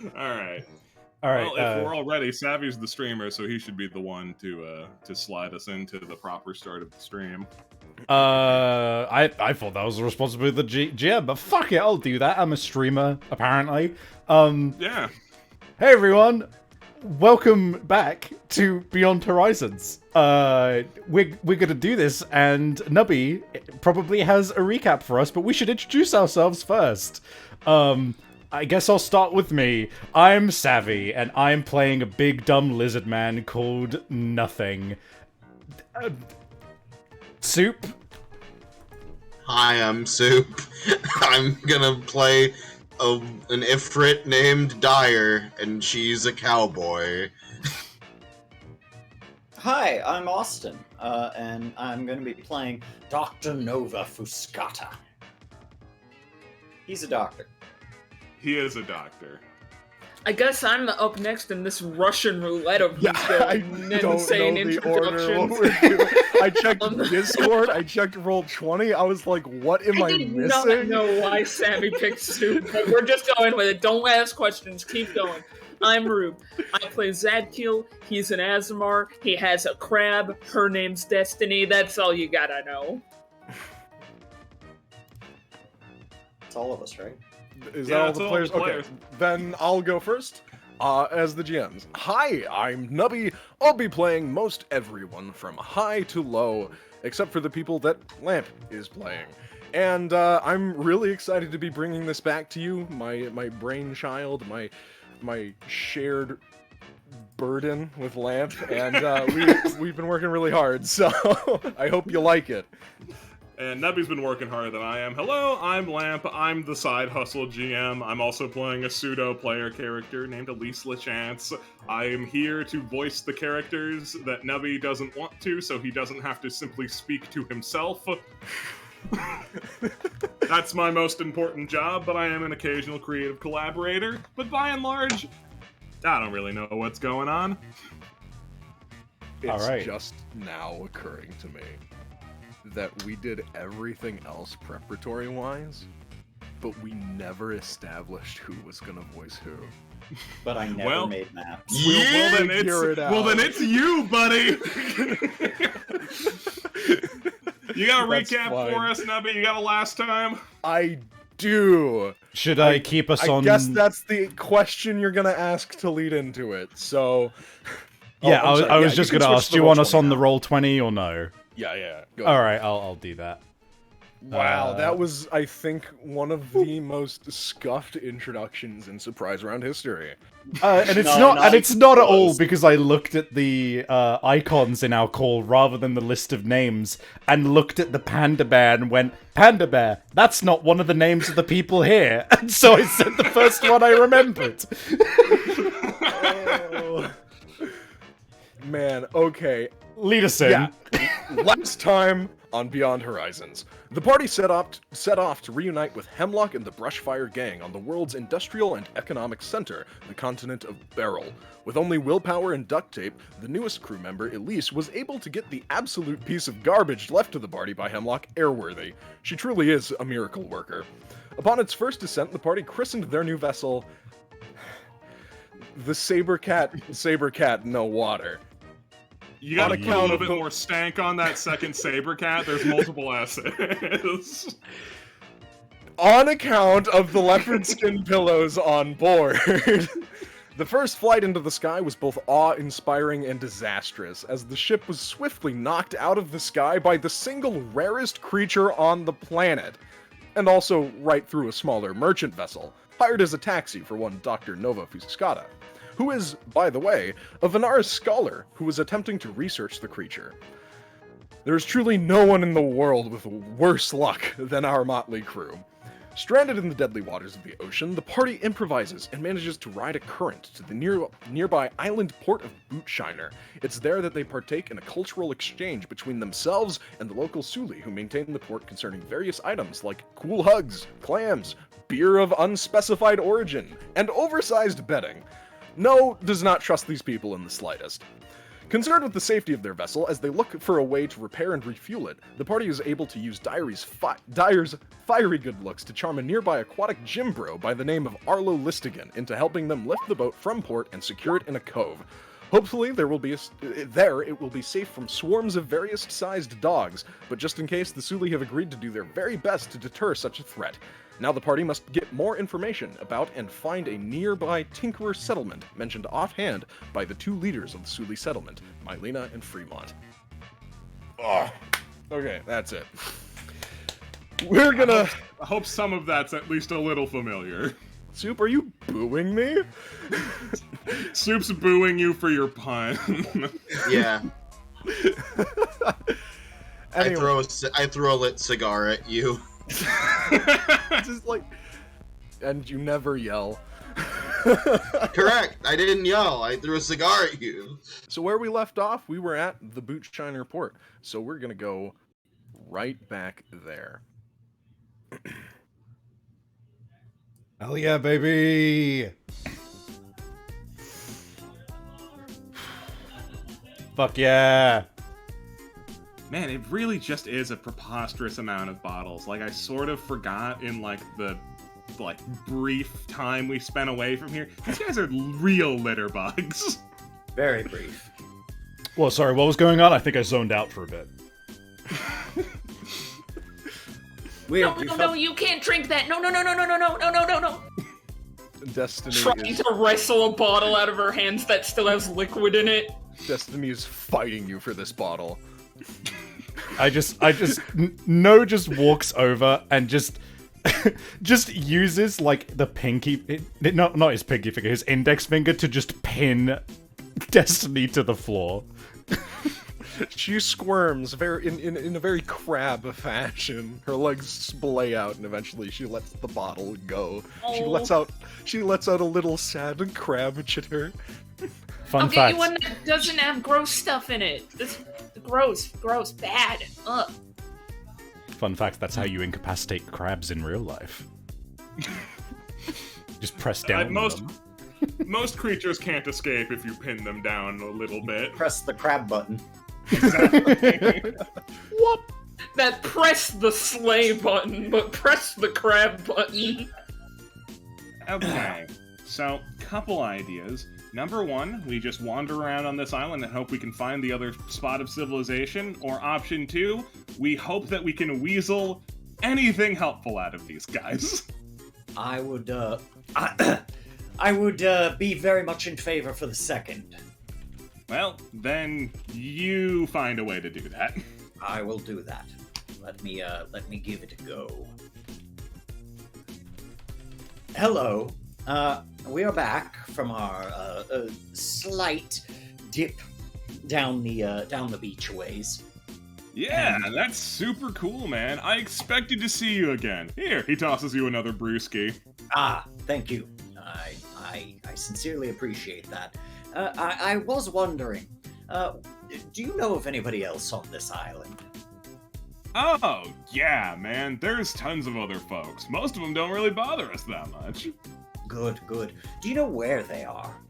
Alright. All right. Well, if we're all ready, Savvy's the streamer, so he should be the one to slide us into the proper start of the stream. I thought that was the responsibility of the GM, but fuck it, I'll do that. I'm a streamer, apparently. Yeah. Hey everyone, welcome back to Beyond Horizons. We're gonna do this, and Nubby probably has a recap for us, but we should introduce ourselves first. I guess I'll start with me. I'm Savvy, and I'm playing a big dumb lizard man called Nothing. Soup? Hi, I'm Soup. I'm gonna play an Ifrit named Dyer, and she's a cowboy. Hi, I'm Austin, and I'm going to be playing Dr. Nova Fuscata. He's a doctor. He is a doctor. I guess I'm up next in this Russian roulette of insane introductions. I checked Discord, I checked Roll20, I was like, what am I did missing? not know why Sammy picked Soup, but we're just going with it. Don't ask questions, keep going. I'm Rube. I play Zadkiel. He's an Azamar. He has a crab. Her name's Destiny. That's all you gotta know. It's all of us, right? Is Yeah, that all it's the all players? the players. Okay, then I'll go first. As the GMs. Hi, I'm Nubby. I'll be playing most everyone from high to low, except for the people that Lamp is playing. And I'm really excited to be bringing this back to you, my brainchild, my shared burden with Lamp, and we've been working really hard, so I hope you like it. And Nubby's been working harder than I am. Hello, I'm Lamp. I'm the side hustle GM. I'm also playing a pseudo-player character named Elise LaChance. I am here to voice the characters that Nubby doesn't want to, so he doesn't have to simply speak to himself. That's my most important job, but I am an occasional creative collaborator. But by and large, I don't really know what's going on. It's Alright. just now occurring to me that we did everything else preparatory-wise, but we never established who was gonna voice who. But I never Well, made maps. Well, then it's you, buddy! You got a That's recap fine. for us, Nubby? You got a last time? I do. Should I keep us on? I guess that's the question you're gonna ask to lead into it. So, Yeah, Oh, I'm sorry. I was Yeah, just you can gonna switch ask, to do you want us Roll20 on the now. Roll20 or no? Yeah. Go All ahead. right, I'll do that. Wow, that was, I think, one of the most scuffed introductions in Surprise Round history. And it's No, not at all close. because I looked at the icons in our call rather than the list of names, and looked at the panda bear and went, "Panda bear, that's not one of the names of the people here." And so I said the first one I remembered. Oh. Man, okay. Lead us in. Yeah. Last time on Beyond Horizons, the party set off to reunite with Hemlock and the Brushfire Gang on the world's industrial and economic center, the continent of Beryl. With only willpower and duct tape, the newest crew member, Elise, was able to get the absolute piece of garbage left to the party by Hemlock airworthy. She truly is a miracle worker. Upon its first descent, the party christened their new vessel the Sabercat No Water. You gotta On put a account little of bit the- more stank on that second saber cat. There's multiple S's. On account of the leopard skin pillows on board. The first flight into the sky was both awe-inspiring and disastrous, as the ship was swiftly knocked out of the sky by the single rarest creature on the planet, and also right through a smaller merchant vessel, hired as a taxi for one Dr. Nova Fuscata, who is, by the way, a Venars scholar who was attempting to research the creature. There is truly no one in the world with worse luck than our motley crew. Stranded in the deadly waters of the ocean, the party improvises and manages to ride a current to the nearby island port of Bootshiner. It's there that they partake in a cultural exchange between themselves and the local Suli who maintain the port concerning various items like cool hugs, clams, beer of unspecified origin, and oversized bedding. No does not trust these people in the slightest. Concerned with the safety of their vessel, as they look for a way to repair and refuel it, the party is able to use Dyer's fiery good looks to charm a nearby aquatic gym bro by the name of Arlo Listigan into helping them lift the boat from port and secure it in a cove. Hopefully, it will be safe from swarms of various-sized dogs, but just in case, the Suli have agreed to do their very best to deter such a threat. Now the party must get more information about and find a nearby Tinkerer settlement, mentioned offhand by the two leaders of the Suli settlement, Mylena and Fremont. Oh, okay, that's it. We're gonna... I hope some of that's at least a little familiar. Soup, are you booing me? Soup's booing you for your pun. Yeah. Anyway. I throw a lit cigar at you. Just like... And you never yell. Correct. I didn't yell. I threw a cigar at you. So where we left off, we were at the Boot Shiner port. So we're gonna go right back there. Hell yeah, baby! Fuck yeah! Man, it really just is a preposterous amount of bottles. Like, I sort of forgot in, like, the, brief time we spent away from here. These guys are real litter bugs. Very brief. Well, sorry, what was going on? I think I zoned out for a bit. Weird. No, you can't drink that. No. Destiny Trying is... to wrestle a bottle out of her hands that still has liquid in it. Destiny is fighting you for this bottle. just walks over and just uses like the pinky, not his pinky finger, his index finger to just pin Destiny to the floor. She squirms in a very crab fashion. Her legs splay out, and eventually she lets the bottle go. Oh. She lets out a little sad crab chitter. Fun I'll fact. get you one that doesn't have gross stuff in it. This gross, bad. Ugh. Fun fact, that's how you incapacitate crabs in real life. Just press down on them. Most creatures can't escape if you pin them down a little bit. Press the crab button. What? That press the slay button, but press the crab button. Okay, so couple ideas. Number one, we just wander around on this island and hope we can find the other spot of civilization. Or option two, we hope that we can weasel anything helpful out of these guys. I would be very much in favor for the second. Well, then you find a way to do that. I will do that. Let me give it a go. Hello. We are back from our slight dip down the beach ways. Yeah, that's super cool, man. I expected to see you again. Here, he tosses you another brewski. Ah, thank you. I sincerely appreciate that. I was wondering, do you know of anybody else on this island? Oh, yeah, man. There's tons of other folks. Most of them don't really bother us that much. Good. Do you know where they are?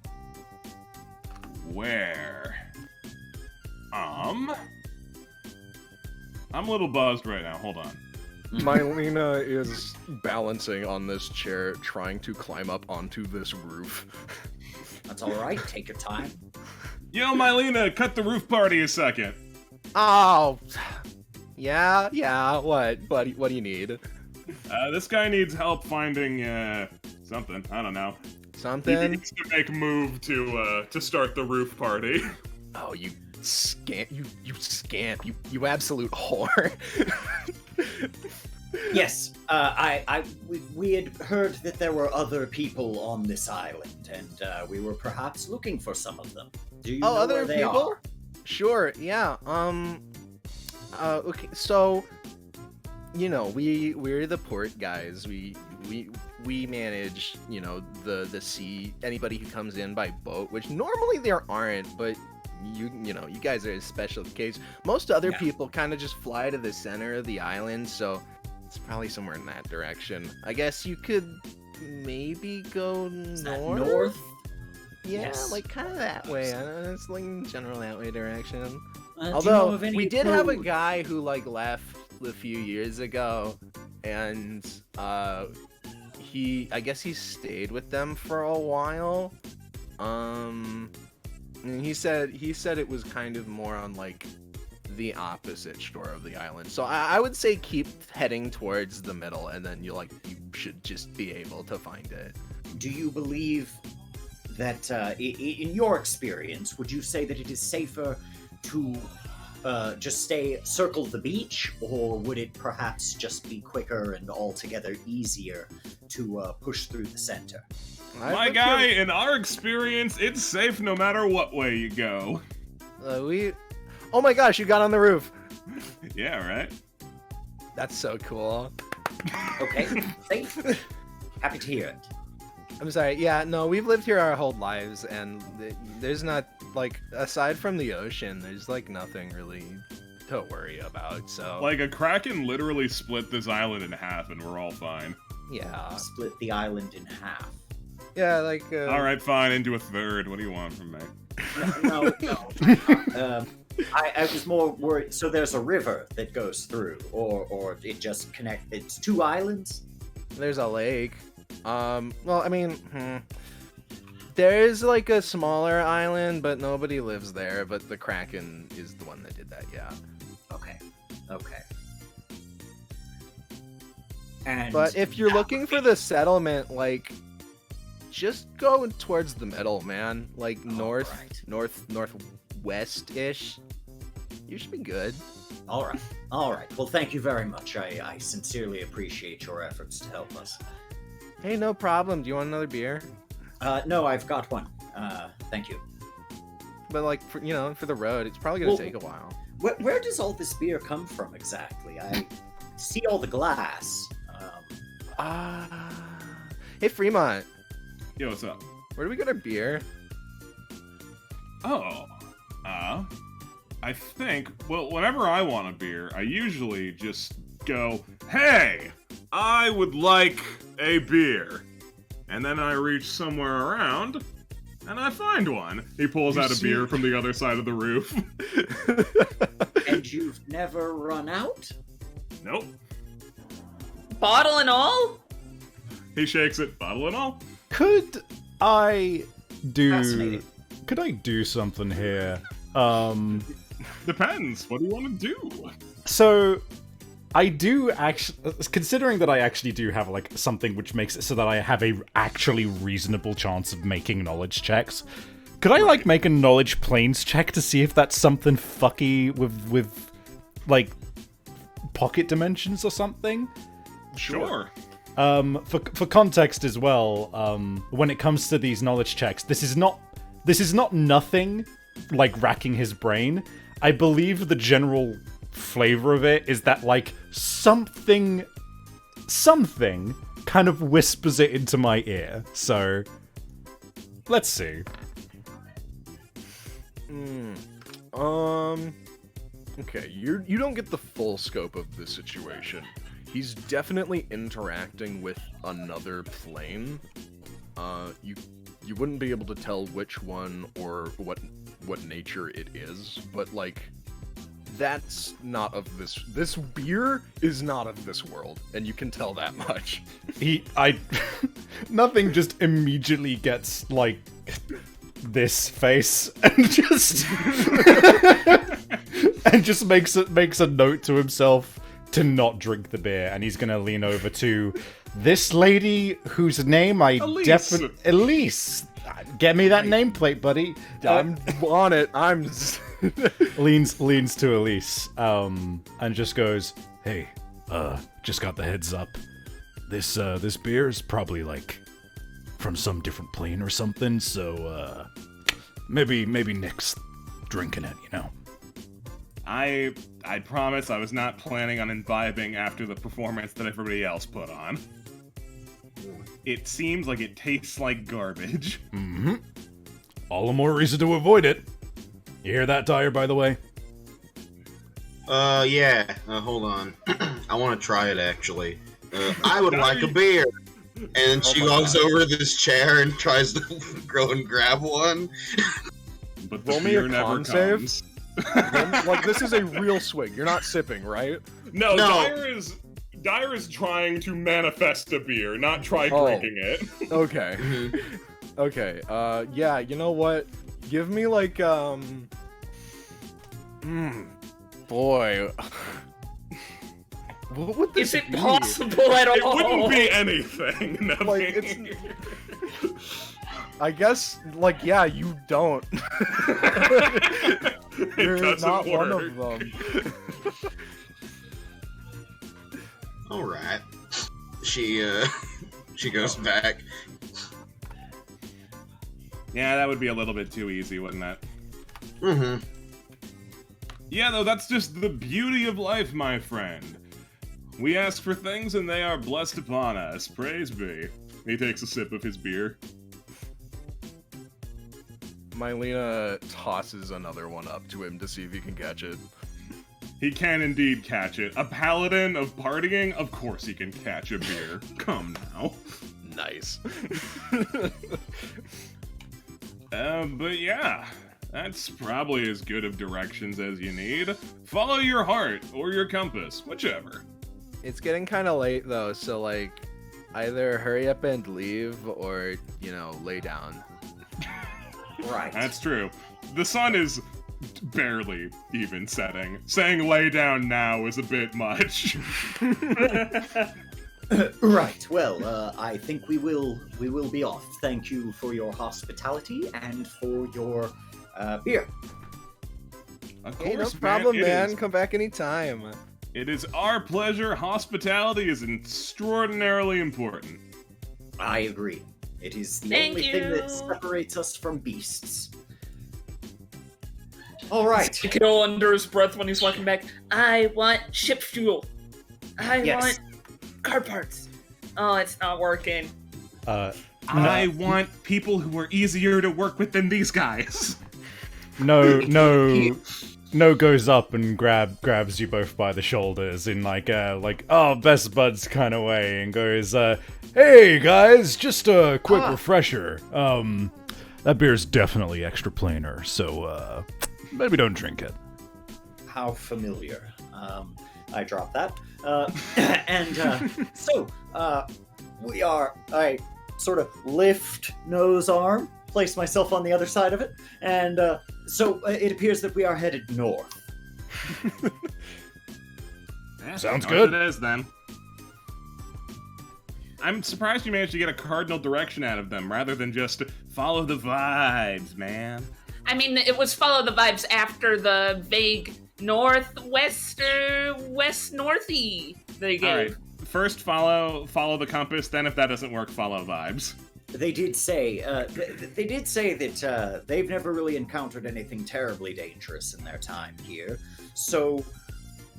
Where? I'm a little buzzed right now. Hold on. Mylena is balancing on this chair, trying to climb up onto this roof. That's all right. Take your time. Yo, Mylena, cut the roof party a second. Oh, yeah. What do you need? This guy needs help finding something. I don't know. Something? He needs to make a move to start the roof party. Oh, you scamp! You absolute whore! Yes, we had heard that there were other people on this island, and we were perhaps looking for some of them. Do you know other where they people? are? Sure, yeah. Okay, so we're the port guys. We manage, the sea. Anybody who comes in by boat, which normally there aren't, but you guys are a special case. Most other people kind of just fly to the center of the island, so it's probably somewhere in that direction. I guess you could maybe go Is that north. north? Yeah, Yes. like kind of that way. It's like in general that way direction. Do you know Although of any we did have a food? guy who like left a few years ago, and I guess he stayed with them for a while. And he said it was kind of more on like the opposite shore of the island. So I would say keep heading towards the middle, and then you should just be able to find it. Do you believe that, in your experience, would you say that it is safer to just circle the beach, or would it perhaps just be quicker and altogether easier to push through the center? My guy, in our experience, it's safe no matter what way you go. Oh my gosh, you got on the roof. Yeah, right? That's so cool. Okay, safe. Happy to hear it. I'm sorry. Yeah, no, we've lived here our whole lives, and there's not, like, aside from the ocean, there's, like, nothing really to worry about, so... Like, a kraken literally split this island in half, and we're all fine. Yeah. Split the island in half. Yeah, like, Alright, fine, into a third. What do you want from me? No. I was more worried. So there's a river that goes through, or it just connects. It's two islands. There's a lake. Well, I mean, there's, like, a smaller island, but nobody lives there, but the Kraken is the one that did that, yeah. Okay. And But if you're looking for the settlement, like, just go towards the middle, man. Like, Alright. northwest-ish. You should be good. All right. Well, thank you very much. I sincerely appreciate your efforts to help us. Hey, no problem. Do you want another beer? No, I've got one. Thank you. But, like, for the road, it's probably gonna take a while. Where does all this beer come from exactly? I see all the glass. Hey, Fremont. Yo, what's up? Where do we get our beer? Oh, I think, well, whenever I want a beer, I usually just go, hey, I would like a beer. And then I reach somewhere around, and I find one. He pulls out a beer from the other side of the roof. And you've never run out? Nope. Bottle and all? He shakes it, bottle and all. Could I Fascinating. do something here? Depends. What do you want to do? So I do actually, considering that I actually do have like something which makes it so that I have a actually reasonable chance of making knowledge checks. Could I like make a knowledge planes check to see if that's something fucky with like pocket dimensions or something? Sure. For context as well, when it comes to these knowledge checks, this is not nothing like racking his brain. I believe the general flavor of it is that like something kind of whispers it into my ear. So let's see. Okay, you don't get the full scope of the situation. He's definitely interacting with another plane. You wouldn't be able to tell which one or what nature it is, but like that's not of this beer is not of this world, and you can tell that much. Nothing just immediately gets like this face and just makes a note to himself to not drink the beer, and he's gonna lean over to this lady whose name I definitely Elise. Get me that nameplate, buddy. I'm on it. I'm leans to Elise, and just goes, "Hey, just got the heads up. This beer is probably like from some different plane or something. So maybe Nick's drinking it, you know." I promise I was not planning on imbibing after the performance that everybody else put on. It seems like it tastes like garbage. Mm-hmm. All the more reason to avoid it. You hear that, Dyer, by the way? Yeah. Hold on. I want to try it, actually. I would like a beer. And she my walks God. over to this chair and tries to go and grab one. But the Roll me a beer never con save. comes. Like, this is a real swig. You're not sipping, right? No, No. Dyer is trying to manifest a beer, not try Oh. drinking it. Okay. Mhm. Okay. Yeah. You know what? Give me like boy. What would this Is it be? possible at all? It wouldn't be anything. Nubby. Like, I guess, like, yeah, you don't. It You're doesn't not work. one of them. All right. She goes back. Yeah, that would be a little bit too easy, wouldn't it? Mm-hmm. Yeah, though, that's just the beauty of life, my friend. We ask for things and they are blessed upon us. Praise be. He takes a sip of his beer. Mylena tosses another one up to him to see if he can catch it. He can indeed catch it. A paladin of partying? Of course he can catch a beer. Come now. Nice. But yeah, that's probably as good of directions as you need. Follow your heart or your compass, whichever. It's getting kind of late though, so like, either hurry up and leave or, you know, lay down. Right. That's true. The sun is barely even setting. Saying lay down now is a bit much. Right. Well, I think we will be off. Thank you for your hospitality and for your beer. Of Hey, no course, problem, it man. is. Come back anytime. It is our pleasure. Hospitality is extraordinarily important. I agree. It is the Thank only thing that you. separates us from beasts. All right. He go under his breath when he's walking back. I want ship fuel. I Yes. want car parts. Oh, it's not working. I want people who are easier to work with than these guys. No goes up and grabs you both by the shoulders in like best buds kind of way and goes, hey guys, just a quick refresher. That beer's definitely extra plainer, so maybe don't drink it. How familiar. I dropped that. So I sort of lift nose arm, place myself on the other side of it, and so it appears that we are headed north. Sounds North good. It is then. I'm surprised you managed to get a cardinal direction out of them rather than just follow the vibes, man. I mean, it was follow the vibes after the vague northwest northy they gave. All right. First, follow the compass. Then, if that doesn't work, follow vibes. They did say that they've never really encountered anything terribly dangerous in their time here. So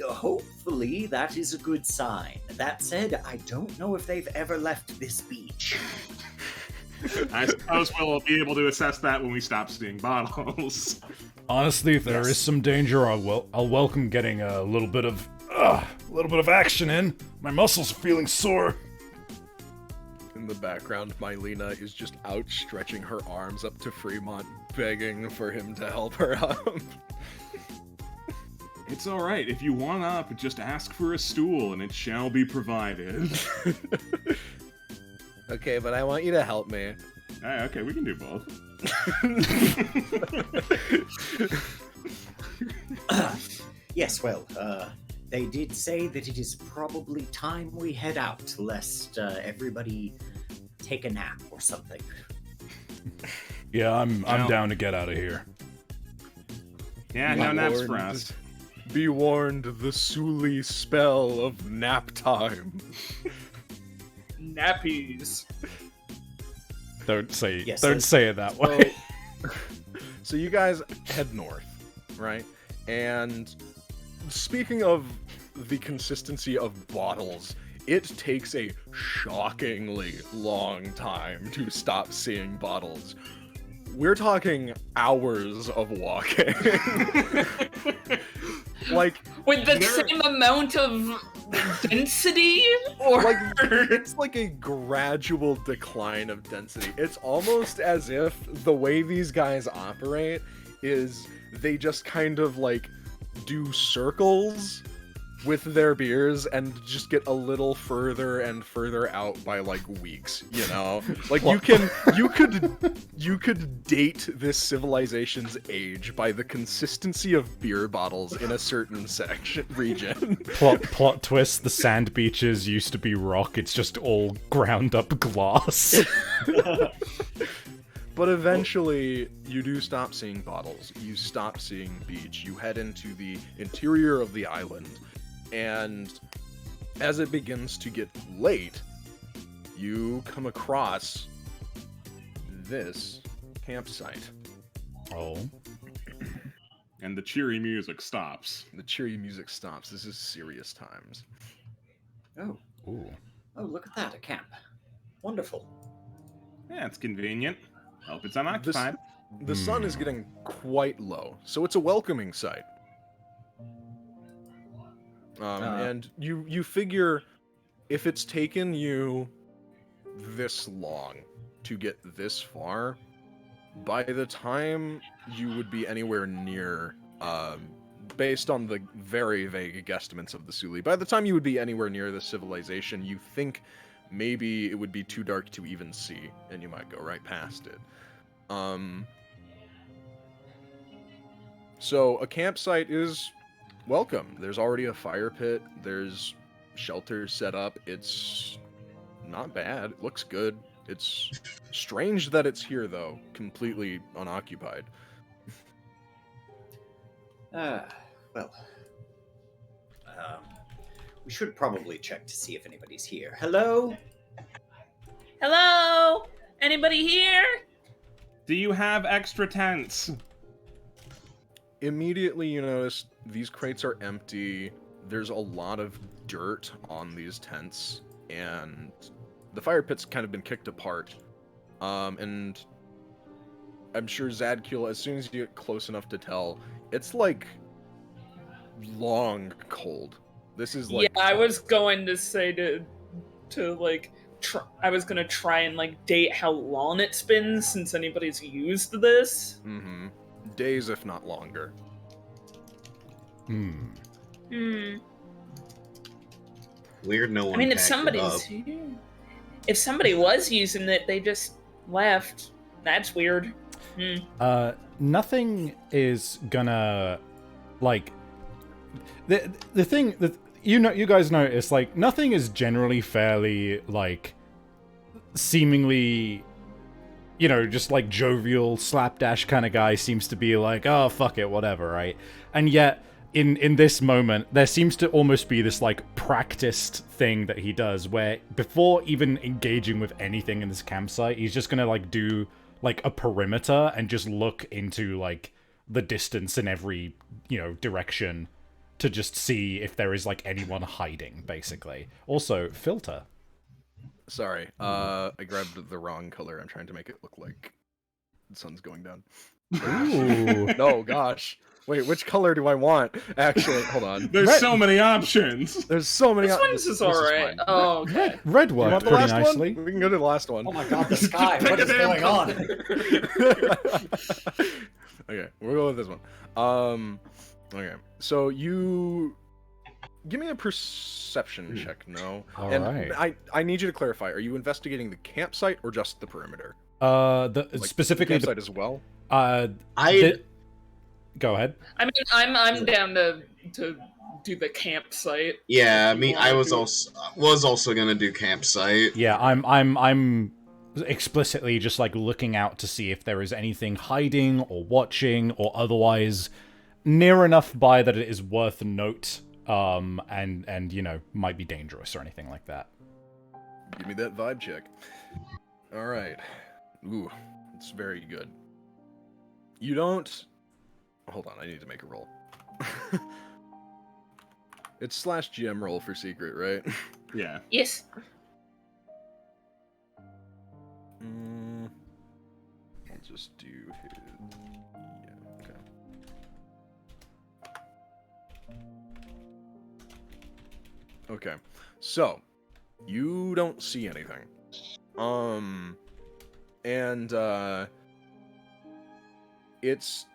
hopefully that is a good sign. That said, I don't know if they've ever left this beach. I suppose we'll be able to assess that when we stop seeing bottles. Honestly, if there is some danger, I'll welcome getting a little bit of action in. My muscles are feeling sore. In the background, Mylena is just outstretching her arms up to Fremont, begging for him to help her up. It's all right. If you want up, just ask for a stool, and it shall be provided. Okay, but I want you to help me. Okay, we can do both. Yes, well, they did say that it is probably time we head out, lest everybody take a nap or something. Yeah, I'm Well- down to get out of here. Yeah, no naps for us. Be warned, the Suli spell of nap time. Nappies. Don't say Yes, don't that's- say it that way. So you guys head north, right? And speaking of the consistency of bottles, it takes a shockingly long time to stop seeing bottles. We're talking hours of walking. Like, With the There- same amount of density, or Like, it's like a gradual decline of density. It's almost as if the way these guys operate is they just kind of like do circles with their beers and just get a little further and further out by like weeks, you know? Like you could date this civilization's age by the consistency of beer bottles in a certain region. Plot twist, the sand beaches used to be rock, it's just all ground up glass. But eventually, you do stop seeing bottles. You stop seeing beach. You head into the interior of the island. And as it begins to get late, you come across this campsite. Oh. And the cheery music stops. The cheery music stops. This is serious times. Oh. Ooh. Oh, look at that, a camp. Wonderful. Yeah, it's convenient. Hope it's unoccupied. The sun is getting quite low, so it's a welcoming sight. And you figure if it's taken you this long to get this far, by the time you would be anywhere near, based on the very vague guesstimates of the Suli, by the time you would be anywhere near the civilization, you think maybe it would be too dark to even see, and you might go right past it. So a campsite is welcome. There's already a fire pit. There's shelter set up. It's not bad. It looks good. It's strange that it's here, though, completely unoccupied. Well, we should probably check to see if anybody's here. Hello? hello, anybody here? Do you have extra tents? Immediately, you notice these crates are empty. There's a lot of dirt on these tents, and the fire pit's kind of been kicked apart. And I'm sure Zadkiel, as soon as you get close enough to tell, it's like long cold. This is like Yeah, I was going to say to like I was gonna try and like date how long it's been since anybody's used this. Days, if not longer. Weird, no one. I mean, if packed it somebody's up. if somebody was using it, they just left. That's weird. Nothing is gonna like the thing that you guys notice, like nothing is generally fairly like seemingly, you know, just like jovial slapdash kind of guy seems to be like, oh fuck it, whatever, right? And yet in this moment there seems to almost be this like practiced thing that he does where before even engaging with anything in this campsite, he's just gonna like do like a perimeter and just look into like the distance in every, you know, direction to just see if there is like anyone hiding, basically. Also, filter. Sorry, I grabbed the wrong color. I'm trying to make it look like the sun's going down. Ooh. No, gosh. Wait, which color do I want? Actually, hold on. There's so many options. There's so many. This one's is alright. fine. Oh, okay. Red You worked want the pretty last nicely. one? We can go to the last one. Oh my god, the sky! Pick What a is damn going on? Okay, we'll go with this one. Okay, so you give me a perception check. No, All and right. I need you to clarify. Are you investigating the campsite or just the perimeter? The Like, specifically the campsite as well. Go ahead. I mean, I'm down to do the campsite. Yeah, I mean, I was also gonna do campsite. Yeah, I'm explicitly just like looking out to see if there is anything hiding or watching or otherwise near enough by that it is worth note, and you know, might be dangerous or anything like that. Give me that vibe check. All right. Ooh, it's very good. You don't. Hold on, I need to make a roll. It's /GM roll for secret, right? Yeah. Yes. I'll just do his. Yeah, okay. Okay, so you don't see anything. And it's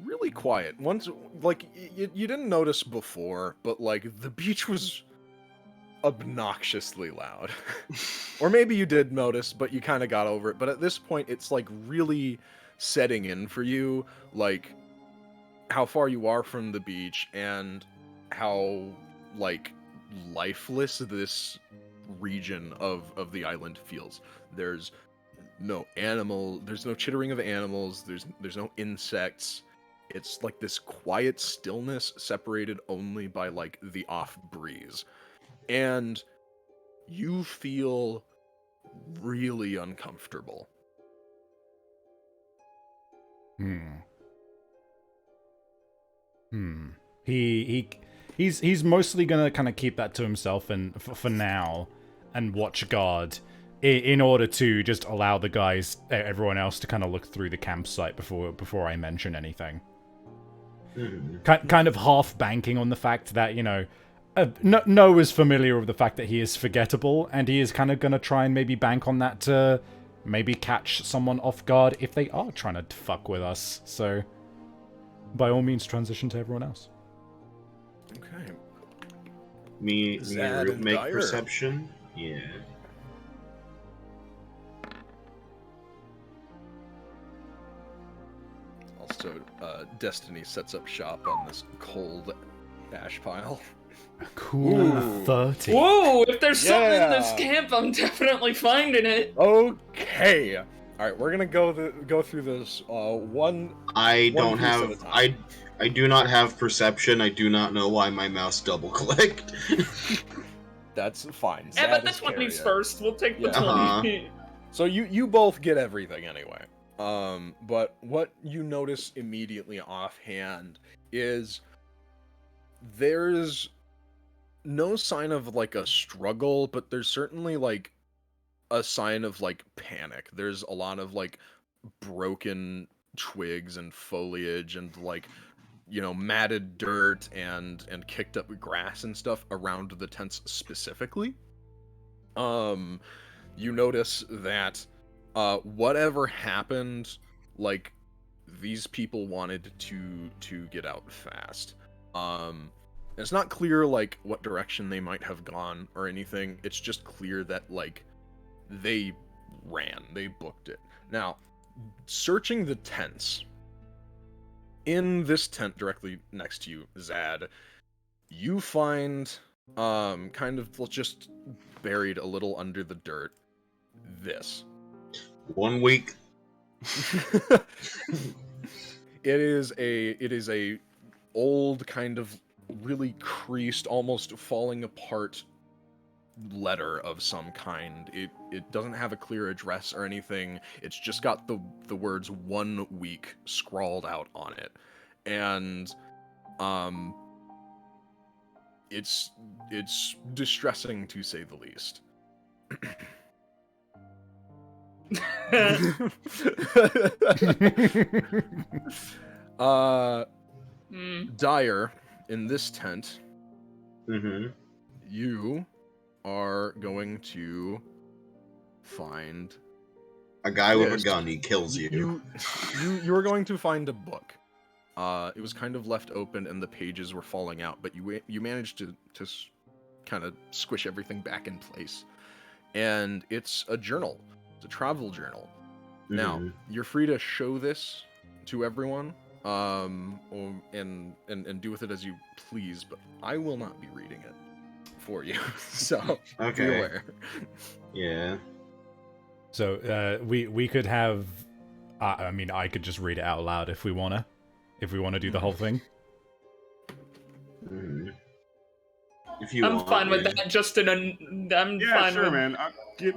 really quiet. Once, like, you didn't notice before, but like the beach was obnoxiously loud. Or maybe you did notice, but you kind of got over it. But at this point, it's like really setting in for you, like how far you are from the beach and how like lifeless this region of the island feels. There's no there's no chittering of animals, there's no insects. It's like this quiet stillness separated only by like the off breeze. And you feel really uncomfortable. He's mostly gonna kind of keep that to himself and for now, and watch guard in order to just allow the guys, everyone else, to kind of look through the campsite before I mention anything. Kind of half banking on the fact that, you know, No is familiar with the fact that he is forgettable, and he is kind of gonna try and maybe bank on that to maybe catch someone off guard if they are trying to fuck with us. So, by all means, transition to everyone else. Okay. Me and Zad Root and make Dyer. perception. Yeah. Also, Destiny sets up shop on this cold ash pile. Cool. Ooh. 30. Whoa! If there's something in this Yeah. camp, I'm definitely finding it. Okay. All right, we're gonna go through this one. I One don't piece at have. a time. I do not have perception. I do not know why my mouse double clicked. That's fine. Yeah, but Zad this is one needs carrier. first. We'll take the Uh-huh. 20. So you both get everything anyway. But what you notice immediately offhand is there's no sign of like a struggle, but there's certainly like a sign of like panic. There's a lot of like broken twigs and foliage and like, you know, matted dirt and kicked up grass and stuff around the tents specifically. You notice that whatever happened, like these people wanted to get out fast. It's not clear like what direction they might have gone or anything. It's just clear that like they ran, they booked it. Now, searching the tents, in this tent directly next to you, Zad, you find kind of just buried a little under the dirt this. 1 week. It is a old kind of really creased, almost falling apart letter of some kind. It doesn't have a clear address or anything. It's just got the words 1 week scrawled out on it. And it's distressing to say the least. Dyer, in this tent, Mm-hmm. you are going to find A guy with a Yes. gun, he kills you. You are going to find a book. It was kind of left open and the pages were falling out, but you managed to kind of squish everything back in place. And it's a journal. It's a travel journal. Now, Mhm. you're free to show this to everyone, and do with it as you please, but I will not be reading it for you. So be Okay. aware. Yeah. So we could have. I mean, I could just read it out loud if we wanna do the whole thing. Mhm. If you I'm want, fine with yeah. that. Just I'm Yeah, fine sure, with. man.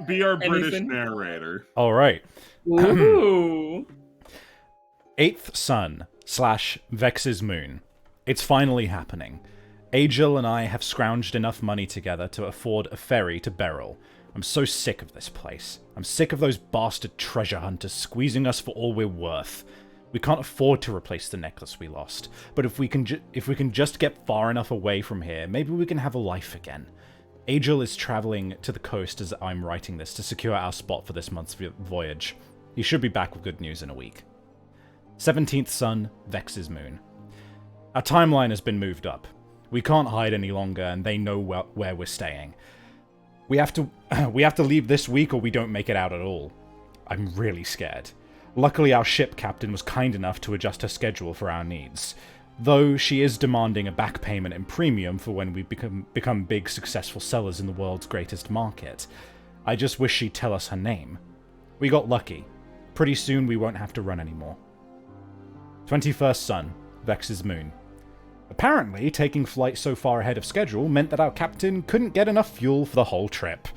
Be our British Anything? narrator. All right. Ooh. Eighth Sun / Vex's Moon. It's finally happening. Agil and I have scrounged enough money together to afford a ferry to Beryl. I'm so sick of this place. I'm sick of those bastard treasure hunters squeezing us for all we're worth. We can't afford to replace the necklace we lost, but if we can just get far enough away from here, maybe we can have a life again. Angel is traveling to the coast as I'm writing this to secure our spot for this month's voyage. He should be back with good news in a week. 17th Sun, Vex's Moon. Our timeline has been moved up. We can't hide any longer, and they know where we're staying. We have to leave this week or we don't make it out at all. I'm really scared. Luckily, our ship captain was kind enough to adjust her schedule for our needs, though she is demanding a back payment in premium for when we become big, successful sellers in the world's greatest market. I just wish she'd tell us her name. We got lucky. Pretty soon we won't have to run anymore. 21st Sun, Vex's Moon. Apparently, taking flight so far ahead of schedule meant that our captain couldn't get enough fuel for the whole trip.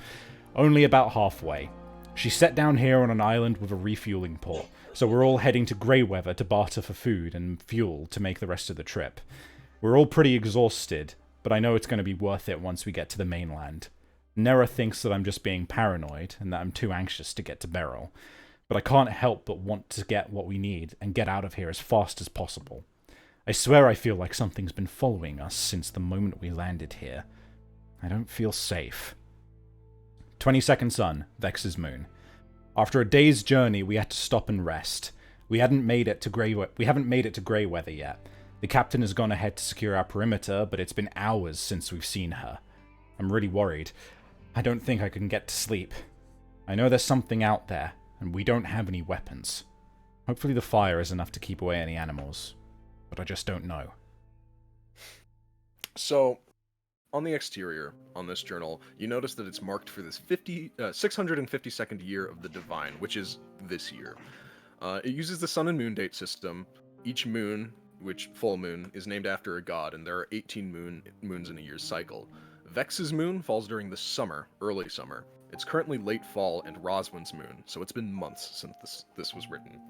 Only about halfway. She set down here on an island with a refueling port, so we're all heading to Greyweather to barter for food and fuel to make the rest of the trip. We're all pretty exhausted, but I know it's going to be worth it once we get to the mainland. Nera thinks that I'm just being paranoid and that I'm too anxious to get to Beryl, but I can't help but want to get what we need and get out of here as fast as possible. I swear I feel like something's been following us since the moment we landed here. I don't feel safe. 22nd Sun, Vex's Moon. After a day's journey, we had to stop and rest. We haven't made it to Greyweather yet. The captain has gone ahead to secure our perimeter, but it's been hours since we've seen her. I'm really worried. I don't think I can get to sleep. I know there's something out there, and we don't have any weapons. Hopefully the fire is enough to keep away any animals, but I just don't know. So, on the exterior, on this journal, you notice that it's marked for this 652nd year of the Divine, which is this year. It uses the sun and moon date system. Each moon, which full moon, is named after a god, and there are 18 moons in a year's cycle. Vex's moon falls during the summer, early summer. It's currently late fall and Roswin's moon, so it's been months since this was written.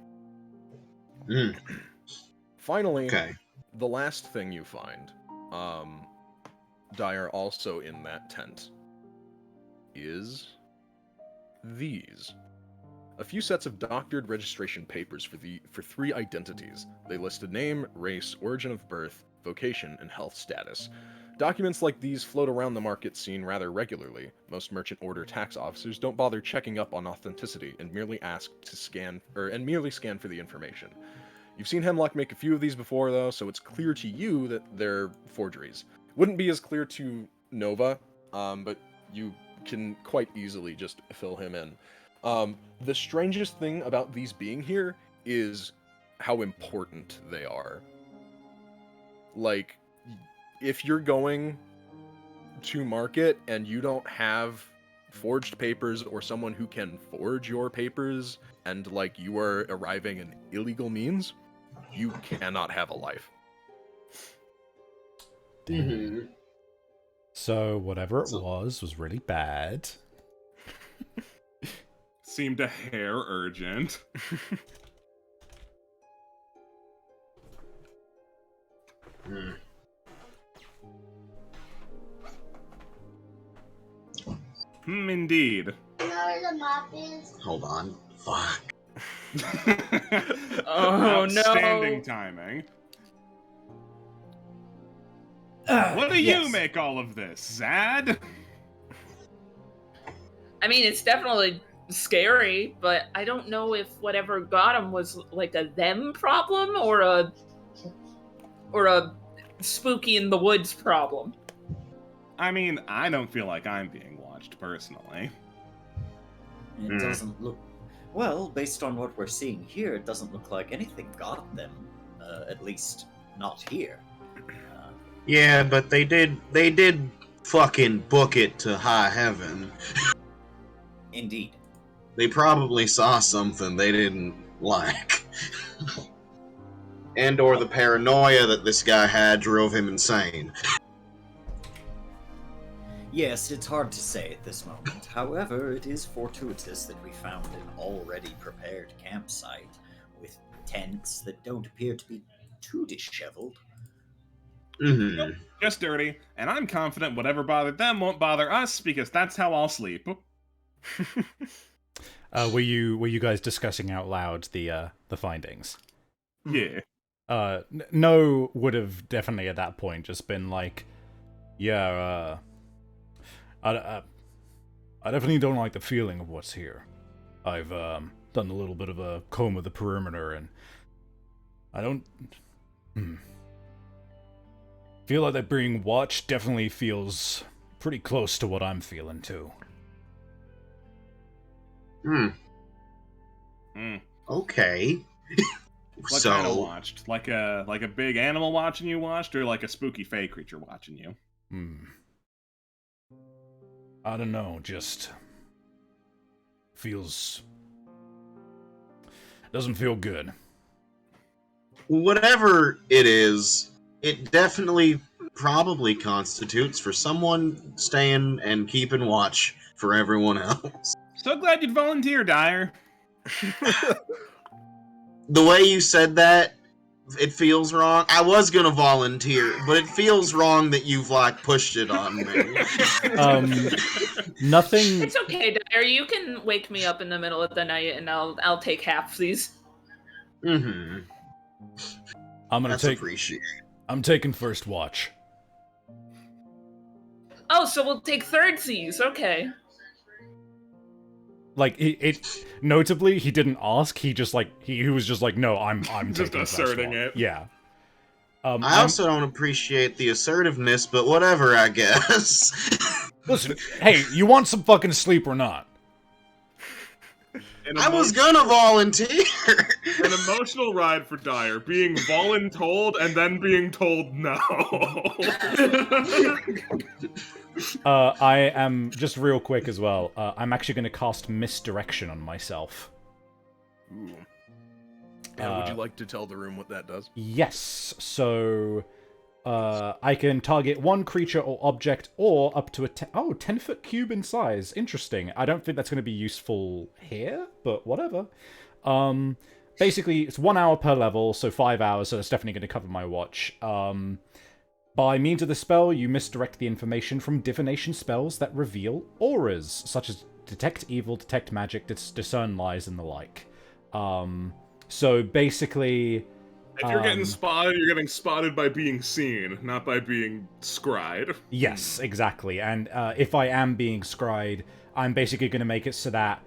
Finally, Okay. the last thing you find, Dyer, also in that tent, is these. A few sets of doctored registration papers for 3 identities. They list a name, race, origin of birth, vocation, and health status. Documents like these float around the market scene rather regularly. Most merchant order tax officers don't bother checking up on authenticity and merely scan for the information. You've seen Hemlock make a few of these before, though, so it's clear to you that they're forgeries. Wouldn't be as clear to Nova, but you can quite easily just fill him in. The strangest thing about these being here is how important they are. Like, if you're going to market and you don't have forged papers or someone who can forge your papers and, like, you are arriving in illegal means, you cannot have a life. Mm-hmm. So whatever it was really bad. Seemed a hair urgent. Indeed. Hold on. Fuck. Oh, no. Outstanding timing. What do you make all of this, Zad? I mean, it's definitely scary, but I don't know if whatever got him was like a them problem or a spooky in the woods problem. I mean, I don't feel like I'm being watched personally. It doesn't look... Well, based on what we're seeing here, it doesn't look like anything got them. At least, not here. Yeah, but they did fucking book it to high heaven. Indeed. They probably saw something they didn't like. And or the paranoia that this guy had drove him insane. Yes, it's hard to say at this moment. However, it is fortuitous that we found an already prepared campsite with tents that don't appear to be too disheveled. Mm-hmm. Nope, just dirty, and I'm confident whatever bothered them won't bother us because that's how I'll sleep. Were you guys discussing out loud the findings? Yeah. No would have definitely at that point just been like, yeah, I definitely don't like the feeling of what's here. I've done a little bit of a comb of the perimeter, and I don't feel like that being watched definitely feels pretty close to what I'm feeling too. Okay. What kind of watched? Like a big animal watching you watched, or like a spooky fey creature watching you? I don't know, just doesn't feel good. Whatever it is, it definitely probably constitutes for someone staying and keeping watch for everyone else. So glad you'd volunteer, Dyer. The way you said that, it feels wrong. I was gonna volunteer, but it feels wrong that you've like pushed it on me. Nothing. It's okay, Dyer. You can wake me up in the middle of the night, and I'll take half these. Mm-hmm. That's appreciated. I'm taking first watch. Oh, so we'll take thirdsies. Okay. Like it notably, he didn't ask. He just like he was just like, no, I'm just taking asserting it. Yeah. I also don't appreciate the assertiveness, but whatever, I guess. Listen, hey, you want some fucking sleep or not? I was gonna volunteer. An emotional ride for Dyer, being voluntold and then being told no. I am, just real quick as well, I'm actually going to cast Misdirection on myself. Ooh. Would you like to tell the room what that does? Yes, so I can target one creature or object or up to a 10-foot cube in size. Interesting. I don't think that's going to be useful here, but whatever. Basically, it's 1 hour per level, so 5 hours, so that's definitely going to cover my watch. By means of the spell, you misdirect the information from divination spells that reveal auras, such as detect evil, detect magic, discern lies, and the like. So basically... If you're getting spotted, you're getting spotted by being seen, not by being scryed. Yes, exactly. And if I am being scryed, I'm basically going to make it so that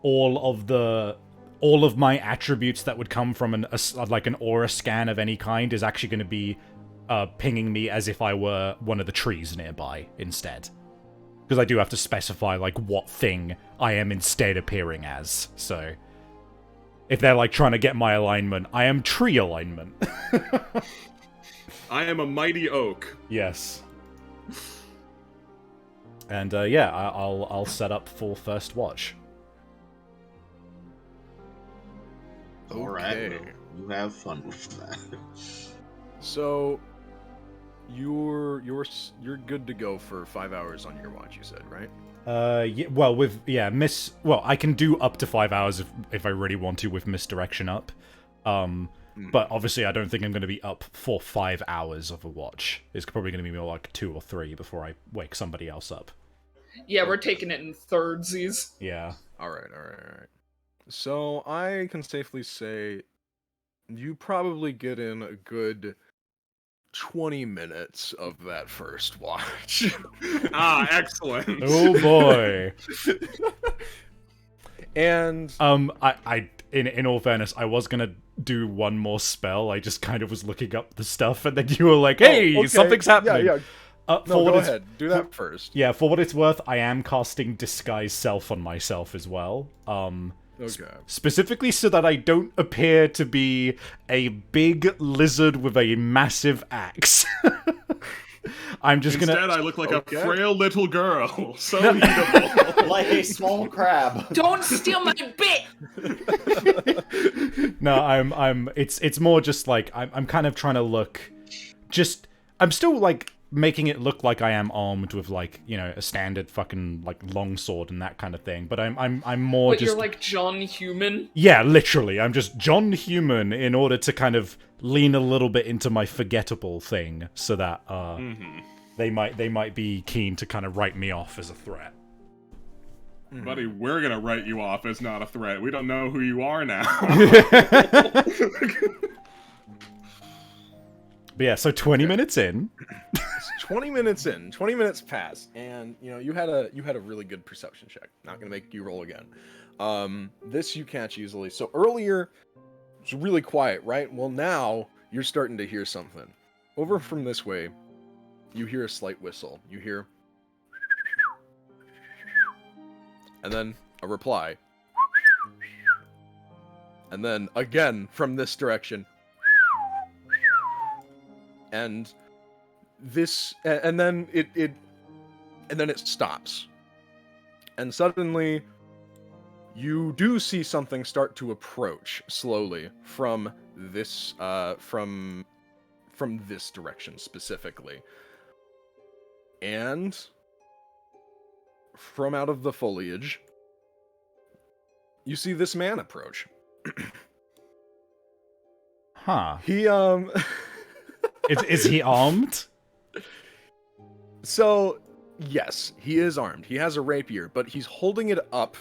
all of my attributes that would come from an aura scan of any kind is actually going to be pinging me as if I were one of the trees nearby instead. Because I do have to specify like what thing I am instead appearing as. So if they're like trying to get my alignment, I am tree alignment. I am a mighty oak. Yes. And yeah, I'll set up for first watch. Alright, you have fun with that. So you're good to go for 5 hours on your watch, you said, right? Yeah, well, I can do up to 5 hours if I really want to with misdirection up. But obviously I don't think I'm going to be up for 5 hours of a watch. It's probably going to be more like 2 or 3 before I wake somebody else up. Yeah, we're taking it in thirdsies. Yeah. All right. So I can safely say you probably get in a good 20 minutes of that first watch. Excellent. Oh boy. And I in all fairness, I was gonna do one more spell. I just kind of was looking up the stuff, and then you were like, "Hey, okay. something's happening." Yeah. No, go ahead. Do that for, first. Yeah, for what it's worth, I am casting Disguise Self on myself as well. Okay. Specifically so that I don't appear to be a big lizard with a massive axe. I'm just Instead, gonna... I look like a frail little girl. So eatable. Like a small crab. Don't steal my bit! No, it's more just like, I'm kind of trying to look... I'm still, like, making it look like I am armed with, like, you know, a standard fucking, like, longsword and that kind of thing, but I'm more But just... you're like John Human? Yeah, literally. I'm just John Human in order to kind of lean a little bit into my forgettable thing, so that, they might be keen to kind of write me off as a threat. Buddy, we're gonna write you off as not a threat. We don't know who you are now. But yeah, so 20 minutes in. 20 minutes in, 20 minutes pass, and you had a really good perception check. Not gonna make you roll again. This you catch easily. So earlier it was really quiet, right? Well, now you're starting to hear something. Over from this way, you hear a slight whistle. You hear, and then a reply, and then again from this direction, and this, and then it stops, and suddenly you do see something start to approach slowly from this from this direction specifically, and from out of the foliage you see this man approach. Huh. He Is he armed? So, yes, he is armed. He has a rapier, but he's holding it up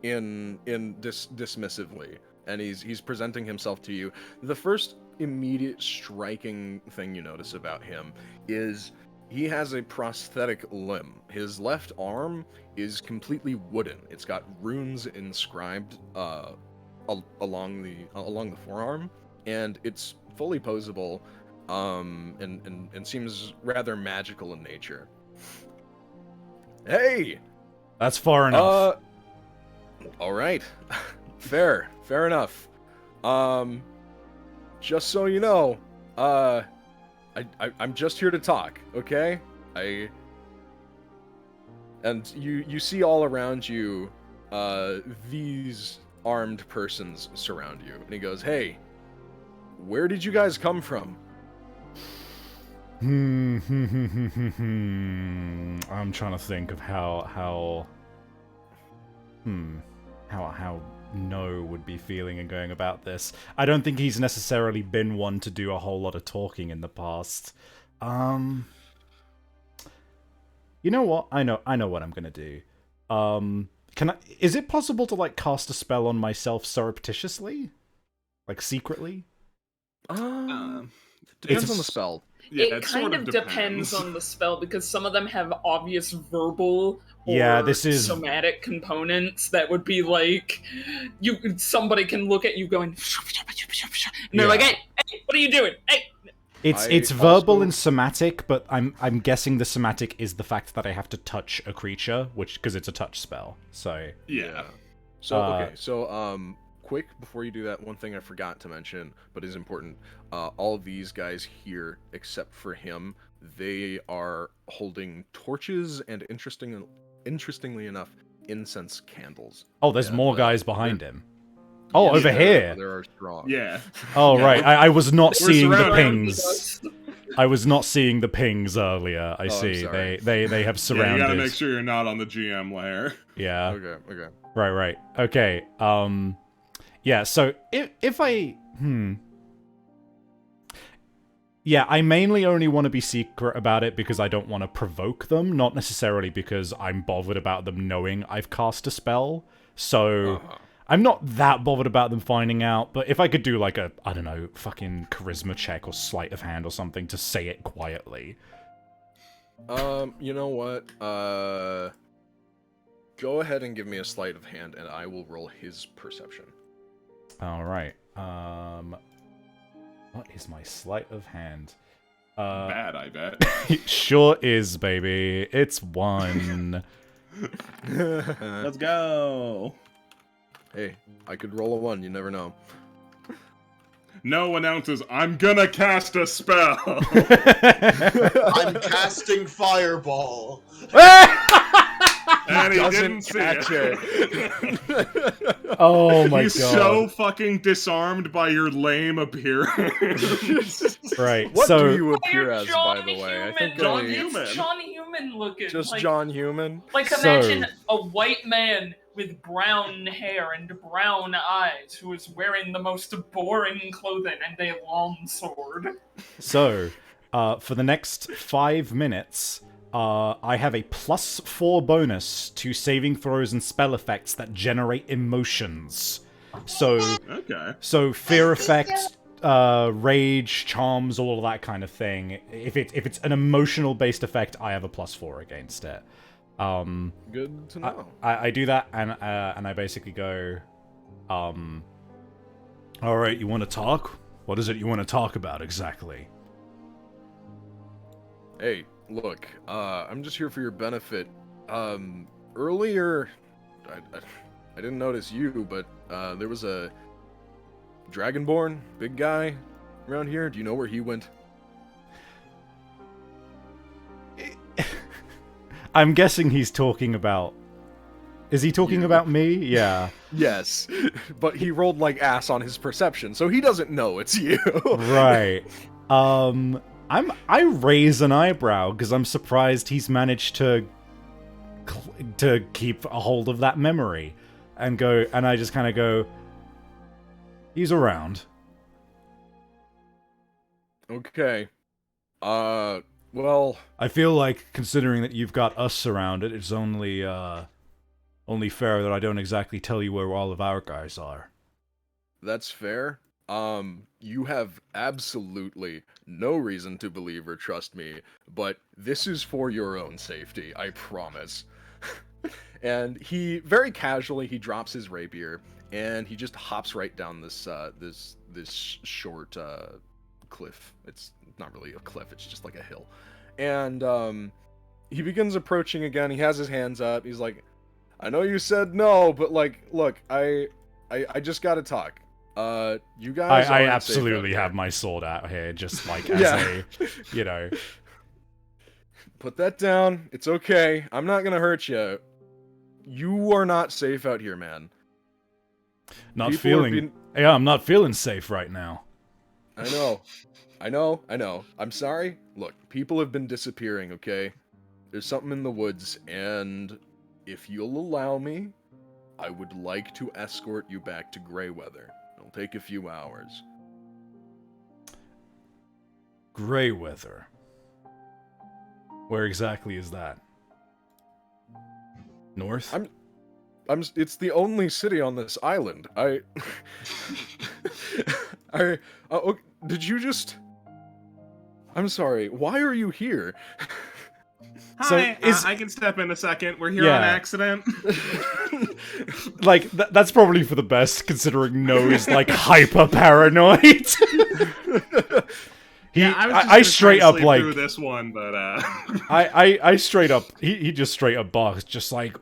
dismissively, and he's presenting himself to you. The first immediate striking thing you notice about him is he has a prosthetic limb. His left arm is completely wooden. It's got runes inscribed along the forearm, and it's fully posable. And seems rather magical in nature. Hey! That's far enough. Alright. Fair enough. Just so you know, I'm just here to talk, okay? And you see all around you, these armed persons surround you. And he goes, hey, where did you guys come from? I'm trying to think of how No would be feeling and going about this. I don't think he's necessarily been one to do a whole lot of talking in the past. You know what? I know what I'm gonna do. Is it possible to like cast a spell on myself surreptitiously? Like secretly? Depends on the spell. Yeah, it kind of depends on the spell, because some of them have obvious verbal or this is somatic components that would be like, somebody can look at you going, and they're like, hey, what are you doing? Hey! It's verbal and somatic, but I'm guessing the somatic is the fact that I have to touch a creature, because it's a touch spell. So yeah. So quick before you do that, one thing I forgot to mention, but is important. All of these guys here, except for him, they are holding torches and interestingly enough, incense candles. Oh, there's more guys behind him. Oh, over here. There are strong. Yeah. Oh, yeah. Right. I was not seeing the surrounded. pings. I was not seeing the pings earlier. I see. They have surrounded. Yeah, you gotta make sure you're not on the GM layer. Yeah. Okay. Right. Okay. Yeah, so if I... Yeah, I mainly only want to be secret about it because I don't want to provoke them, not necessarily because I'm bothered about them knowing I've cast a spell. So, I'm not that bothered about them finding out, but if I could do like a, I don't know, fucking charisma check or sleight of hand or something to say it quietly. You know what? Go ahead and give me a sleight of hand and I will roll his perception. Alright, what is my sleight of hand? Bad, I bet. It sure is, baby. It's 1. Let's go. Hey, I could roll a 1, you never know. No announces, I'm gonna cast a spell. I'm casting Fireball. And he didn't catch it. Oh my god. He's so fucking disarmed by your lame appearance. Right, What so... do you appear as, by John the way? I think John only- Human. It's John Human looking. Just like, John Human? Like, So- imagine a white man with brown hair and brown eyes who is wearing the most boring clothing and a long sword. So, for the next 5 minutes, I have a +4 bonus to saving throws and spell effects that generate emotions. So, Okay. so fear effect, rage, charms, all of that kind of thing. If it's an emotional based effect, I have a +4 against it. Good to know. I do that, and I basically go, all right, you want to talk? What is it you want to talk about exactly? Hey, look, I'm just here for your benefit. Earlier, I didn't notice you, but there was a Dragonborn, big guy, around here. Do you know where he went? I'm guessing he's talking about... Is he talking You. about me? Yeah. Yes, but he rolled like ass on his perception, so he doesn't know it's you. Right. I raise an eyebrow because I'm surprised he's managed to keep a hold of that memory, and I just kind of go, he's around. Okay. Well, I feel like, considering that you've got us surrounded, it's only fair that I don't exactly tell you where all of our guys are. that's fair. You have absolutely no reason to believe or trust me, but this is for your own safety, I promise. And he very casually he drops his rapier and he just hops right down this short cliff. It's not really a cliff, it's just like a hill. And he begins approaching again. He has his hands up. He's like, I know you said no, but like, look, I just gotta talk. You guys I aren't absolutely safe out have my sword out here, just like as Yeah. a, Put that down. It's okay. I'm not gonna hurt you. You are not safe out here, man. not People are feeling. being- Yeah, I'm not feeling safe right now. I know. I'm sorry. Look, people have been disappearing, okay? There's something in the woods, and if you'll allow me, I would like to escort you back to Greyweather. It'll take a few hours. Greyweather. Where exactly is that? North? It's the only city on this island. Did you just... I'm sorry, why are you here? So Hi, is- I can step in a second. We're here Yeah. on accident. Like, that's probably for the best, considering No's, like, hyper paranoid. Yeah, I was just I gonna straight try to up, sleep like... through this one, but I straight up... He just straight up barks, just like,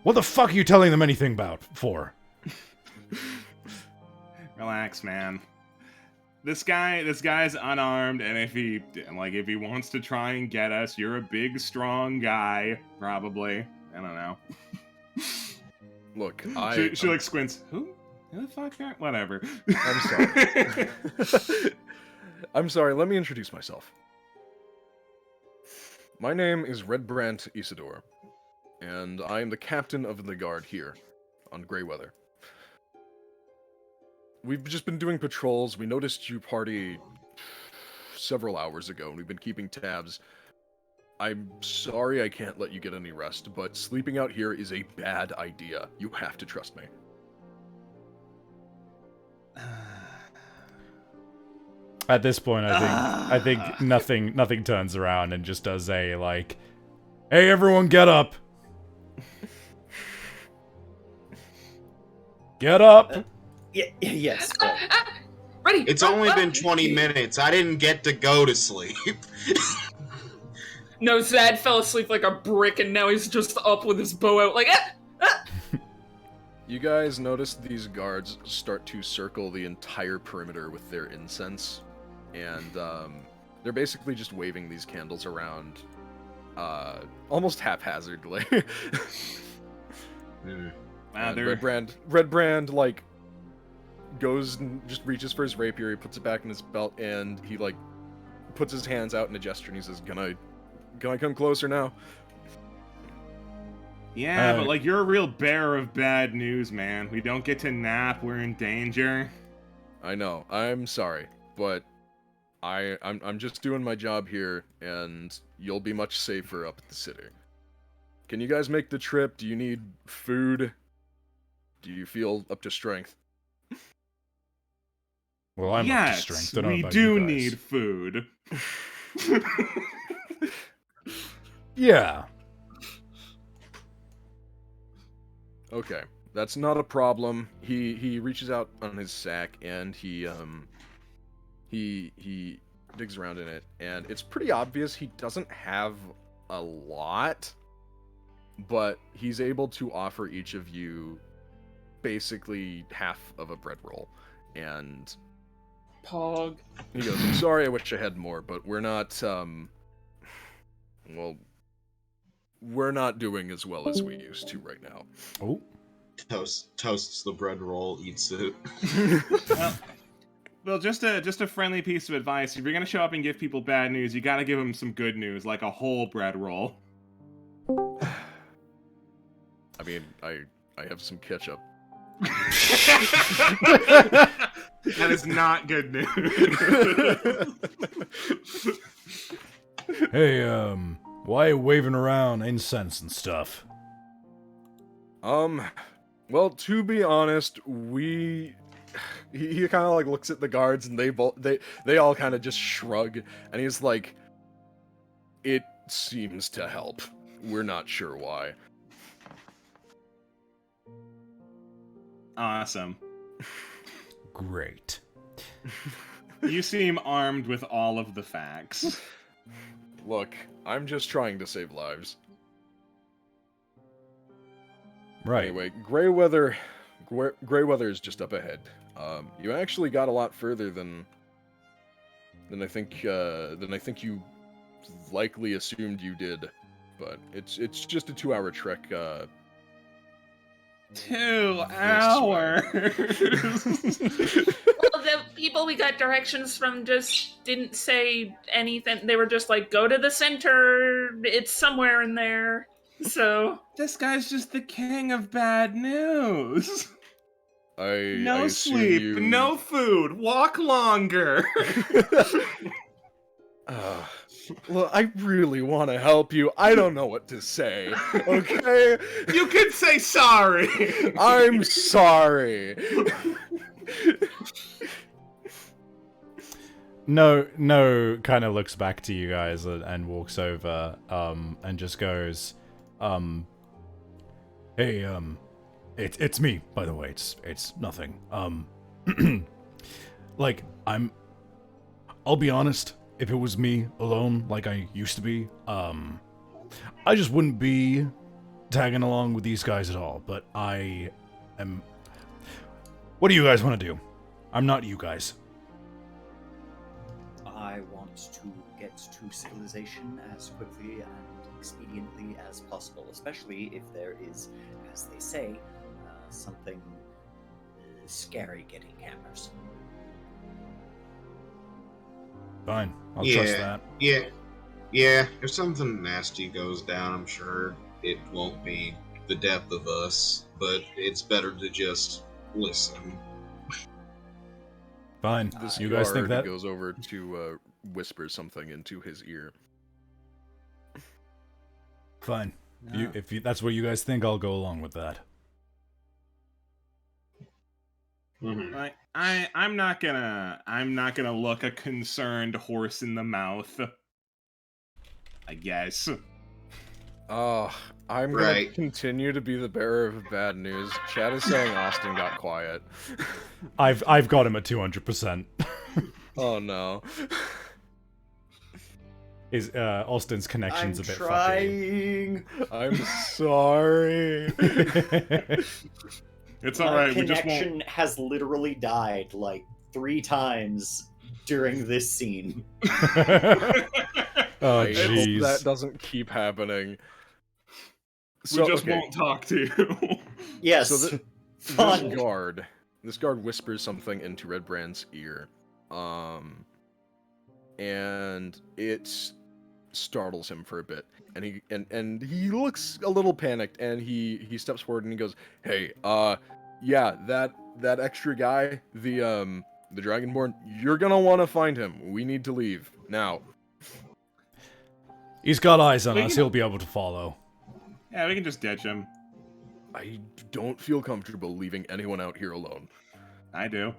what the fuck are you telling them anything about, for? relax, man. This guy's unarmed, and if he wants to try and get us, you're a big, strong guy, probably. I don't know. Look, She like squints. Who the fuck? Whatever. I'm sorry. I'm sorry, let me introduce myself. My name is Red Brandt Isidore, and I am the captain of the guard here on Greyweather. We've just been doing patrols. We noticed you party several hours ago, and we've been keeping tabs. I'm sorry I can't let you get any rest, but sleeping out here is a bad idea. You have to trust me. At this point, I think nothing turns around and just does a, like, hey, everyone, get up. Get up. Yes. Ready. It's only been 20 minutes. I didn't get to go to sleep. No, Zad fell asleep like a brick, and now he's just up with his bow out, like, You guys notice these guards start to circle the entire perimeter with their incense, and they're basically just waving these candles around almost haphazardly. Wow, And they're- Red Brand, like, goes and just reaches for his rapier, he puts it back in his belt, and he, like, puts his hands out in a gesture, and he says, Can I come closer now? Yeah, but like you're a real bearer of bad news, man. We don't get to nap. We're in danger. I know, I'm sorry, but I'm just doing my job here, and you'll be much safer up at the city. Can you guys make the trip? Do you need food? Do you feel up to strength? Well, I'm up to strength. I don't know we about do you guys. need food. Yeah. Okay, that's not a problem. He reaches out on his sack and he digs around in it, and it's pretty obvious he doesn't have a lot, but he's able to offer each of you basically half of a bread roll. And Pog. he goes, "I'm sorry, I wish I had more, but we're not we're not doing as well as we used to right now." Oh. Toasts the bread roll, eats it. Well, just a friendly piece of advice. If you're gonna show up and give people bad news, you gotta give them some good news, like a whole bread roll. I mean, I have some ketchup. That is not good news. Hey, why are you waving around incense and stuff? Well, to be honest, he kind of like looks at the guards, and they all kind of just shrug, and he's like, "It seems to help. We're not sure why." Awesome. Great. You seem armed with all of the facts. Look, I'm just trying to save lives. Right. Anyway, gray weather is just up ahead. You actually got a lot further than I think you likely assumed you did, but it's just a 2-hour trek. 2 hours. Well, the people we got directions from just didn't say anything. They were just like, go to the center. It's somewhere in there. So This guy's just the king of bad news. No I assume sleep, you... no food, walk longer. Well, I really want to help you. I don't know what to say. Okay? You can say sorry. I'm sorry. No, kind of looks back to you guys and walks over, and just goes, hey, it's me, by the way, it's nothing. Like, I'll be honest, if it was me alone, like I used to be, I just wouldn't be tagging along with these guys at all, but I am... What do you guys want to do? I'm not you guys. I want to get to civilization as quickly and expediently as possible, especially if there is, as they say, something scary getting hammers. Fine, I'll trust that. Yeah. If something nasty goes down, I'm sure it won't be the death of us, but it's better to just listen. Fine. This You guys think guard that? goes over to whisper something into his ear. Fine. If that's what you guys think, I'll go along with that. Mm-hmm. Like, I'm not gonna look a concerned horse in the mouth. I guess. I'm gonna continue to be the bearer of bad news. Chad is saying Austin got quiet. I've got him at 200%. Oh no. Is Austin's connection's I'm a bit trying. I'm sorry. It's My alright, we just connection won't... has literally died like 3 times during this scene. fucky. Oh I hope jeez. that doesn't keep happening. We just won't talk to you. Yes. So Fun. this guard whispers something into Red Brandt's ear. And it startles him for a bit. And he looks a little panicked, and he steps forward and he goes, "Hey, yeah, that extra guy, the Dragonborn, you're gonna want to find him. We need to leave now." He's got eyes on We us. can- He'll be able to follow. Yeah, we can just ditch him. I don't feel comfortable leaving anyone out here alone. I do.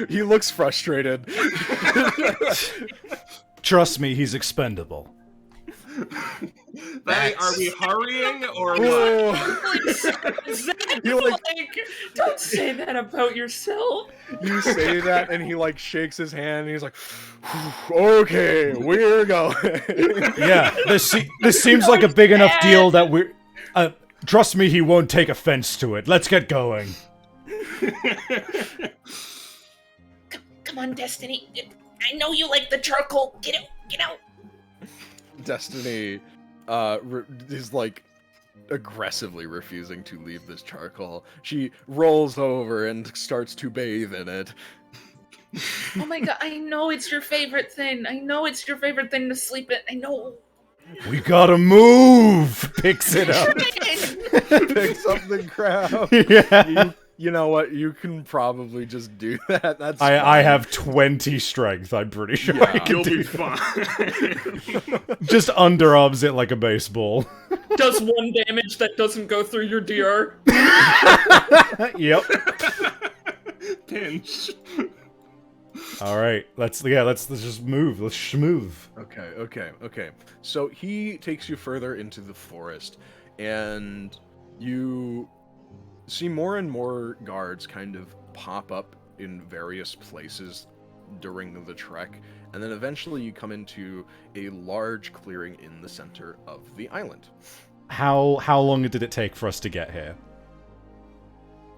He looks frustrated. Trust me, he's expendable. Benny, are we hurrying or what? You like Don't say that about yourself. you say that, and he like shakes his hand, and he's like, "Okay, we're going." Yeah, this seems like a big enough deal that we're. Trust me, he won't take offense to it. Let's get going. Come on, Destiny. I know you like the charcoal. Get out. Destiny is like aggressively refusing to leave this charcoal. She rolls over and starts to bathe in it. Oh my god, I know it's your favorite thing. I know it's your favorite thing to sleep in. I know. We gotta move! Picks it up. Picks up the crowd. Yeah. You know what? You can probably just do that. That's I fine. have 20 strength, I'm pretty sure Yeah. I can You'll do be that. fine. Just underarms it like a baseball. Does 1 damage that doesn't go through your DR. Yep. Pinch. Alright, let's just move. Let's schmooze. Okay. So he takes you further into the forest, and you see more and more guards kind of pop up in various places during the trek, and then eventually you come into a large clearing in the center of the island. How long did it take for us to get here?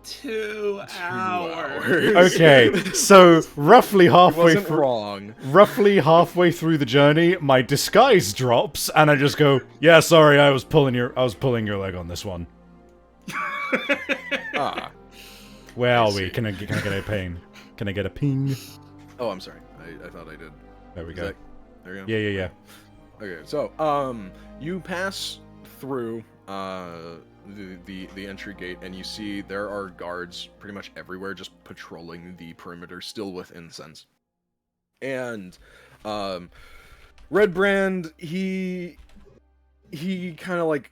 2 hours. Okay, so roughly halfway Wasn't through. wrong. Roughly halfway through the journey, my disguise drops, and I just go, "Yeah, sorry, I was pulling your leg on this one." Ah. Where I are see. we? Can I get a ping? Can I get a ping? Oh, I'm sorry. I thought I did. There we Is go. that- there you go. Yeah. Okay, so you pass through the entry gate, and you see there are guards pretty much everywhere, just patrolling the perimeter, still with incense. And Red Brandt, he kind of like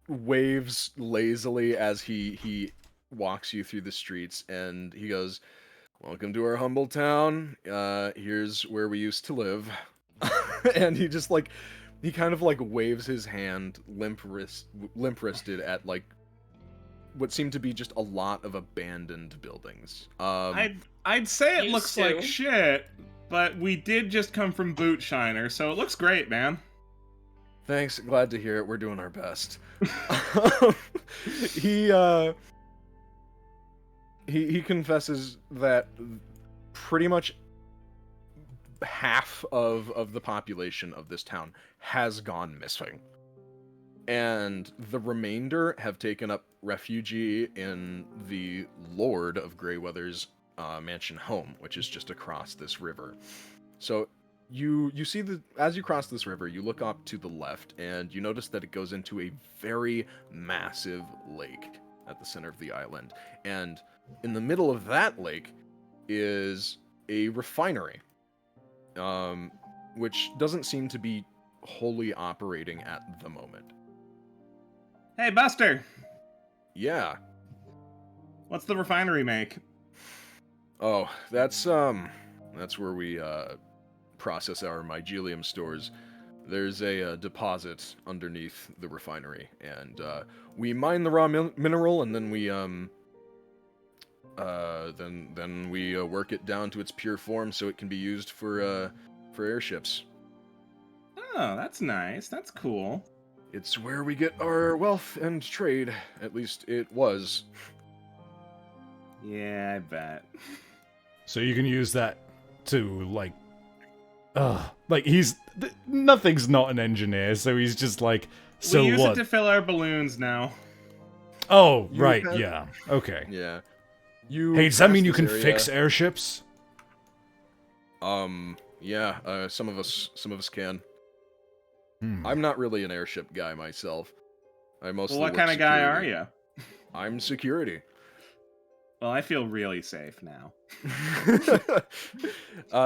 waves lazily as he walks you through the streets, and he goes, "Welcome to our humble town. Here's where we used to live." And he just like, he kind of like waves his hand limp-wristed at like what seemed to be just a lot of abandoned buildings. I'd say it Used looks to. like shit, but we did just come from Boot Shiner, so it looks great, man. Thanks, glad to hear it. We're doing our best. He confesses that pretty much half of the population of this town has gone missing, and the remainder have taken up refuge in the Lord of Greyweather's mansion home, which is just across this river. So you see as you cross this river, you look up to the left, and you notice that it goes into a very massive lake at the center of the island, and in the middle of that lake is a refinery, which doesn't seem to be wholly operating at the moment. Hey, Buster, Yeah. what's the refinery make? Oh, that's where we process our mycelium stores. There's a deposit underneath the refinery, and we mine the raw mineral, and then we work it down to its pure form so it can be used for airships. Oh, that's nice. That's cool. It's where we get our wealth and trade. At least it was. Yeah, I bet. So you can use that to nothing's not an engineer, so he's just like, so we use what? it to fill our balloons now. Oh, You right, have- yeah, okay. Yeah. You Hey, does that pass mean you this can area- fix airships? Yeah, some of us can. Hmm. I'm not really an airship guy myself. I mostly Well, what work kind of guy are security. you? I'm security. Well, I feel really safe now.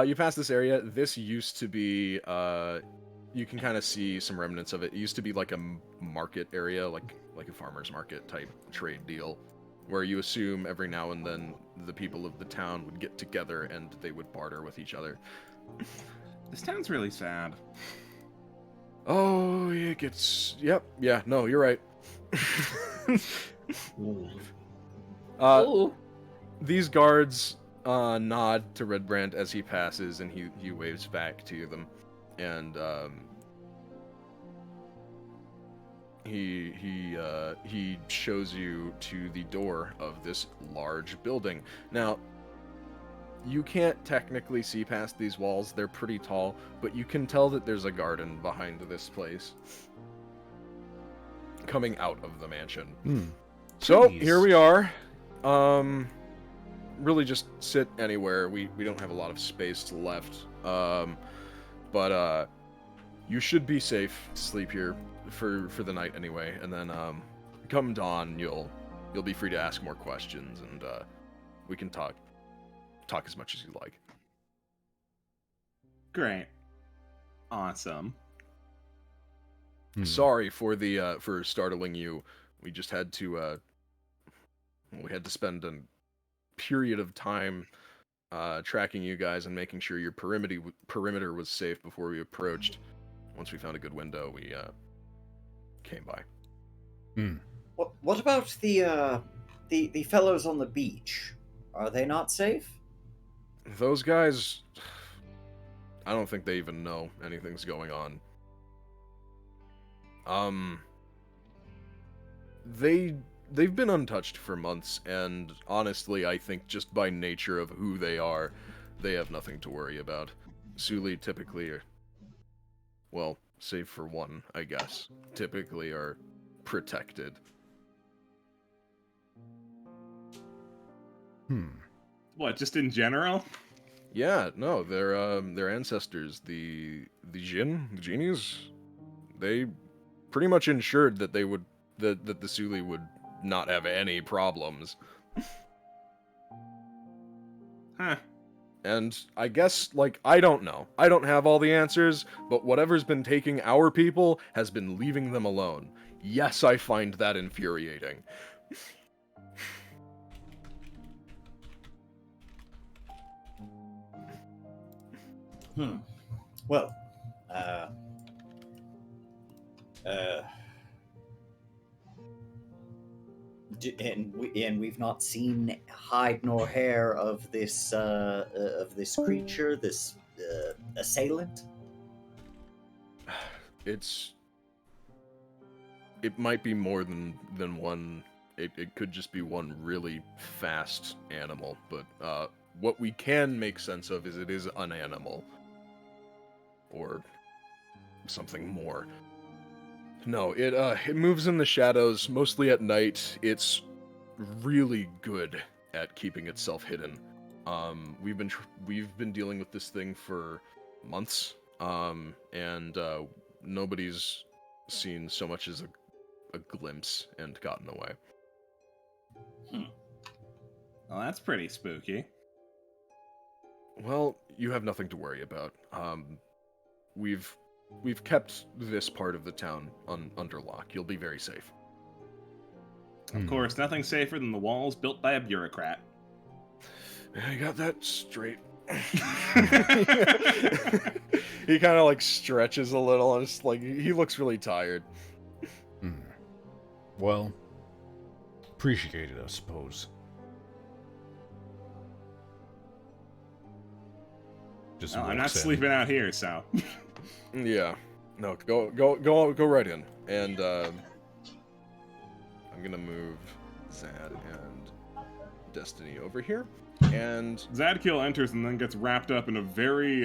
You pass this area. This used to be, you can kind of see some remnants of it. It used to be like a market area, like a farmer's market type trade deal. where you assume every now and then the people of the town would get together and they would barter with each other. This town's really sad. Oh, it gets... Yep, yeah, no, you're right. Ooh. These guards nod to Red Brandt as he passes, and he waves back to them, and he shows you to the door of this large building. Now, you can't technically see past these walls; they're pretty tall, but you can tell that there's a garden behind this place, coming out of the mansion. So Please. here we are. Really just sit anywhere. We don't have a lot of space left. But you should be safe to sleep here for the night anyway. And then come dawn, you'll be free to ask more questions, and we can talk as much as you like. Great. Awesome. Sorry for the for startling you. We just had to spend a period of time tracking you guys and making sure your perimeter was safe before we approached. Once we found a good window, we came by. What about the fellows on the beach? Are they not safe? Those guys, I don't think they even know anything's going on. They've been untouched for months, and honestly, I think just by nature of who they are, they have nothing to worry about. Suli typically are, well, save for one, I guess, typically are protected. What, just in general? Yeah, no, their ancestors, the genies, they pretty much ensured that that the Suli would not have any problems. Huh. And I guess, I don't know. I don't have all the answers, but whatever's been taking our people has been leaving them alone. Yes, I find that infuriating. Well, and we've not seen hide nor hair of this creature, this assailant. It might be more than one. It could just be one really fast animal, but what we can make sense of is it is an animal. Or something more. No, it moves in the shadows, mostly at night. It's really good at keeping itself hidden. We've been dealing with this thing for months, and nobody's seen so much as a glimpse and gotten away. Well, that's pretty spooky. Well, you have nothing to worry about. We've kept this part of the town under lock. You'll be very safe. Of course, nothing safer than the walls built by a bureaucrat. I got that straight. He kind of stretches a little, and it's he looks really tired. Well, appreciate it, I suppose. Just Well, I'm not walks in. sleeping out here, so. Yeah. No, go right in. And I'm gonna move Zad and Destiny over here. And Zadkiel enters and then gets wrapped up in a very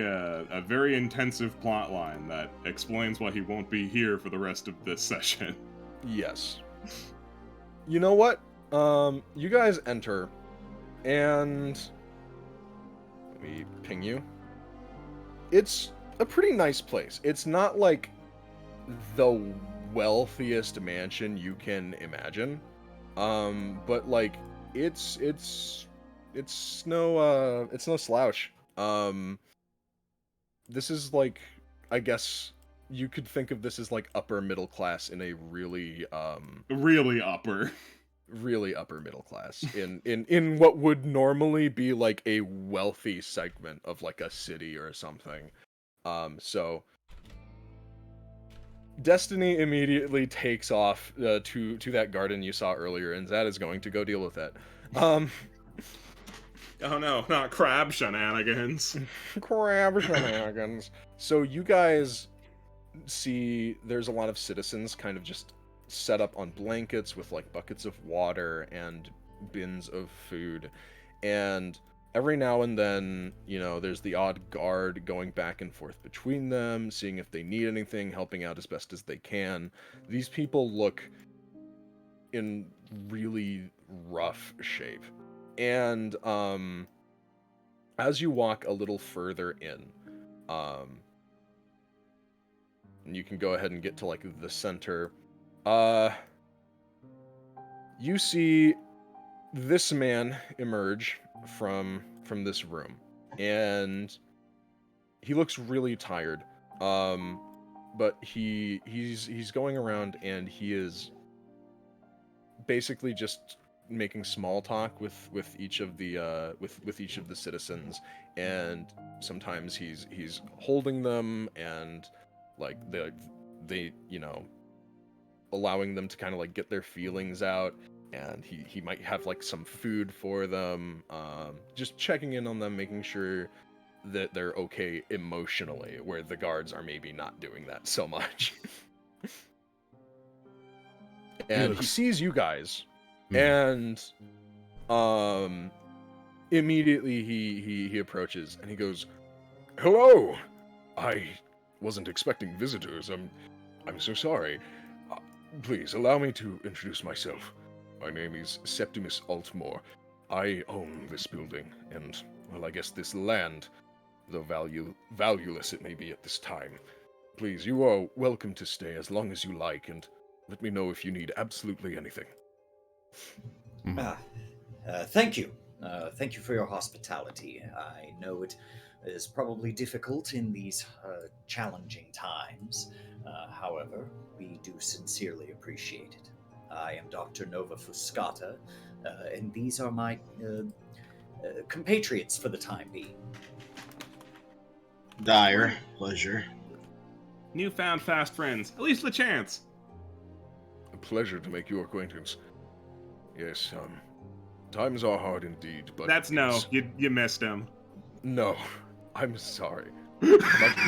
intensive plot line that explains why he won't be here for the rest of this session. yes. You know what? You guys enter, and let me ping you. It's a pretty nice place. It's not like the wealthiest mansion you can imagine, but it's no slouch. This is I guess you could think of this as upper middle class in a really Really upper. really upper middle class in what would normally be like a wealthy segment of like a city or something. So Destiny immediately takes off to that garden you saw earlier, and Zad is going to go deal with that. Oh no, not crab shenanigans. Crab shenanigans. So you guys see there's a lot of citizens kind of just set up on blankets with like buckets of water and bins of food, and every now and then, you know, there's the odd guard going back and forth between them, seeing if they need anything, helping out as best as they can. These people look in really rough shape. And as you walk a little further in, and you can go ahead and get to like the center, you see this man emerge from this room, and he looks really tired. But he's going around, and he is basically just making small talk with each of the with each of the citizens, and sometimes he's holding them and like they you know, allowing them to kind of like get their feelings out, and he might have like some food for them, just checking in on them, making sure that they're okay emotionally, where the guards are maybe not doing that so much. And he sees you guys, and immediately he approaches and he goes, "Hello, I wasn't expecting visitors. I'm so sorry. Please allow me to introduce myself. My name is Septimus Altmore. I own this building, and, well, I guess this land, though valueless it may be at this time. Please, you are welcome to stay as long as you like, and let me know if you need absolutely anything." Thank you. Thank you for your hospitality. I know it is probably difficult in these challenging times. However, we do sincerely appreciate it. I am Dr. Nova Fuscata, and these are my compatriots for the time being. Dire, pleasure. Newfound fast friends. At least the chance. A pleasure to make your acquaintance. Yes, times are hard indeed, but That's no. You missed him. No, I'm sorry.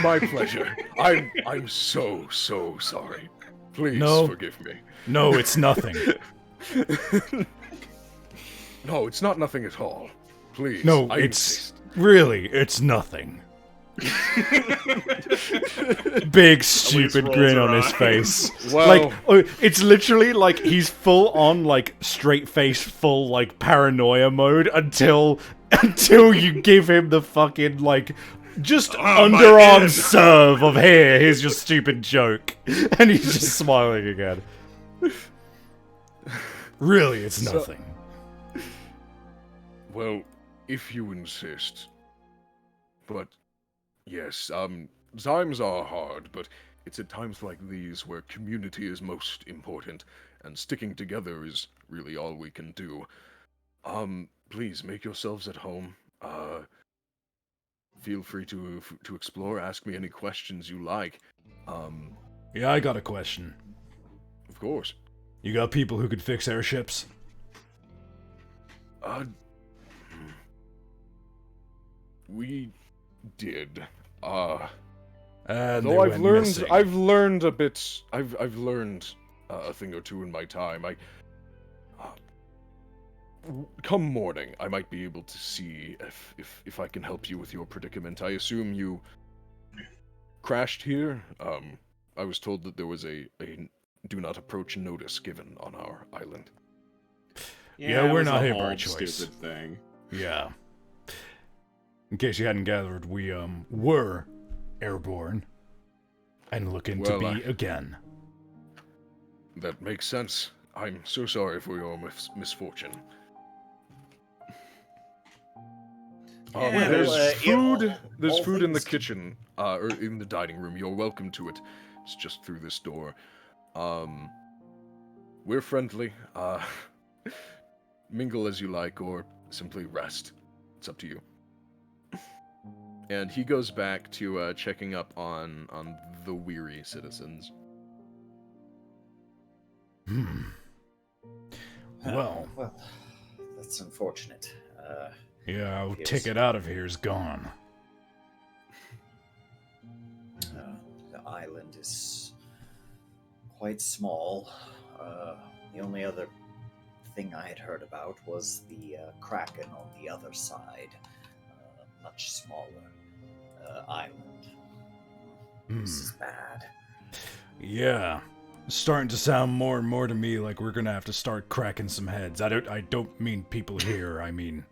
My pleasure. I'm so sorry. Please forgive me. No, it's nothing. No, it's not nothing at all. Please. No, I it's really, it's nothing. Big stupid grin on his face. Well, like, it's literally like he's full on like straight face, full like paranoia mode until you give him the fucking like just underarm serve of here. Here's your stupid joke, and he's just smiling again. Really, it's nothing. Well, if you insist. But yes, times are hard, but it's at times like these where community is most important, and sticking together is really all we can do. Please make yourselves at home. Feel free to explore, ask me any questions you like. Yeah, I got a question. Of course. You got people who could fix airships? We did. And though I've learned a bit. I've learned a thing or two in my time. Come morning, I might be able to see if I can help you with your predicament. I assume you crashed here. I was told that there was a do not approach notice given on our island. Yeah, we're not here by whole choice. Stupid thing. Yeah. In case you hadn't gathered, we were airborne and looking to be again. That makes sense. I'm so sorry for your misfortune. There's food. There's food in the kitchen, or in the dining room. You're welcome to it. It's just through this door. We're friendly. Mingle as you like, or simply rest. It's up to you. And he goes back to checking up on the weary citizens. Well, that's unfortunate. yeah, our Yes. ticket out of here is gone. The island is quite small. The only other thing I had heard about was the Kraken on the other side, much smaller island. This is bad. Yeah. It's starting to sound more and more to me like we're gonna have to start cracking some heads. I don't mean people here, I mean...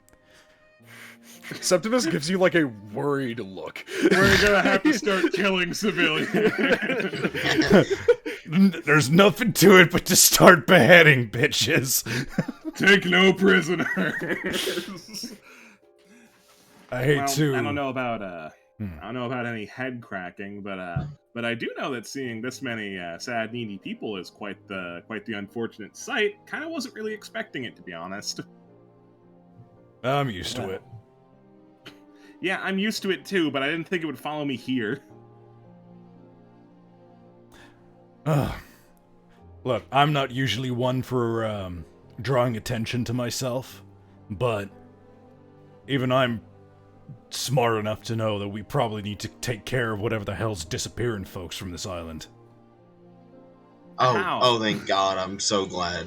Septimus gives you like a worried look. We're gonna have to start killing civilians. There's nothing to it but to start beheading bitches. Take no prisoners. I hate to... I don't know about any head cracking, but I do know that seeing this many sad, needy people is quite the unfortunate sight. Kind of wasn't really expecting it, to be honest. I'm used to it. Yeah, I'm used to it too, but I didn't think it would follow me here. Look, I'm not usually one for drawing attention to myself, but even I'm smart enough to know that we probably need to take care of whatever the hell's disappearing folks from this island. How? Oh, thank God! I'm so glad.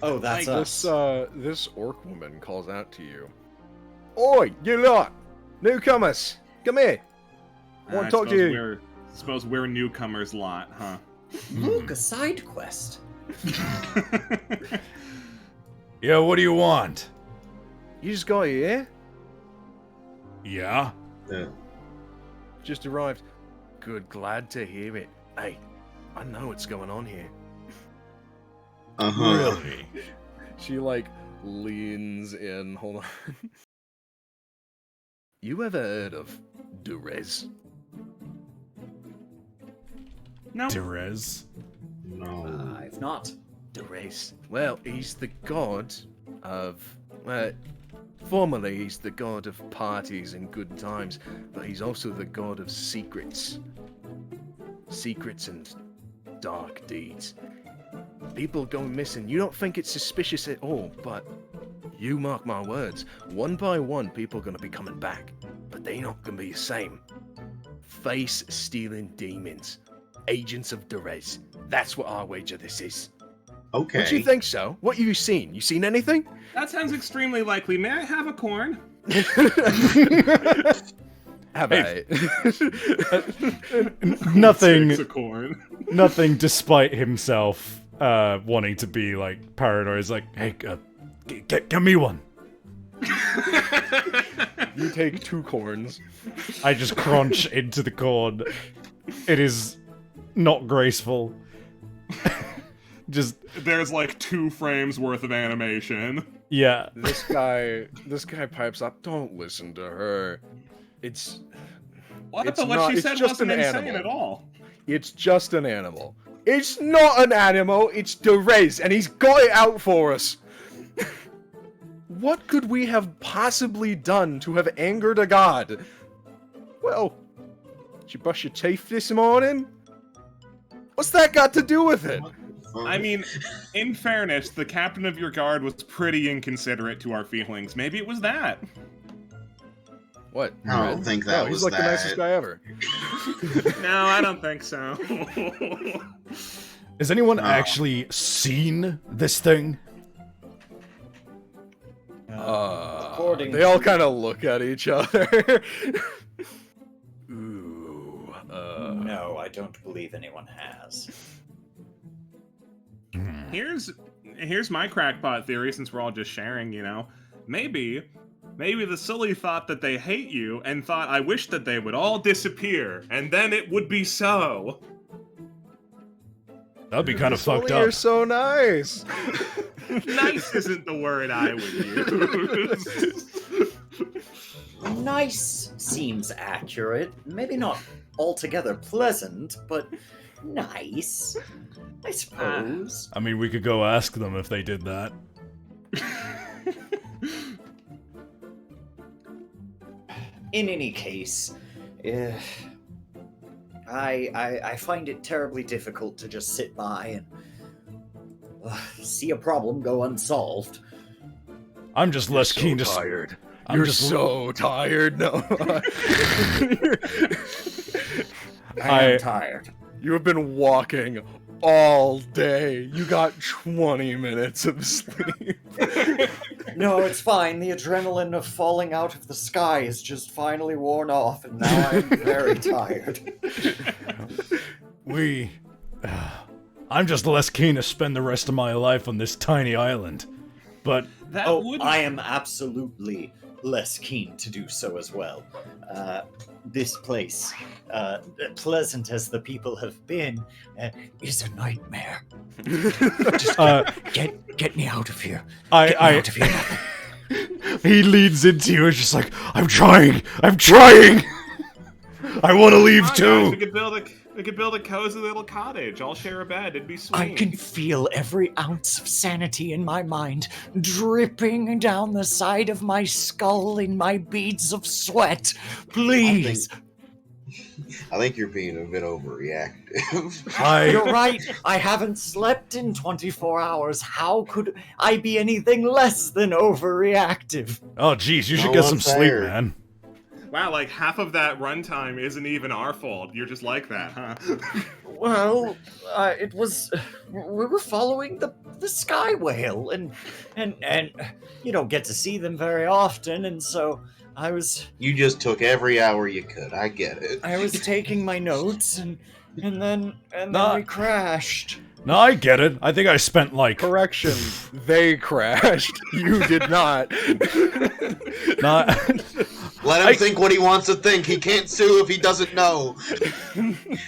Oh, that's Like us. This orc woman calls out to you. Oi, you lot! Newcomers! Come here! I want to talk to you. Suppose we're newcomers lot, huh? Look, a side quest. Yeah, what do you want? You just got here? Yeah? Just arrived. Good, glad to hear it. Hey, I know what's going on here. Really? She, like, leans in. Hold on. You ever heard of Durez? No. Derez? No. I've not. Durez. Well, he's the god of... formerly he's the god of parties and good times, but he's also the god of secrets. Secrets and dark deeds. People go missing. You don't think it's suspicious at all, but you mark my words. One by one, people are going to be coming back, but they not going to be the same. Face-stealing demons. Agents of Durez. That's what I wager this is. Okay. What do you think so? What have you seen? You seen anything? That sounds extremely likely. May I have a corn? Have Hey. I? Nothing, Takes a corn. nothing despite himself wanting to be, like, paranoid. He's like, hey, get me one. You take 2 corns. I just crunch into the corn. It is not graceful. Just, There's like 2 frames worth of animation. yeah. This guy pipes up. Don't listen to her. It's What? It's But what not- she it's said just wasn't an insane animal. at all. It's just an animal. It's not an animal, it's Derez, and he's got it out for us. What could we have possibly done to have angered a god? Well, did you brush your teeth this morning? What's that got to do with it? I mean, in fairness, the captain of your guard was pretty inconsiderate to our feelings. Maybe it was that. What? I don't Red? think that No, he's was like the nicest that. guy ever. No, I don't think so. Has anyone No. actually seen this thing? According They all kind of look at each other. Ooh. No, I don't believe anyone has. Here's my crackpot theory, since we're all just sharing, you know. Maybe the silly thought that they hate you and thought, I wish that they would all disappear, and then it would be so. That'd be kind of fucked You're up. so nice. Nice isn't the word I would use. Nice seems accurate. Maybe not altogether pleasant, but nice, I suppose. I mean, we could go ask them if they did that. In any case, I find it terribly difficult to just sit by and see a problem go unsolved. I'm just less keen to. Tired. I'm You're just- so tired. No. I am tired. You have been walking all day. You got 20 minutes of sleep. No, it's fine. The adrenaline of falling out of the sky is just finally worn off, and now I'm very tired. I'm just less keen to spend the rest of my life on this tiny island. But That Oh, would I am absolutely less keen to do so as well. This place, pleasant as the people have been, is a nightmare. Just get me out of here. Get me out of here. He leans into you and just like, I'm trying. I want to leave Come on, too. guys, we could build a cozy little cottage. I'll share a bed. It'd be sweet. I can feel every ounce of sanity in my mind dripping down the side of my skull in my beads of sweat. Please. I think you're being a bit overreactive. You're right. I haven't slept in 24 hours. How could I be anything less than overreactive? Oh, geez, you should No get one's some sleep, tired. man. Wow, like half of that runtime isn't even our fault. You're just like that, huh? Well, it was. We were following the sky whale, and you don't get to see them very often, and so I was You just took every hour you could. I get it. taking my notes, and then Nah. we crashed. No, I get it. I think I spent like. Correction. They crashed. You did not. Nah, Let him think what he wants to think. He can't sue if he doesn't know.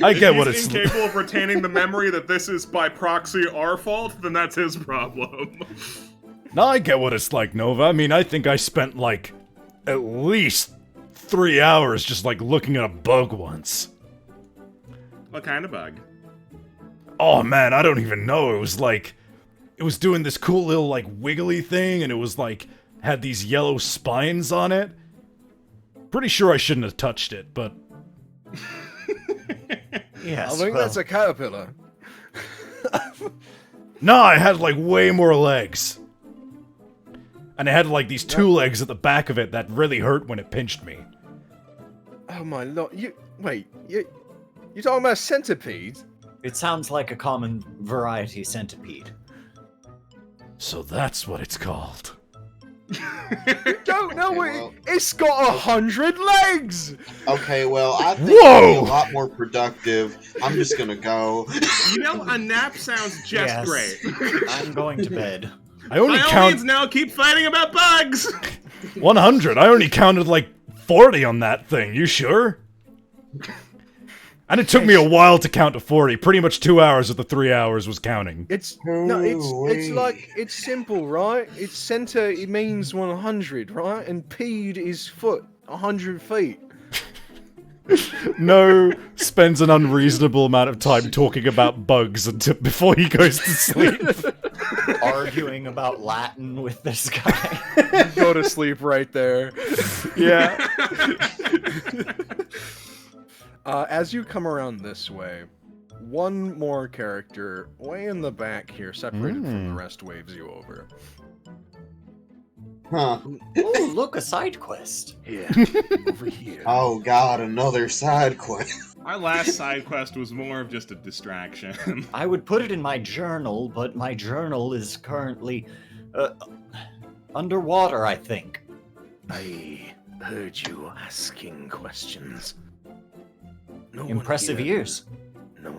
I get If what he's it's. incapable of retaining the memory that this is by proxy our fault, then that's his problem. No, I get what it's like, Nova. I mean, I think I spent like at least 3 hours just like looking at a bug once. What kind of bug? Oh man, I don't even know. It was like, it was doing this cool little like wiggly thing, and it was like had these yellow spines on it. Pretty sure I shouldn't have touched it, but Yes, I think well, that's a caterpillar. no, it had like way more legs. And it had like these two legs at the back of it that really hurt when it pinched me. Oh my lord! You talking about centipedes? it sounds like a common variety centipede. So that's what it's called. Don't know Okay, it. well- It's got 100 legs. Okay, well, I think Whoa! it'd be a lot more productive. I'm just gonna go. You know, a nap sounds just Yes. great. I'm going to bed. I only By all count means, now keep fighting about bugs! 100. I only counted like 40 on that thing. You sure? And it took me a while to count to 40. Pretty much 2 hours of the 3 hours was counting. It's Ooh-wee. like it's simple, right? It's center. It means 100, right? And peed is foot, 100 feet. No spends an unreasonable amount of time talking about bugs until before he goes to sleep. Arguing about Latin with this guy. Go to sleep right there. Yeah. As you come around this way, one more character way in the back here, separated from the rest, waves you over. Huh. Oh, look, a side quest. Yeah, over here. Oh god, another side quest. Our last side quest was more of just a distraction. I would put it in my journal, but my journal is currently underwater, I think. I heard you asking questions. No one Impressive here- ears. No,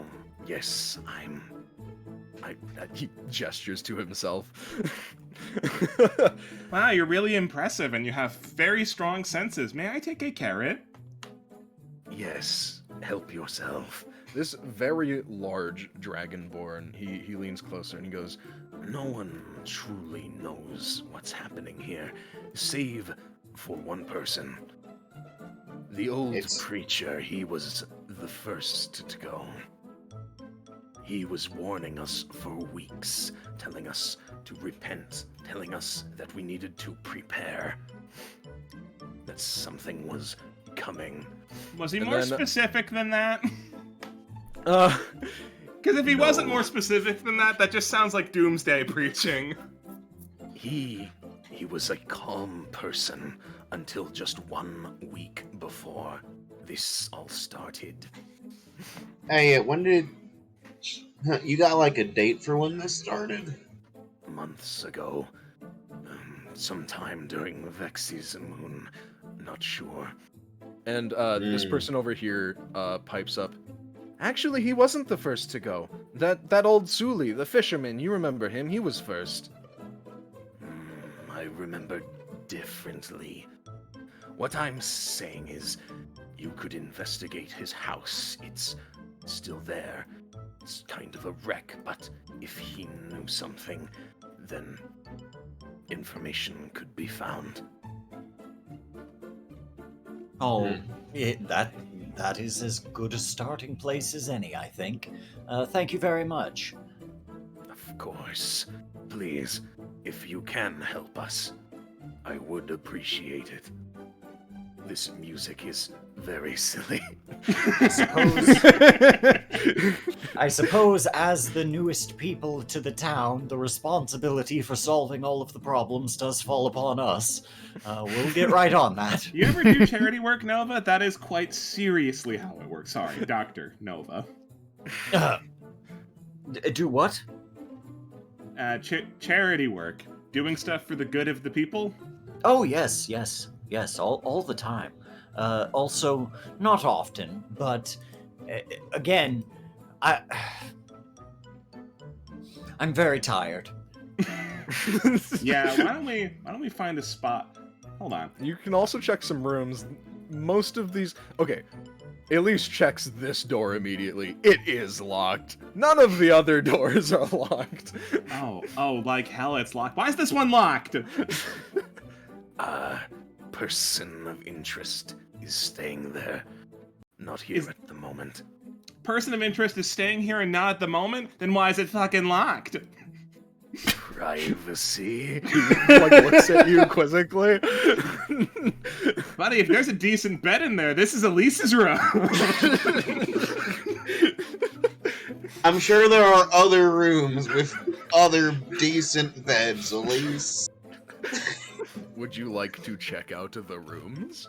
yes, he gestures to himself. Wow, you're really impressive and you have very strong senses. May I take a carrot? Yes, help yourself. This very large dragonborn, he leans closer and he goes, no one truly knows what's happening here, save for one person. The old It's- preacher, he was the first to go. He was warning us for weeks, telling us to repent, telling us that we needed to prepare, that something was coming. Was he And more then- specific than that? Uh, Because if he wasn't No. more specific than that, that just sounds like doomsday preaching. He was a calm person until just 1 week before this all started. Hey, when did you got like a date for when this started? Months ago, sometime during Vex's moon, not sure. and this Mm. person over here pipes up. Actually, he wasn't the first to go. That old Suli, the fisherman, you remember him? He was first. I remember differently. What I'm saying is, you could investigate his house. It's still there. It's kind of a wreck, but if he knew something, then information could be found. Oh, that is as good a starting place as any, I think. Thank you very much. Of course. Please, if you can help us, I would appreciate it. This music is very silly. I suppose as the newest people to the town, the responsibility for solving all of the problems does fall upon us. We'll get right on that. You ever do charity work, Nova? That is quite seriously how it works. Sorry, Dr. Nova. Do what? Charity work. Doing stuff for the good of the people? Oh, yes, all the time. Also, not often, but again, I'm very tired. Yeah, why don't we find a spot? Hold on. You can also check some rooms. Most of these... Okay, Elise checks this door immediately. It is locked. None of the other doors are locked. Oh, like hell it's locked. Why is this one locked? Person of interest is staying there. Not here at the moment. Person of interest is staying here and not at the moment? Then why is it fucking locked? Privacy. He like looks at you quizzically. Buddy, if there's a decent bed in there, this is Elise's room. I'm sure there are other rooms with other decent beds, Elise. Would you like to check out the rooms?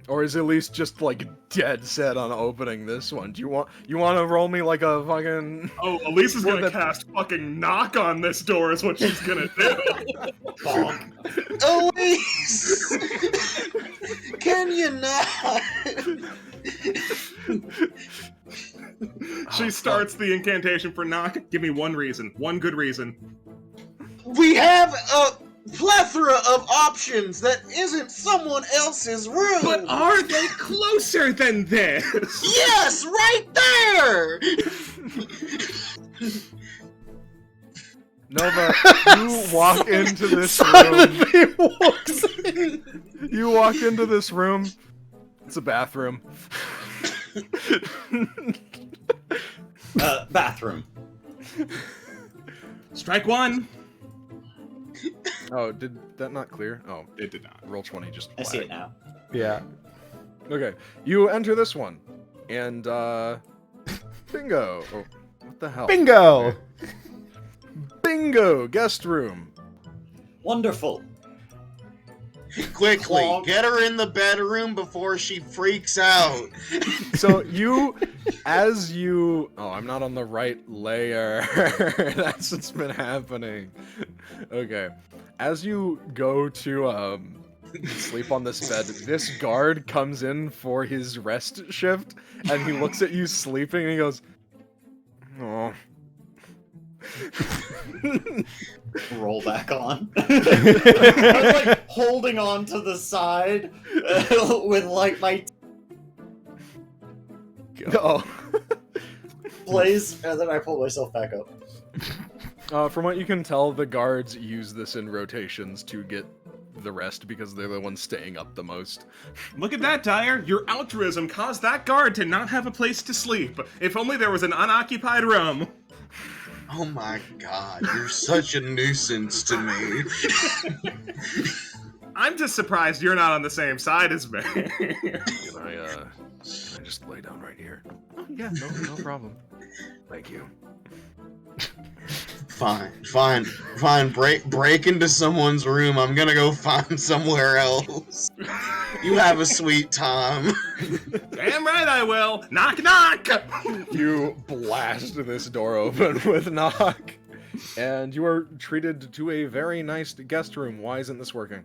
Or is Elise just like dead set on opening this one? Do you want to roll me like a fucking... Oh, Elise is Well, gonna that- cast fucking knock on this door is what she's gonna do. Elise! Can you not? She starts the incantation for knock. Give me one reason. One good reason. We have a plethora of options that isn't someone else's room. But are they closer than this? Yes, right there. Nova, you walk into this room. Suddenly walks in. You walk into this room. It's a bathroom. Bathroom. Strike one. Oh, did that not clear? Oh, It did not. roll 20 just I see flag. it now. Yeah. Okay, you enter this one, and bingo. Oh, what the hell? Bingo! Bingo! Guest room. Wonderful. Quickly, Clog. get her in the bedroom before she freaks out. So you, oh, I'm not on the right layer. That's what's been happening. Okay, as you go to sleep on this bed, this guard comes in for his rest shift, and he looks at you sleeping, and he goes, "Oh." Roll back on. I'm like holding on to the side with like my Oh. place, and then I pull myself back up. From what you can tell, the guards use this in rotations to get the rest because they're the ones staying up the most. Look at that, Dyer. Your altruism caused that guard to not have a place to sleep. If only there was an unoccupied room. Oh my god, you're such a nuisance to me. I'm just surprised you're not on the same side as me. Can I just lay down right here? Oh, yeah, no problem. Thank you. Fine. Break into someone's room. I'm gonna go find somewhere else. You have a sweet time. Damn right I will. Knock, knock. You blast this door open with knock, and you are treated to a very nice guest room. Why isn't this working?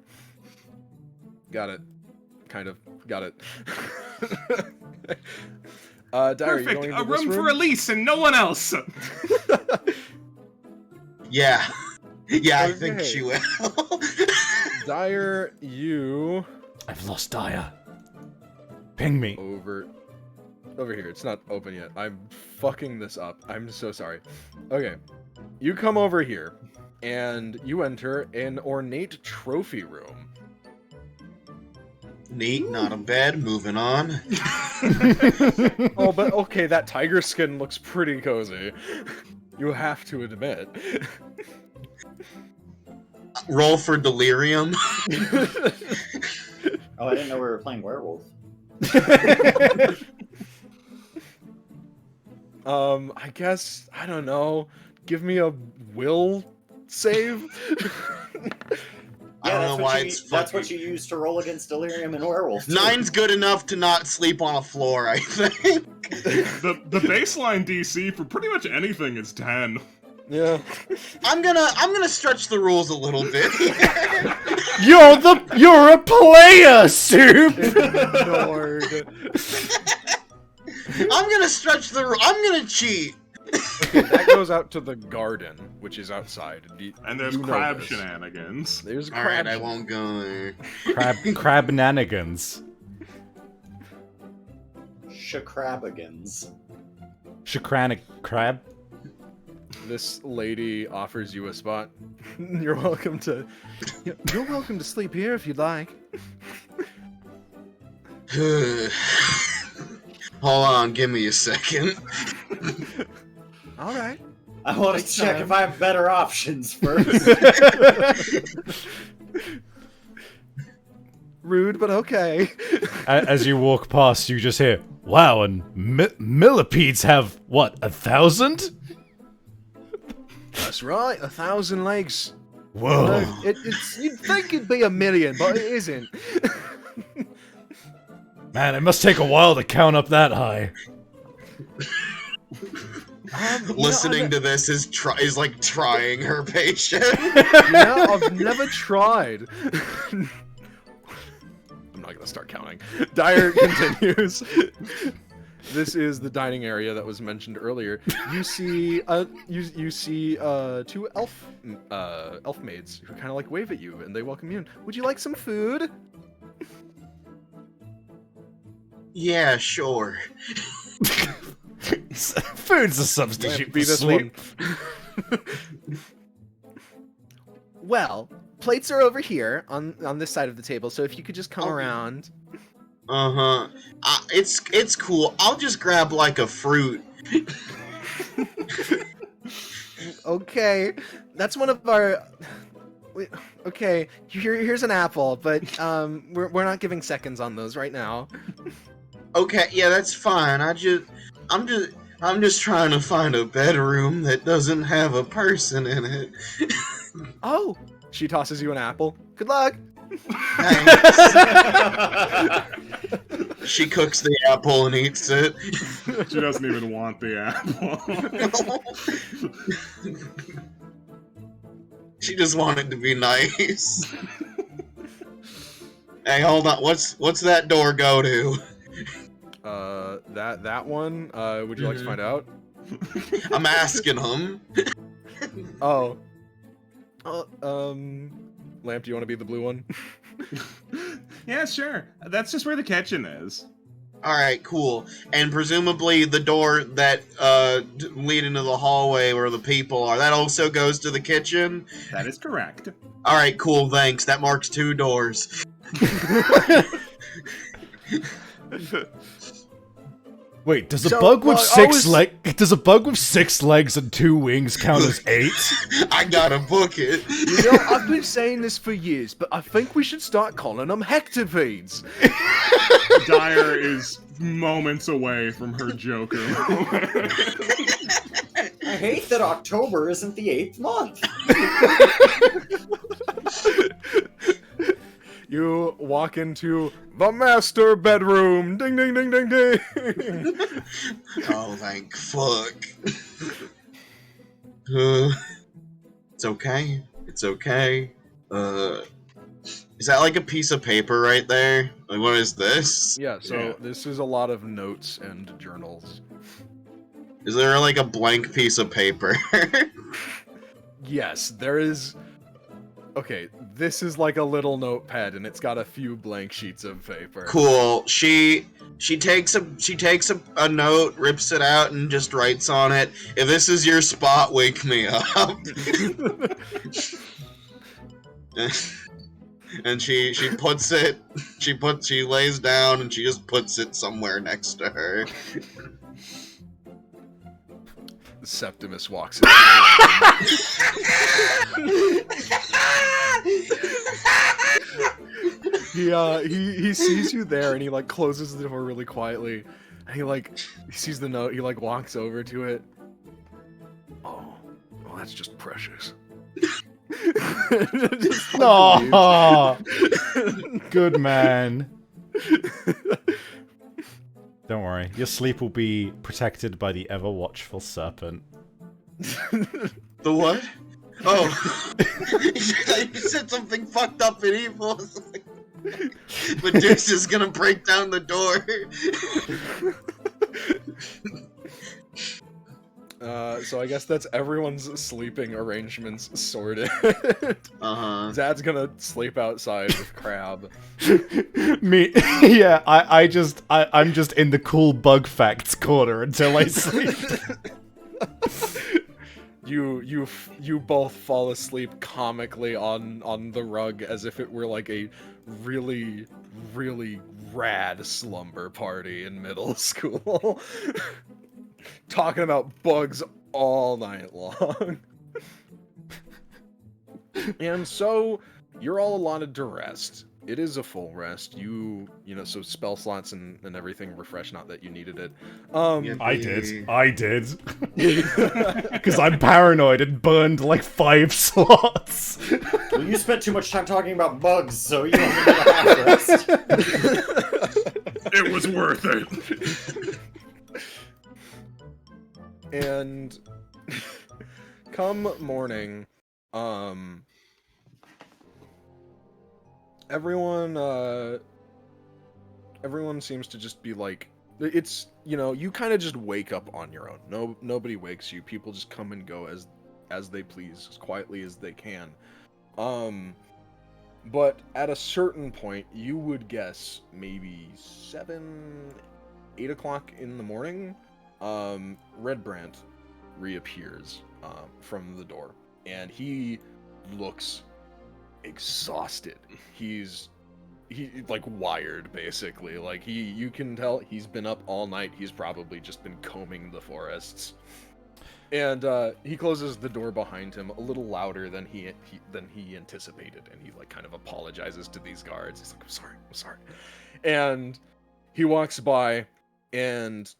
Got it. Kind of. Got it. Dyer, Perfect. You going A into this room for Elise and no one else. Yeah, I think Okay. she will. Dyer, you I've lost Dyer. Ping me. over here. It's not open yet. I'm fucking this up. I'm so sorry. Okay, you come over here, and you enter an ornate trophy room. Neat, not a bed. Moving on. Oh, but okay, that tiger skin looks pretty cozy. You have to admit. Roll for delirium. Oh, I didn't know we were playing werewolf. I guess, I don't know. Give me a will save? I don't know why it's that's fucking... what you use to roll against delirium and werewolf. too. 9's good enough to not sleep on a floor, I think. The baseline DC for pretty much anything is 10. Yeah. I'm gonna stretch the rules a little bit. You're a player, Soup. Lord. I'm gonna stretch the I'm gonna cheat. Okay, that goes out to the garden, which is outside. And there's You know crab this. shenanigans. There's Alright, crab. I won't go there. Crabnanigans. Shakrabigans. Shakranic crab. This lady offers you a spot. You're welcome to sleep here if you'd like. Hold on, give me a second. All right. I want to Take check time. if I have better options first. Rude, but okay. As you walk past, you just hear, "Wow!" And millipedes have what, 1,000? That's right, 1,000 legs. Whoa! You'd think it'd be 1,000,000, but it isn't. Man, it must take a while to count up that high. Listening to this is like trying her patience. Yeah, I've never tried. I'm not gonna start counting. Dyer continues. This is the dining area that was mentioned earlier. You see, you see, 2 elf maids who kind of like wave at you and they welcome you in. Would you like some food? Yeah, sure. Food's a substitute Be for this sleep. one. Well, plates are over here on this side of the table. So if you could just come around. Uh-huh. It's cool. I'll just grab like a fruit. Okay, that's one of our. Okay, here's an apple, but we're not giving seconds on those right now. Okay, yeah, that's fine. I'm just trying to find a bedroom that doesn't have a person in it. Oh, she tosses you an apple. Good luck. Thanks. She cooks the apple and eats it. She doesn't even want the apple. She just wanted to be nice. Hey, hold on. What's that door go to? That one. Would you like to find out? I'm asking him. Oh. Lamp, do you want to be the blue one? Yeah, sure. That's just where the kitchen is. All right, cool. And presumably the door that lead into the hallway where the people are, that also goes to the kitchen? That is correct. All right, cool, thanks. That marks 2 doors. Wait, does a So, bug with well, I six was- does a bug with 6 legs and 2 wings count as 8? I gotta book it. You know, I've been saying this for years, but I think we should start calling them hectopades. Dyer is moments away from her Joker moment. I hate that October isn't the 8th month. You walk into the master bedroom. Ding, ding, ding, ding, ding. Oh, thank fuck. It's okay. It's okay. Is that like a piece of paper right there? Like, what is this? Yeah, so Yeah. this is a lot of notes and journals. Is there like a blank piece of paper? Yes, there is. Okay, this is like a little notepad, and it's got a few blank sheets of paper. Cool. She takes a note, rips it out, and just writes on it, "If this is your spot, wake me up." And she lays down and she just puts it somewhere next to her. Septimus walks in. He sees you there, and he like closes the door really quietly. And he sees the note. He like walks over to it. Oh, well, that's just precious. Just fucking No, good man. Don't worry, your sleep will be protected by the ever watchful serpent. The what? Oh, you said something fucked up and evil. Medusa's gonna break down the door. So I guess that's everyone's sleeping arrangements sorted. Uh-huh. Zad's gonna sleep outside with Crab. Me, yeah, I'm just in the cool bug facts corner until I sleep. You both fall asleep comically on the rug as if it were like a really, really rad slumber party in middle school. Talking about bugs all night long. And so you're all allotted to rest. It is a full rest. You know, so spell slots and everything refresh, not that you needed it. I did. Because I'm paranoid and burned like 5 slots. Well, you spent too much time talking about bugs, so you don't need to have rest. It was worth it. And come morning, everyone seems to just be like, it's, you know, you kind of just wake up on your own. Nobody wakes you. People just come and go as they please, as quietly as they can. But at a certain point, you would guess maybe 8 o'clock in the morning, Red Brandt reappears from the door, and he looks exhausted. He like wired, basically. Like you can tell he's been up all night. He's probably just been combing the forests. And he closes the door behind him a little louder than he anticipated, and he like kind of apologizes to these guards. He's like, I'm sorry. And he walks by, and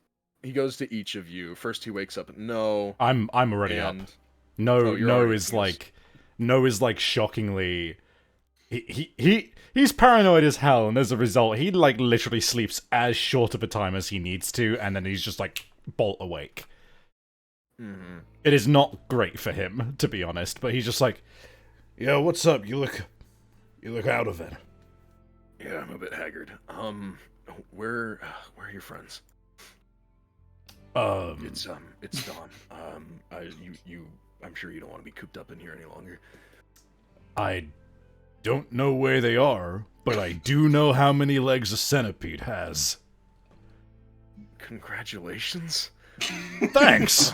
he goes to each of you. First, he wakes up. No, I'm already up. No is like shockingly. He's paranoid as hell, and as a result, he like literally sleeps as short of a time as he needs to, and then he's just like bolt awake. Mm-hmm. It is not great for him, to be honest. But he's just like, "Yo, what's up? You look out of it." Yeah, I'm a bit haggard. Where are your friends? It's dawn. I'm sure you don't want to be cooped up in here any longer. I don't know where they are, but I do know how many legs a centipede has. Congratulations. Thanks.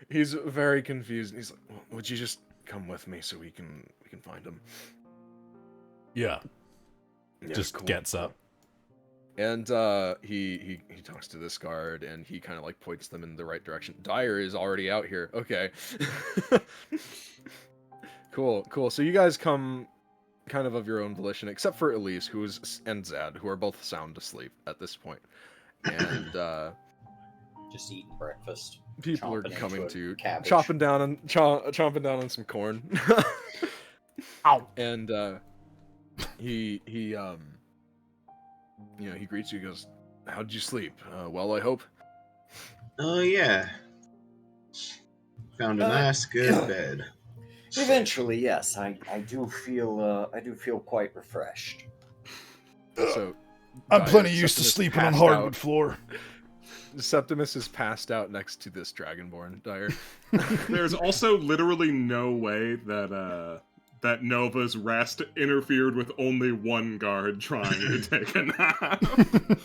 He's very confused. He's like, well, would you just come with me so we can find him? Yeah. Yeah, Just cool. gets up. And he talks to this guard, and he kind of like points them in the right direction. Dyer is already out here. Okay. Cool. So you guys come kind of your own volition, except for Elise, and Zad, who are both sound asleep at this point. And Just eating breakfast. people are Chomping into coming a to cabbage. chomping down on some corn. Ow. And he greets you. He goes, "How did you sleep? Well, I hope." Oh, yeah. Found a nice, good bed. Eventually, yes. I do feel quite refreshed. So I'm Dyer, plenty used to Septimus sleeping on passed hardwood out. floor. Septimus is passed out next to this dragonborn, Dyer. There's also literally no way that that Nova's rest interfered with only one guard trying to take a nap.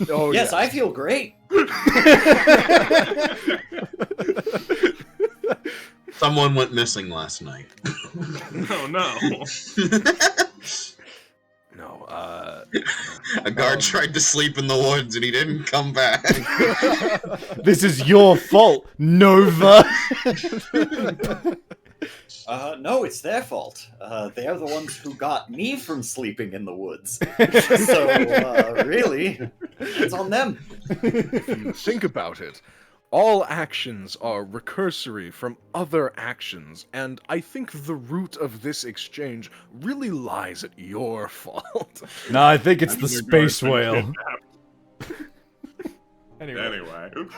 Oh Yes, yeah. I feel great. Someone went missing last night. Oh no. No, A guard tried to sleep in the woods and he didn't come back. This is your fault, Nova. No, it's their fault. They're the ones who got me from sleeping in the woods. So, really, it's on them. if you think about it, all actions are recursory from other actions, and I think the root of this exchange really lies at your fault. No, I think it's I'm the sure space guards been whale. kidnapped.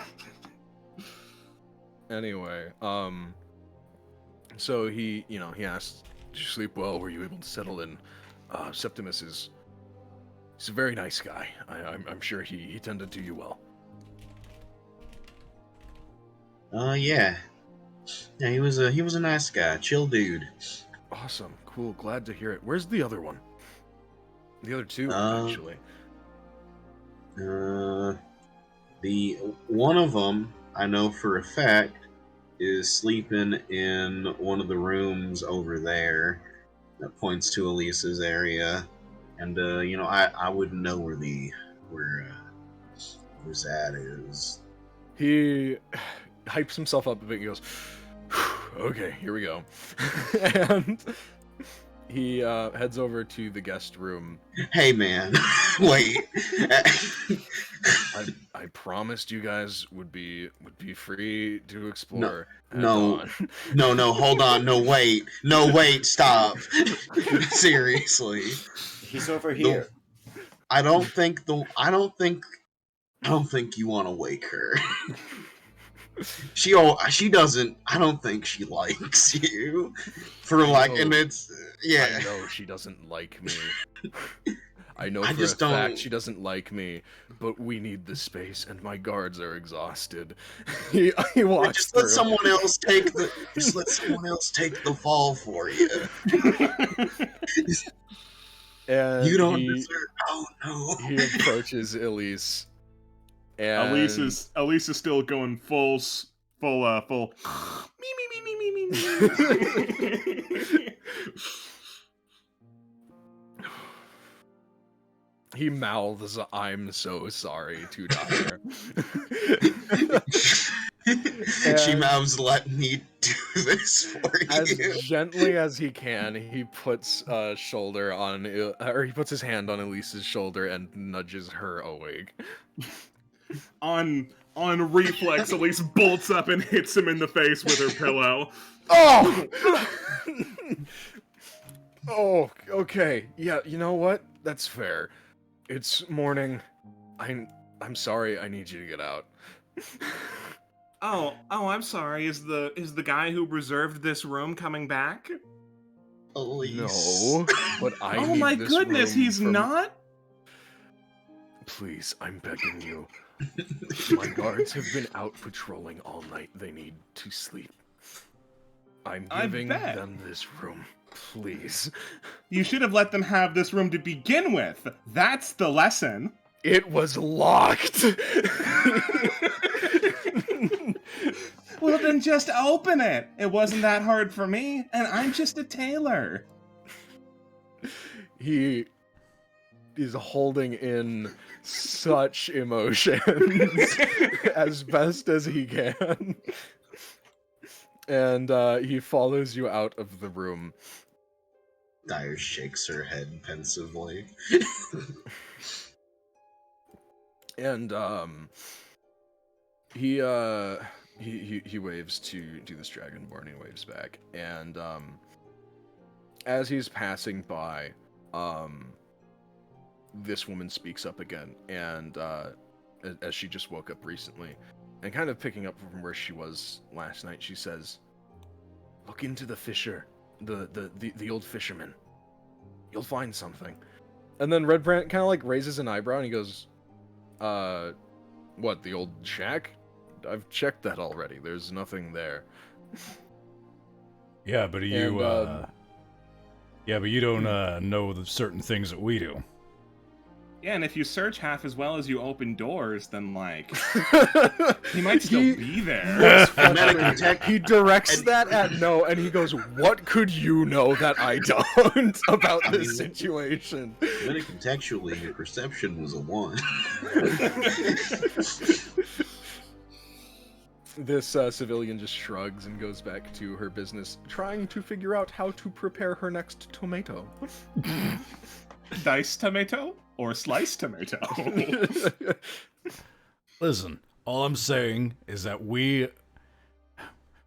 Anyway, so he asked, "Did you sleep well? Were you able to settle in?" Septimus he's a very nice guy. I'm sure he tended to you well. Yeah. Yeah, he was a nice guy, chill dude. Awesome, cool, glad to hear it. Where's the other one? The other two, actually. The one of them I know for a fact is sleeping in one of the rooms over there. That points to Elisa's area, and I wouldn't know where Zad is. He hypes himself up a bit and goes, "Okay, here we go." And he heads over to the guest room. Hey man, wait. I promised you guys would be free to explore. No, hold on, no wait, stop. Seriously, He's over here. I don't think you want to wake her. She doesn't. I don't think she likes you. And it's yeah. I know she doesn't like me. I know I for just a fact don't- she doesn't like me, but we need the space, and my guards are exhausted. he walks Just through. let someone else take the fall for you. And You don't he, deserve. Oh no. he approaches Elise. And Elise is still going full. Me. he mouths, "I'm so sorry," to Dyer. She And- mouths, "Let me do this for As you." gently as he can, he puts he puts his hand on Elise's shoulder and nudges her awake. On reflex, Elise bolts up and hits him in the face with her pillow. Oh! Oh, okay. Yeah, you know what? That's fair. It's morning. I'm sorry. I need you to get out. Oh, I'm sorry. Is the guy who reserved this room coming back? Elise. No, but I Oh need my this goodness, room he's from- not? Please, I'm begging you. My guards have been out patrolling all night. They need to sleep. I'm I giving bet. them this room. Please. You should have let them have this room to begin with. That's the lesson. It was locked. Well, then just open it. It wasn't that hard for me, and I'm just a tailor. He is holding in such emotions as best as he can. And he follows you out of the room. Dyer shakes her head pensively. And he waves to this dragonborn. He waves back, and as he's passing by, this woman speaks up again, and as she just woke up recently, and kind of picking up from where she was last night, she says, "Look into the fisher, the old fisherman. You'll find something." And then Red Brandt kind of like raises an eyebrow, and he goes, what, the old shack? I've checked that already. There's nothing there." Yeah, but you don't know the certain things that we do. Yeah, and if you search half as well as you open doors, then, like, he might still be there. He directs that at No, and he goes, "What could you know that I don't about this situation?" Metacontextually, your perception was a 1. This civilian just shrugs and goes back to her business, trying to figure out how to prepare her next tomato. Diced tomato or sliced tomato? Listen, all I'm saying is that we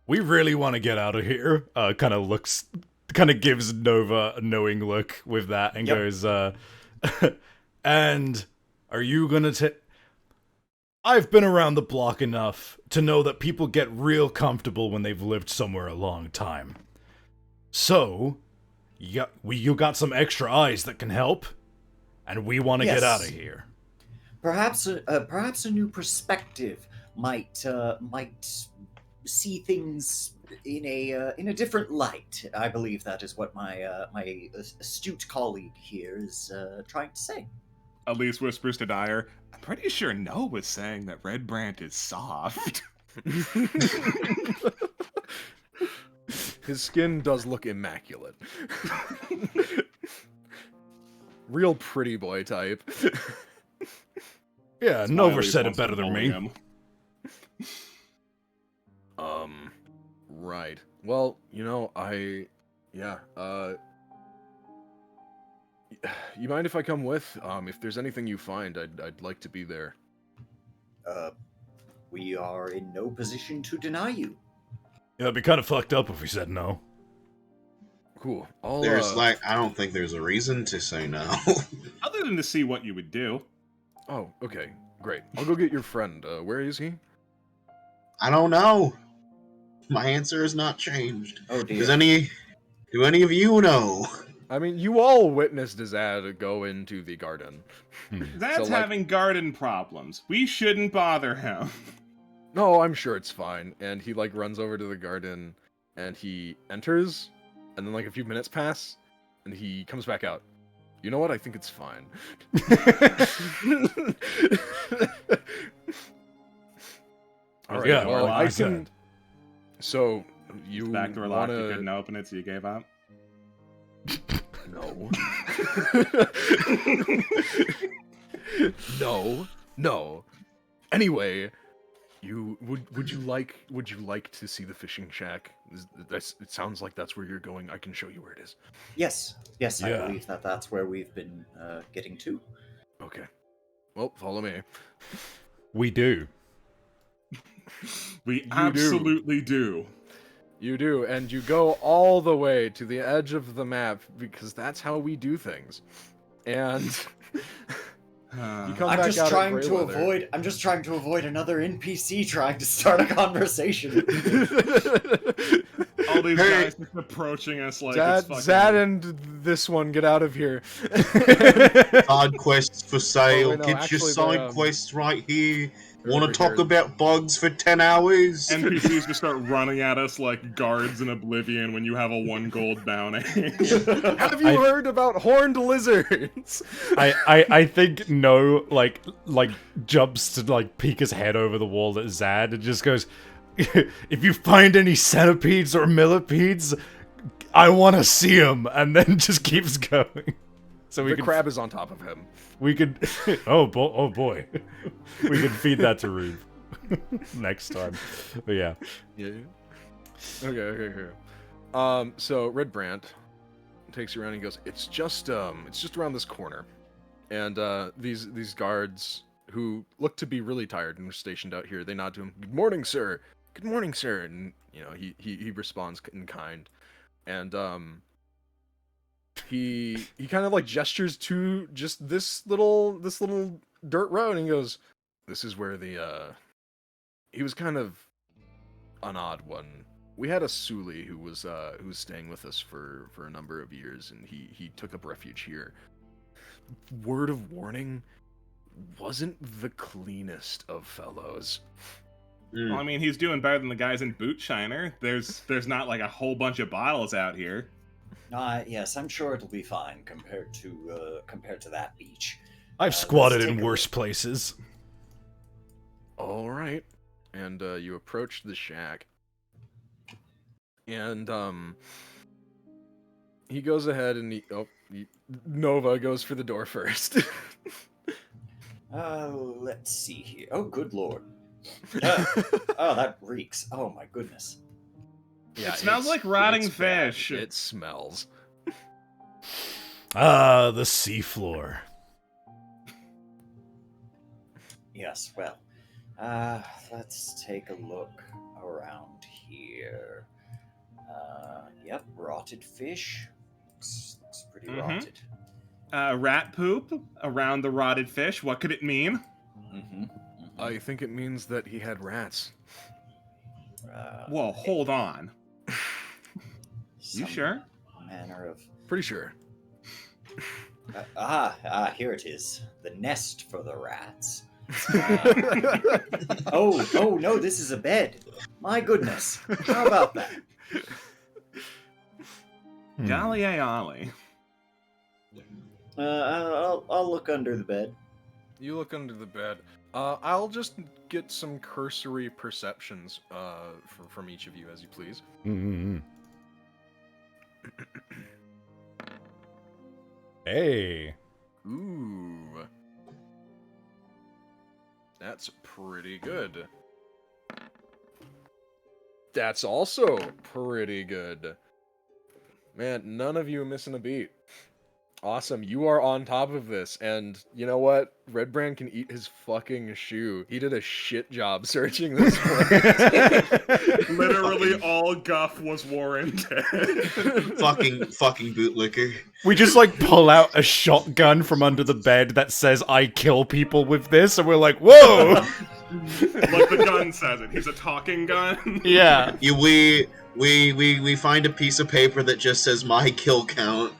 really want to get out of here. Kind of gives Nova a knowing look with that and goes, and are you gonna take... I've been around the block enough to know that people get real comfortable when they've lived somewhere a long time. So, you got some extra eyes that can help, and we want to get out of here. Perhaps a new perspective might see things in a different light. I believe that is what my astute colleague here is trying to say. Elise whispers to Dyer, "I'm pretty sure No was saying that Red Brandt is soft." His skin does look immaculate. Real pretty boy type. Yeah, Nova said it better than me. Him. Right. Well, you mind if I come with? If there's anything you find, I'd like to be there. We are in no position to deny you. Yeah, it'd be kind of fucked up if we said no. Cool. I don't think there's a reason to say no. Other than to see what you would do. Oh, okay. Great. I'll go get your friend. Where is he? I don't know. My answer has not changed. Oh dear. Do any of you know? I mean, you all witnessed Zad go into the garden. That's having garden problems. We shouldn't bother him. No, I'm sure it's fine. And he runs over to the garden, and he enters, and then a few minutes pass, and he comes back out. You know what? I think it's fine. All right. Yeah, well, like I can. said. So you Back door locked, wanna... you couldn't open it, so you gave up? No. No. Anyway, would you like to see the fishing shack? It sounds like that's where you're going. I can show you where it is. Yes, Yeah. I believe that's where we've been getting to. Okay. Well, follow me. We do. We absolutely do. You do, and you go all the way to the edge of the map because that's how we do things. And you come I'm back just out trying at to Greyweather. avoid. I'm just trying to avoid another NPC trying to start a conversation. All these guys just approaching us like it's fucking... Zad and this one get out of here. Side quests for sale. Oh, wait, no, Get your actually, side quests right here. Want to over talk here. about bugs for 10 hours? NPCs just start running at us like guards in Oblivion when you have a 1 gold bounty. Have you heard about horned lizards? I think No like jumps to like peek his head over the wall at Zad and just goes, if you find any centipedes or millipedes, I want to see them, and then just keeps going. So The crab is on top of him. we could oh boy, we could feed that to Rube next time. But yeah, Yeah. Okay. So Red Brandt takes you around and he goes, it's just around this corner. And these guards who look to be really tired and are stationed out here, they nod to him, "Good morning, sir. Good morning, sir." And he responds in kind. And he kind of like gestures to just this little dirt road and he goes, "This is where the he was kind of an odd one. We had a Suli who was staying with us for a number of years, and he took up refuge here. Word of warning, wasn't the cleanest of fellows." Well, I mean, he's doing better than the guys in Boot Shiner. There's not like a whole bunch of bottles out here. Yes, I'm sure it'll be fine compared to that beach. I've let's squatted take in a worse look. places. All right, and you approach the shack, and he goes ahead and Nova goes for the door first. Let's see here. Oh, good lord. Oh, that reeks. Oh my goodness. Yeah, It smells it's- like rotting it's bad. fish. It smells. Ah, the seafloor. Yes, well, let's take a look around here. Yep, rotted fish. Looks pretty Mhm. rotted. Rat poop around the rotted fish. What could it mean? Mm-hmm. I think it means that he had rats. Whoa, hold on. You sure? Manner of Pretty sure. here it is. The nest for the rats. Hmm. Oh no, this is a bed. My goodness. How about that? Golly ollie. I'll look under the bed. You look under the bed. I'll just get some cursory perceptions from each of you, as you please. Mm-hmm. Hey. Ooh. That's pretty good. That's also pretty good. Man, none of you are missing a beat. Awesome, you are on top of this, and you know what? Red Brandt can eat his fucking shoe. He did a shit job searching this place. Literally all guff was warranted. fucking bootlicker. We just like pull out a shotgun from under the bed that says "I kill people with this," and we're like, "Whoa!" Like the gun says it. He's a talking gun. Yeah. We find a piece of paper that just says my kill count.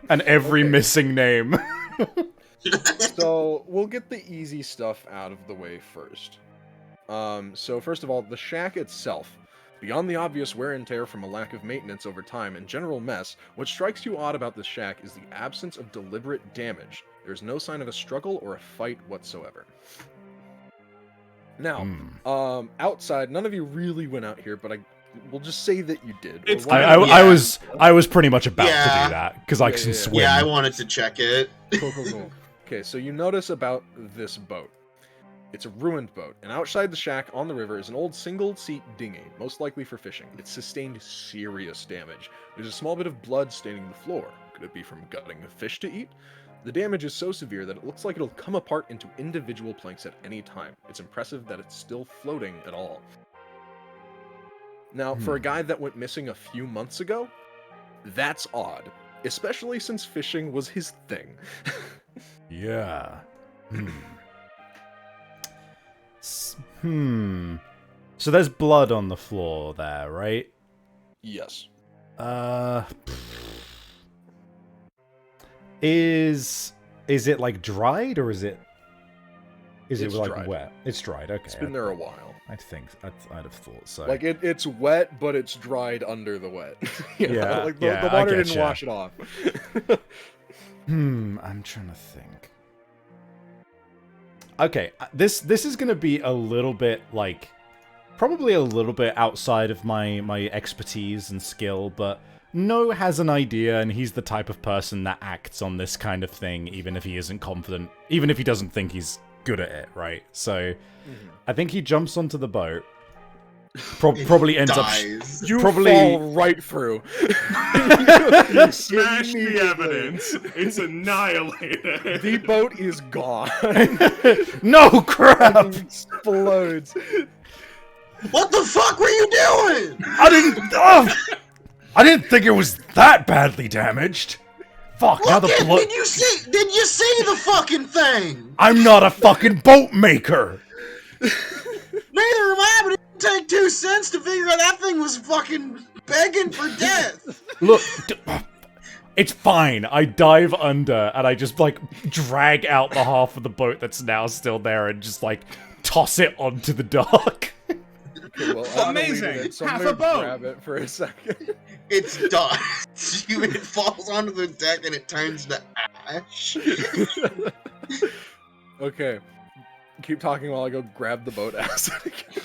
And every Okay. missing name. So we'll get the easy stuff out of the way first. So first of all, the shack itself. Beyond the obvious wear and tear from a lack of maintenance over time and general mess, what strikes you odd about this shack is the absence of deliberate damage. There's no sign of a struggle or a fight whatsoever. Now, outside, none of you really went out here, but we'll just say that you did. Or It's one kind of of- you- I was pretty much about to Yeah. do that because I Yeah, can yeah. swim. Yeah, I wanted to check it. Cool. Okay, so you notice about this boat. It's a ruined boat, and outside the shack on the river is an old single-seat dinghy, most likely for fishing. It's sustained serious damage. There's a small bit of blood staining the floor. Could it be from gutting a fish to eat? The damage is so severe that it looks like it'll come apart into individual planks at any time. It's impressive that it's still floating at all. Now, for a guy that went missing a few months ago, that's odd. Especially since fishing was his thing. Yeah. So there's blood on the floor there, right? Yes. Is it like dried or is it Is it It's like dried. wet? It's dried. Okay. It's been there a while. I think I'd have thought so. Like it's wet, but it's dried under the wet. You know, Yeah, like yeah, the I water didn't getcha. wash it off. I'm trying to think. Okay, this is gonna be a little bit like, probably a little bit outside of my expertise and skill, but No has an idea, and he's the type of person that acts on this kind of thing, even if he isn't confident, even if he doesn't think he's good at it, right? So, I think he jumps onto the boat. Probably ends up. Dies. You Probably- fall right through. You smash the Immediately. evidence. It's annihilated. The boat is gone. No crap! It explodes. What the fuck were you doing? I didn't think it was that badly damaged. Fuck! Now the blood. Did you see the fucking thing? I'm not a fucking boat maker. Neither am I, but it didn't take 2 cents to figure out that thing was fucking begging for death. Look, it's fine. I dive under and I just like drag out the half of the boat that's now still there and just like toss it onto the dock. Okay, well, I'm gonna leave Amazing. it, so Half I'm a gonna boat. grab it for a second. It's done. It falls onto the deck and it turns to ash. Okay. Keep talking while I go grab the boat acid.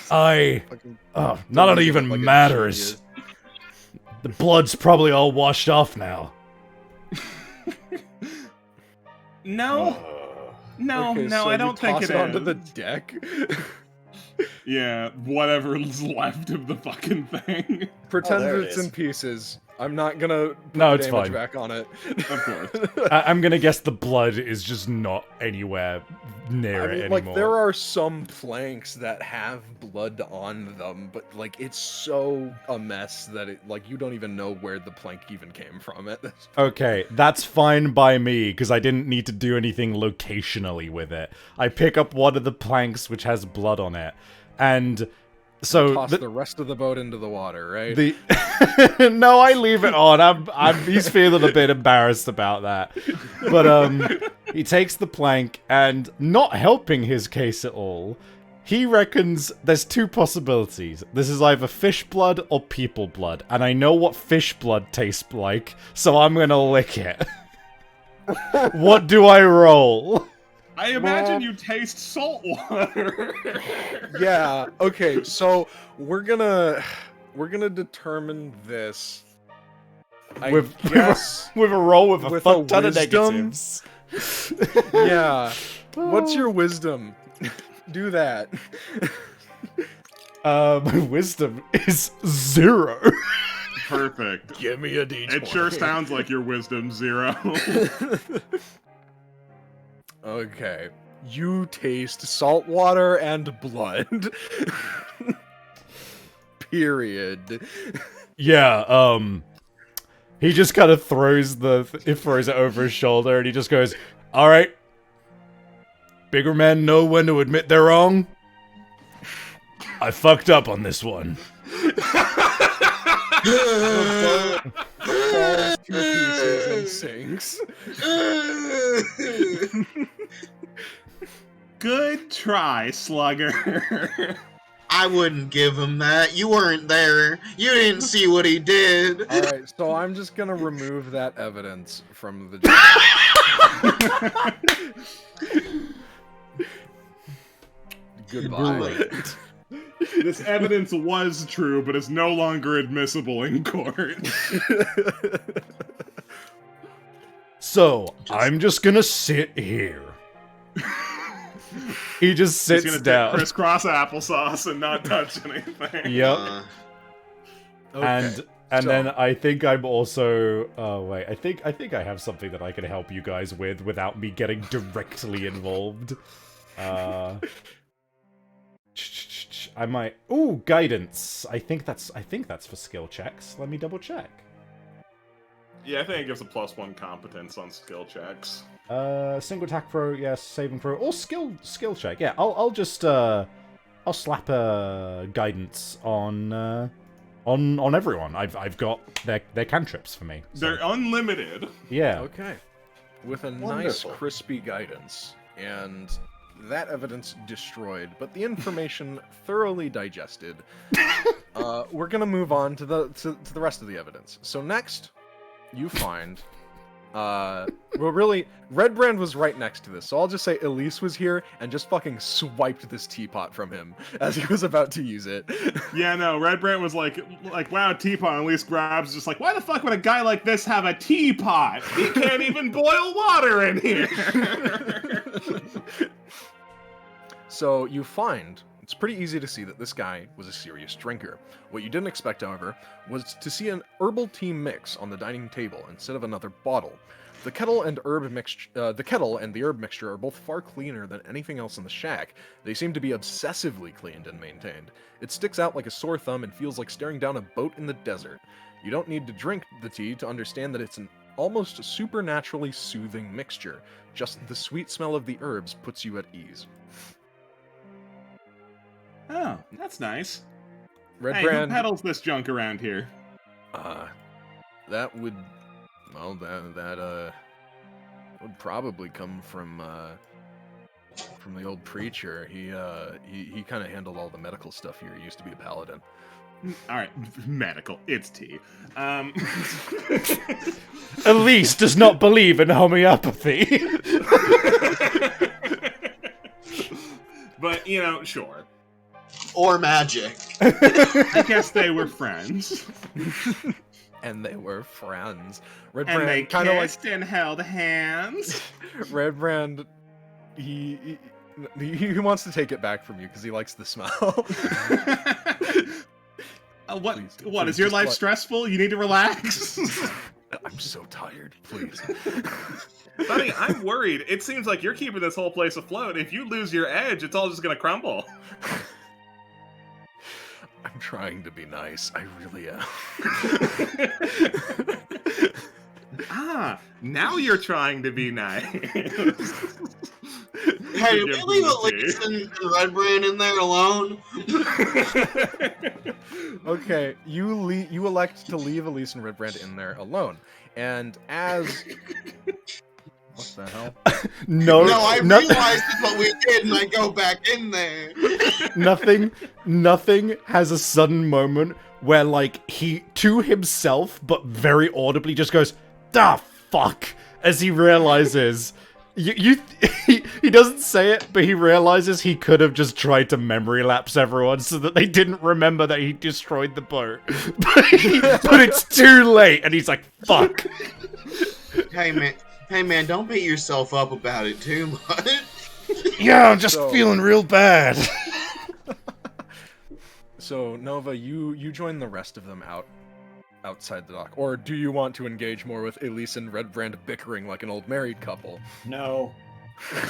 Fucking None of it delete it even like a matters. genius. The blood's probably all washed off now. No, no, Okay, no, so I you don't think toss it onto is. the deck. Yeah, whatever's left of the fucking thing. Pretend there it it's is. in pieces. I'm not gonna put No, the it's damage fine. back on it. Of course. I'm gonna guess the blood is just not anywhere near I it mean, anymore. like, there are some planks that have blood on them, but, like, it's so a mess that it, like, you don't even know where the plank even came from at this. Okay, that's fine by me, because I didn't need to do anything locationally with it. I pick up one of the planks which has blood on it, and so Toss the rest of the boat into the water, right? no, I leave it on. He's feeling a bit embarrassed about that. But he takes the plank and, not helping his case at all, he reckons there's 2 possibilities. This is either fish blood or people blood, and I know what fish blood tastes like, so I'm gonna lick it. What do I roll? I imagine you taste salt water. Yeah, okay, so we're gonna determine this. I guess with a roll with a with fuck a ton of wisdom? negatives. yeah. What's your wisdom? Do that. My wisdom is 0. Perfect. Give me a D20. It sure sounds like your wisdom 0. Okay. You taste salt water and blood. Period. Yeah, he just kind of throws it over his shoulder, and he just goes, "All right, bigger men know when to admit they're wrong. I fucked up on this one." Falls to pieces and sinks. Good try, slugger. I wouldn't give him that. You weren't there. You didn't see what he did. Alright, so I'm just gonna remove that evidence from the Goodbye. This evidence was true, but is no longer admissible in court. So, I'm just gonna sit here. He just He's sits gonna down. crisscross applesauce and not touch anything. Yep. Okay, And so- then I think I'm also. Oh wait, I think I have something that I can help you guys with without me getting directly involved. I might. Ooh, guidance. I think that's for skill checks. Let me double check. Yeah, I think it gives a +1 competence on skill checks. Single attack throw, yes. Saving throw, or skill check. Yeah, I'll just I'll slap a guidance on everyone. I've got their cantrips for me. So, They're unlimited. yeah. Okay. With a nice Wonderful. crispy guidance and that evidence destroyed, but the information thoroughly digested. We're gonna move on to the rest of the evidence. So next, you find, well, really, Red Brandt was right next to this, so I'll just say Elise was here and just fucking swiped this teapot from him as he was about to use it. Yeah, no, Red Brandt was like, wow, teapot. And Elise grabs, just like, why the fuck would a guy like this have a teapot? He can't even boil water in here. So you find, it's pretty easy to see that this guy was a serious drinker. What you didn't expect, however, was to see an herbal tea mix on the dining table instead of another bottle. The kettle and the herb mixture are both far cleaner than anything else in the shack. They seem to be obsessively cleaned and maintained. It sticks out like a sore thumb and feels like staring down a boat in the desert. You don't need to drink the tea to understand that it's an almost supernaturally soothing mixture. Just the sweet smell of the herbs puts you at ease. Oh, that's nice. Red Hey, who Brandt, peddles this junk around here? that would, well, that would probably come from the old preacher. He kind of handled all the medical stuff here. He used to be a paladin. All right, medical. It's tea. Elise does not believe in homeopathy. But, you know, sure. Or magic. I guess they were friends. And they were friends. Red And they Brandt kind of like kissed and held hands. Red Brandt. He wants to take it back from you because he likes the smell. What? Please, What? please, Is your just life let- stressful? You need to relax. I'm so tired. Please. Buddy, I'm worried. It seems like you're keeping this whole place afloat. If you lose your edge, it's all just gonna crumble. I'm trying to be nice. I really am. Now you're trying to be nice. Hey, Give we them leave the Elise and Red Brandt in there alone. Okay, you elect to leave Elise and Red Brandt in there alone, and as what the hell? No, I realized it's what we did, and I go back in there. nothing has a sudden moment where, like, he to himself, but very audibly, just goes, "Ah, fuck," as he realizes. He doesn't say it, but he realizes he could have just tried to memory lapse everyone so that they didn't remember that he destroyed the boat. But it's too late, and he's like, "Fuck." Hey man, don't beat yourself up about it too much. Yeah, I'm just So- feeling real bad. So Nova, you join the rest of them outside the dock, or do you want to engage more with Elise and Red Brandt bickering like an old married couple? No.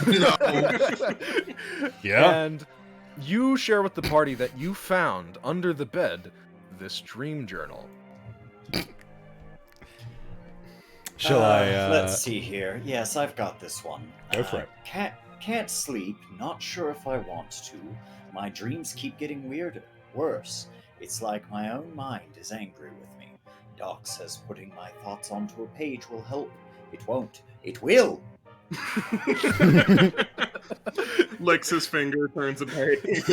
No. Yeah. And you share with the party that you found under the bed this dream journal. Shall I? Let's see here. Yes, I've got this one. Go for it. Can't sleep. Not sure if I want to. My dreams keep getting weirder. Worse. It's like my own mind is angry with me. Doc says putting my thoughts onto a page will help. It won't. It will. Licks his finger, turns a page.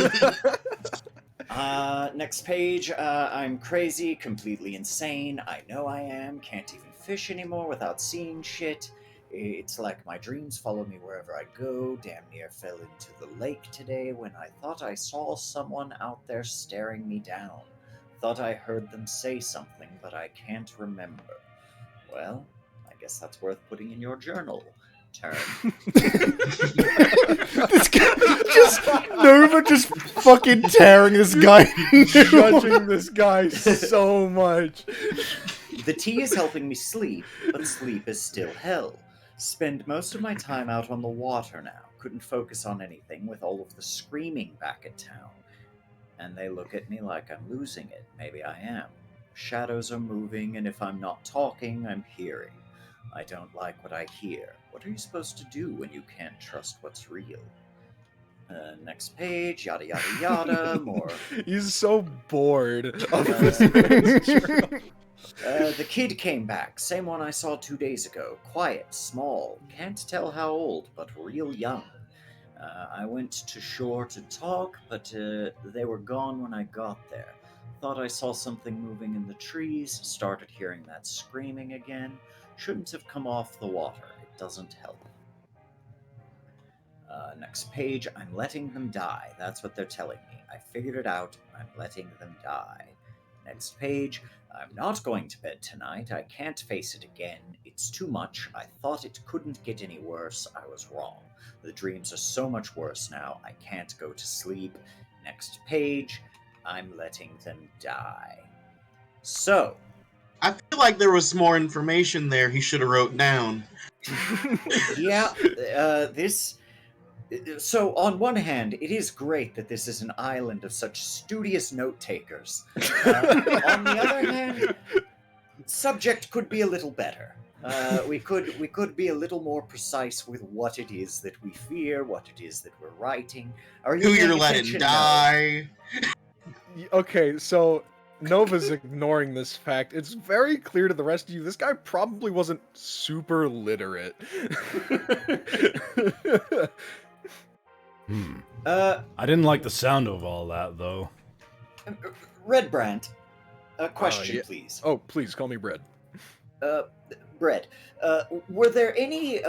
Next page. I'm crazy, completely insane. I know I am. Can't even fish anymore without seeing shit. It's like my dreams follow me wherever I go. Damn near fell into the lake today when I thought I saw someone out there staring me down. Thought I heard them say something, but I can't remember. Well, I guess that's worth putting in your journal. Turn. This guy just Nova just fucking tearing this guy. Judging this guy so much. The tea is helping me sleep, but sleep is still hell. Spend most of my time out on the water now. Couldn't focus on anything with all of the screaming back at town. And they look at me like I'm losing it. Maybe I am. Shadows are moving, and if I'm not talking, I'm hearing. I don't like what I hear. What are you supposed to do when you can't trust what's real? Next page, yada yada yada, more. He's so bored of this man's journal. The kid came back, same one I saw 2 days ago. Quiet, small, can't tell how old, but real young. I went to shore to talk, but they were gone when I got there. Thought I saw something moving in the trees, started hearing that screaming again. Shouldn't have come off the water. It doesn't help. Next page, I'm letting them die. That's what they're telling me. I figured it out. I'm letting them die. Next page, I'm not going to bed tonight. I can't face it again. It's too much. I thought it couldn't get any worse. I was wrong. The dreams are so much worse now. I can't go to sleep. Next page, I'm letting them die. So, I feel like there was more information there he should have wrote down. yeah, So, on one hand, it is great that this is an island of such studious note takers. On the other hand, subject could be a little better. We could be a little more precise with what it is that we fear, what it is that we're writing. Are you Who you're paying letting attention? die. Okay, so Nova's ignoring this fact. It's very clear to the rest of you, this guy probably wasn't super literate. I didn't like the sound of all that, though. Red Brandt, a question, yeah. please. Oh, please, call me Bread. Brett, were there any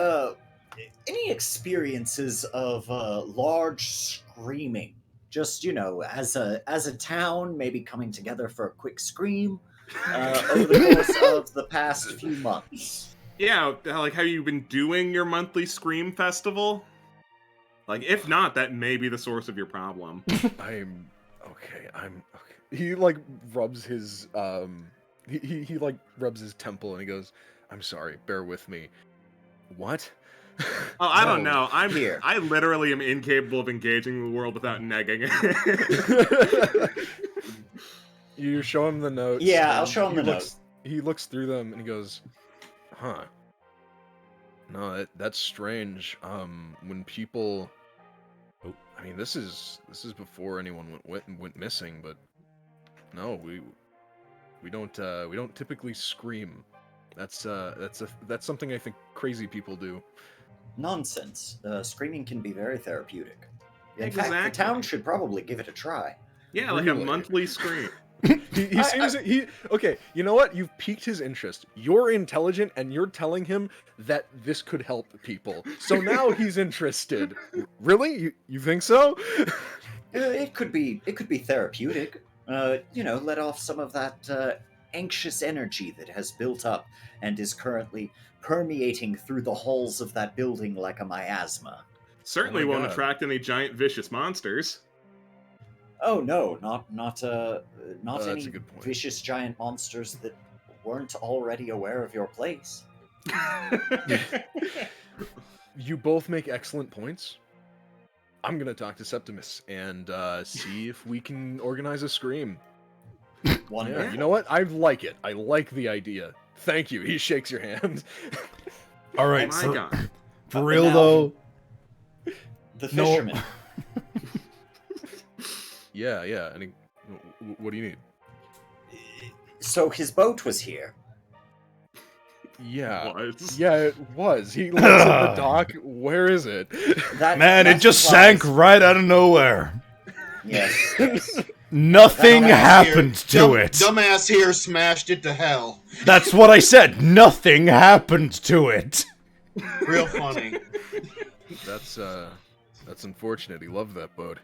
experiences of large screaming? Just, as a town, maybe coming together for a quick scream over the course of the past few months. Yeah, like, have you been doing your monthly Scream Festival? Like, if not, that may be the source of your problem. I'm okay. He like rubs his he like rubs his temple and he goes, "I'm sorry, bear with me." What? Oh, I don't No, know. I'm here. I literally am incapable of engaging the world without negging it. You show him the notes. Yeah, I'll and show him he the looks, He looks through them and he goes, "Huh. No, that's strange. When people, I mean, this is before anyone went missing, but no, we don't typically scream. That's something I think crazy people do." Nonsense. Screaming can be very therapeutic. In fact, Exactly. the town should probably give it a try. Yeah, like Really? a monthly Scream. He seems okay. You know what? You've piqued his interest. You're intelligent, and you're telling him that this could help people. So now he's interested. Really? You think so? It could be therapeutic. Let off some of that anxious energy that has built up and is currently permeating through the halls of that building like a miasma. Certainly Oh my won't God. attract any giant vicious monsters. Oh no, not That's any a good point. vicious giant monsters that weren't already aware of your place. You both make excellent points. I'm gonna talk to Septimus and see if we can organize a scream. Wonderful. Yeah, you know what? I like it. I like the idea. Thank you. He shakes your hand. All right, My God. for real Now- though. The No. fisherman. Yeah. And what do you need? So his boat was here. Yeah. Was. Yeah, it was. He looks at the dock. Where is it? Man, it That just supplies- sank right out of nowhere. Yes. Nothing Dumbass happened here- to it. Dumbass here smashed it to hell. That's what I said. Nothing happened to it. Real funny. That's unfortunate. He loved that boat.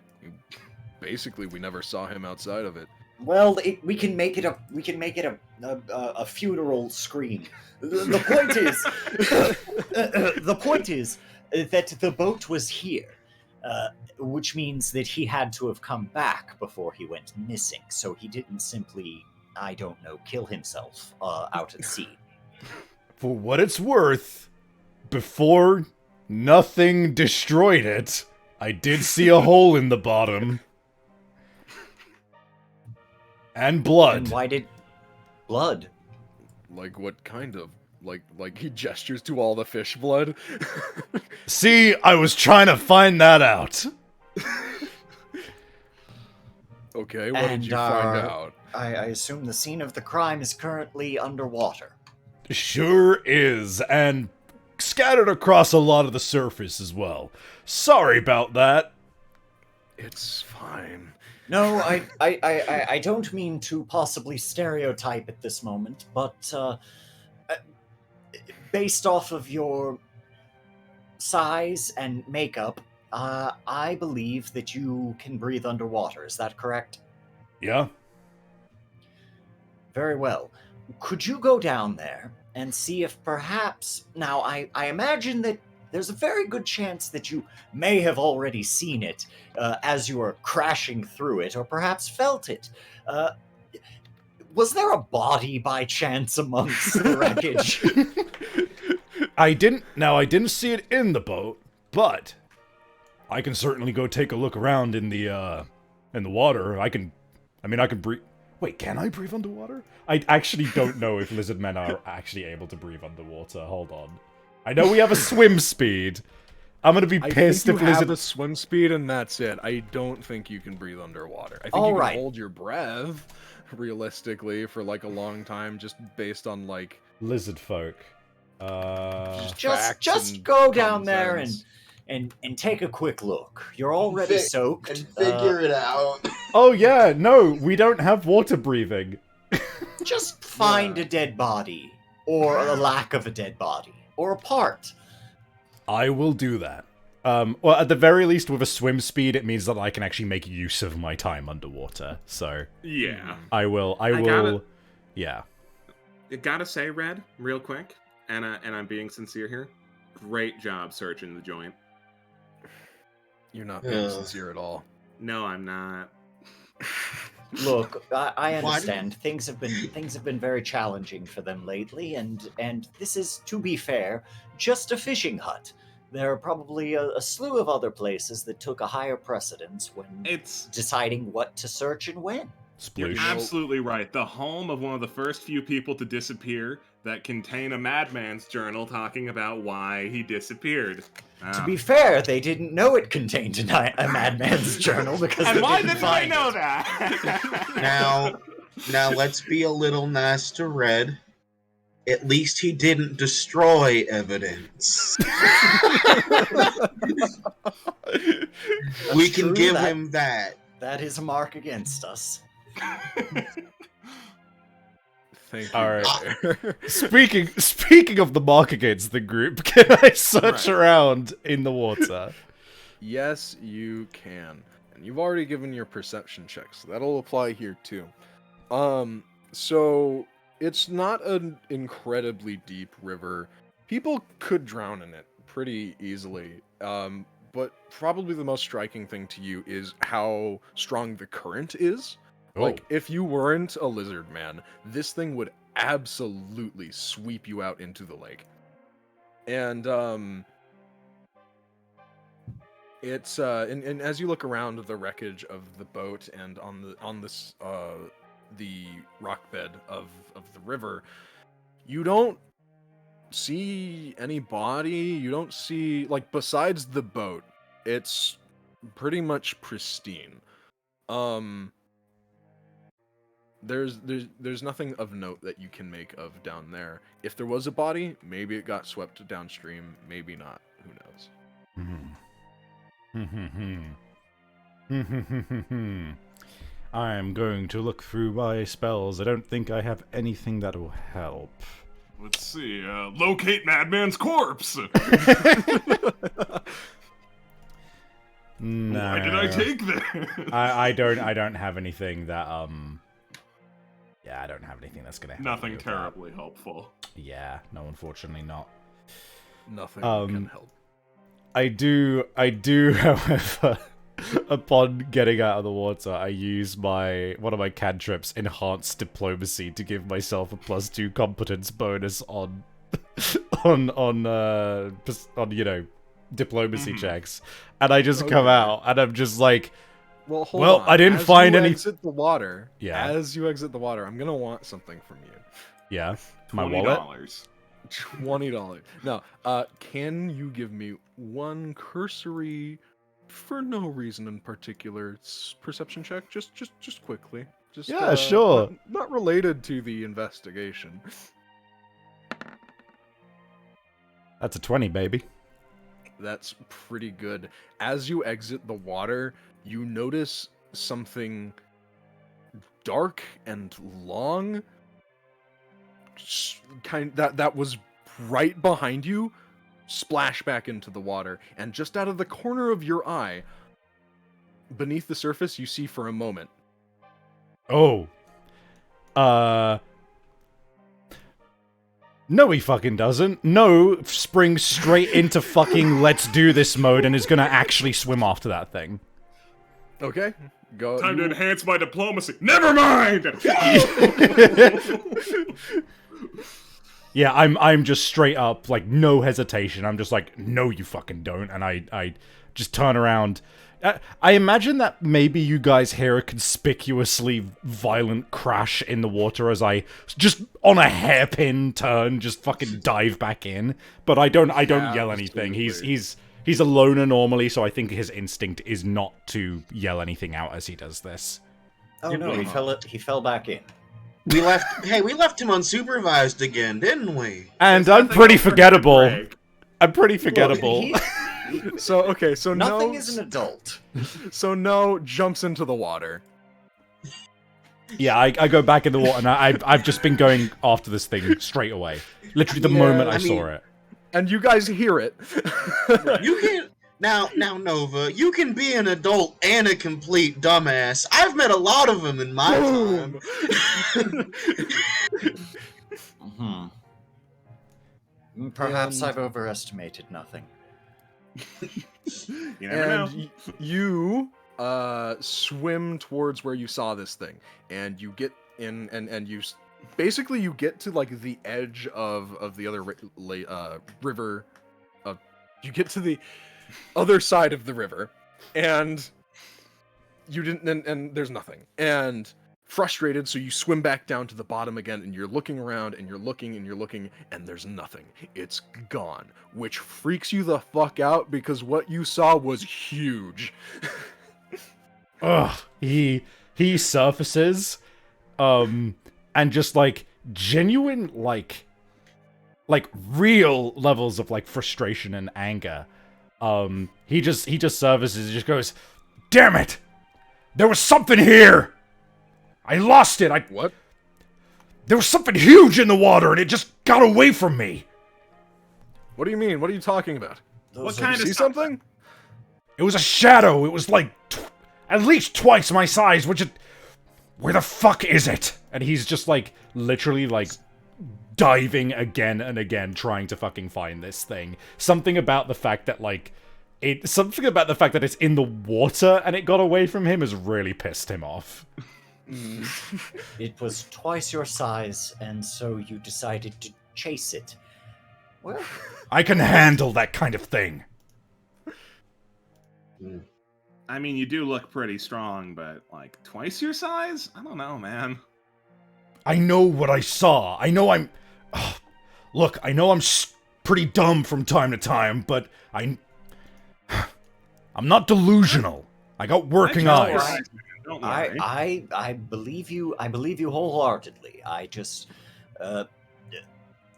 Basically, we never saw him outside of it. Well, we can make it a funeral scream. The point is, the point is that the boat was here, which means that he had to have come back before he went missing. So he didn't simply, I don't know, kill himself out at sea. For what it's worth, before nothing destroyed it, I did see a hole in the bottom. And blood. And why did blood? Like what kind of? Like he gestures to all the fish blood. See, I was trying to find that out. Okay, what did And, you find out? I assume the scene of the crime is currently underwater. Sure is, and scattered across a lot of the surface as well. Sorry about that. It's fine. No, I don't mean to possibly stereotype at this moment, but based off of your size and makeup, I believe that you can breathe underwater. Is that correct? Yeah? Very well. Could you go down there and see if perhaps... Now, I imagine that there's a very good chance that you may have already seen it as you were crashing through it, or perhaps felt it. Was there a body by chance amongst the wreckage? I didn't see it in the boat, but I can certainly go take a look around in the water. I can breathe. Wait, can I breathe underwater? I actually don't know if lizard men are actually able to breathe underwater. Hold on. I know we have a swim speed. I'm gonna be pissed if you have lizard. a swim speed and that's it. I don't think you can breathe underwater. I think All you right. can hold your breath, realistically, for like a long time, just based on like Lizard folk. facts Just and go down common there sense. and take a quick look. You're already soaked. And figure it out. Oh yeah, no, we don't have water breathing. Just find a dead body, or a lack of a dead body, or a part. I will do that. Well, at the very least, with a swim speed, it means that I can actually make use of my time underwater. So Yeah. I will. gotta- Yeah. I gotta say, Red, real quick, and I'm being sincere here. Great job searching the joint. You're not being Ugh. sincere at all. No, I'm not. Look, I Why understand things have been very challenging for them lately, and this is, to be fair, just a fishing hut. There are probably a slew of other places that took a higher precedence when It's deciding what to search and when. You're Sploosh. absolutely right. The home of one of the first few people to disappear that contain a madman's journal talking about why he disappeared. To be fair, they didn't know it contained a madman's journal because And they why didn't didn't they find know it. that? Now let's be a little nice to Red. At least he didn't destroy evidence. We can true, give that- him that. That is a mark against us. Thank you. All right. brother. Speaking of the mark against the group, can I search Right. around in the water? Yes, you can. And you've already given your perception checks, so that'll apply here too. So it's not an incredibly deep river. People could drown in it pretty easily. But probably the most striking thing to you is how strong the current is. Like, if you weren't a lizard man, this thing would absolutely sweep you out into the lake. And it's and as you look around the wreckage of the boat and on the rock bed of the river, you don't see any body. You don't see, like, besides the boat, it's pretty much pristine. There's nothing of note that you can make of down there. If there was a body, maybe it got swept downstream, maybe not. Who knows? I'm going to look through my spells. I don't think I have anything that will help. Let's see. Locate Madman's corpse. No. Why did I take that? I don't have anything that yeah, I don't have anything that's gonna help. Nothing me with that. terribly helpful. Yeah, no, unfortunately not. Nothing Um, can help. I do, however, upon getting out of the water, I use one of my cantrips, Enhanced Diplomacy, to give myself a +2 competence bonus on diplomacy checks, and I just come Okay. out, and I'm just like, Well, hold well, on. I didn't As find you any- Exit the water. Yeah. As you exit the water, I'm gonna want something from you. yeah, my wallet. $20. $20. Now, can you give me one cursory, for no reason in particular, perception check? Just quickly. Just Yeah, sure. Not related to the investigation. That's a 20, baby. That's pretty good. As you exit the water, you notice something dark and long, that was right behind you, splash back into the water, and just out of the corner of your eye, beneath the surface, you see for a moment. Oh. No, he fucking doesn't. No springs straight into fucking let's do this mode and is gonna actually swim after that thing. Okay, go. Time to enhance my diplomacy. Never mind! Yeah, I'm just straight up, like, no hesitation. I'm just like, no, you fucking don't. And I just turn around. I imagine that maybe you guys hear a conspicuously violent crash in the water as I just on a hairpin turn just fucking dive back in. But I don't yell anything. He's a loner normally, so I think his instinct is not to yell anything out as he does this. Oh no, he fell back in. We left him unsupervised again, didn't we? And I'm pretty forgettable. I'm pretty forgettable. So Nothing No, is an adult. So No jumps into the water. Yeah, I go back in the water, and I've just been going after this thing straight away. Literally the moment I saw it. And you guys hear it. You can now Nova. You can be an adult and a complete dumbass. I've met a lot of them in my time. Perhaps I've overestimated nothing. You never know. You swim towards where you saw this thing, and you get in, and you basically you get to like the edge of the other river. You get to the other side of the river, and you didn't, and there's nothing. And frustrated, so you swim back down to the bottom again, and you're looking around, and you're looking, and you're looking, and there's nothing. It's gone, which freaks you the fuck out because what you saw was huge. Ugh, he surfaces, and just like genuine like real levels of like frustration and anger. He just surfaces, just goes, "Damn it! There was something here! I lost it! What? There was something huge in the water and it just got away from me!" What do you mean? What are you talking about? What kind See of stuff? something? It was a shadow. It was like at least twice my size, where the fuck is it? And he's just like literally like diving again and again trying to fucking find this thing. Something about the fact that it's in the water and it got away from him has really pissed him off. It was twice your size, and so you decided to chase it. Well, I can handle that kind of thing. I mean, you do look pretty strong, but like twice your size? I don't know, man. I know what I saw. I know I'm... Look, I know I'm pretty dumb from time to time, but I'm not delusional. I got working eyes. Right. Don't worry. I believe you. I believe you wholeheartedly.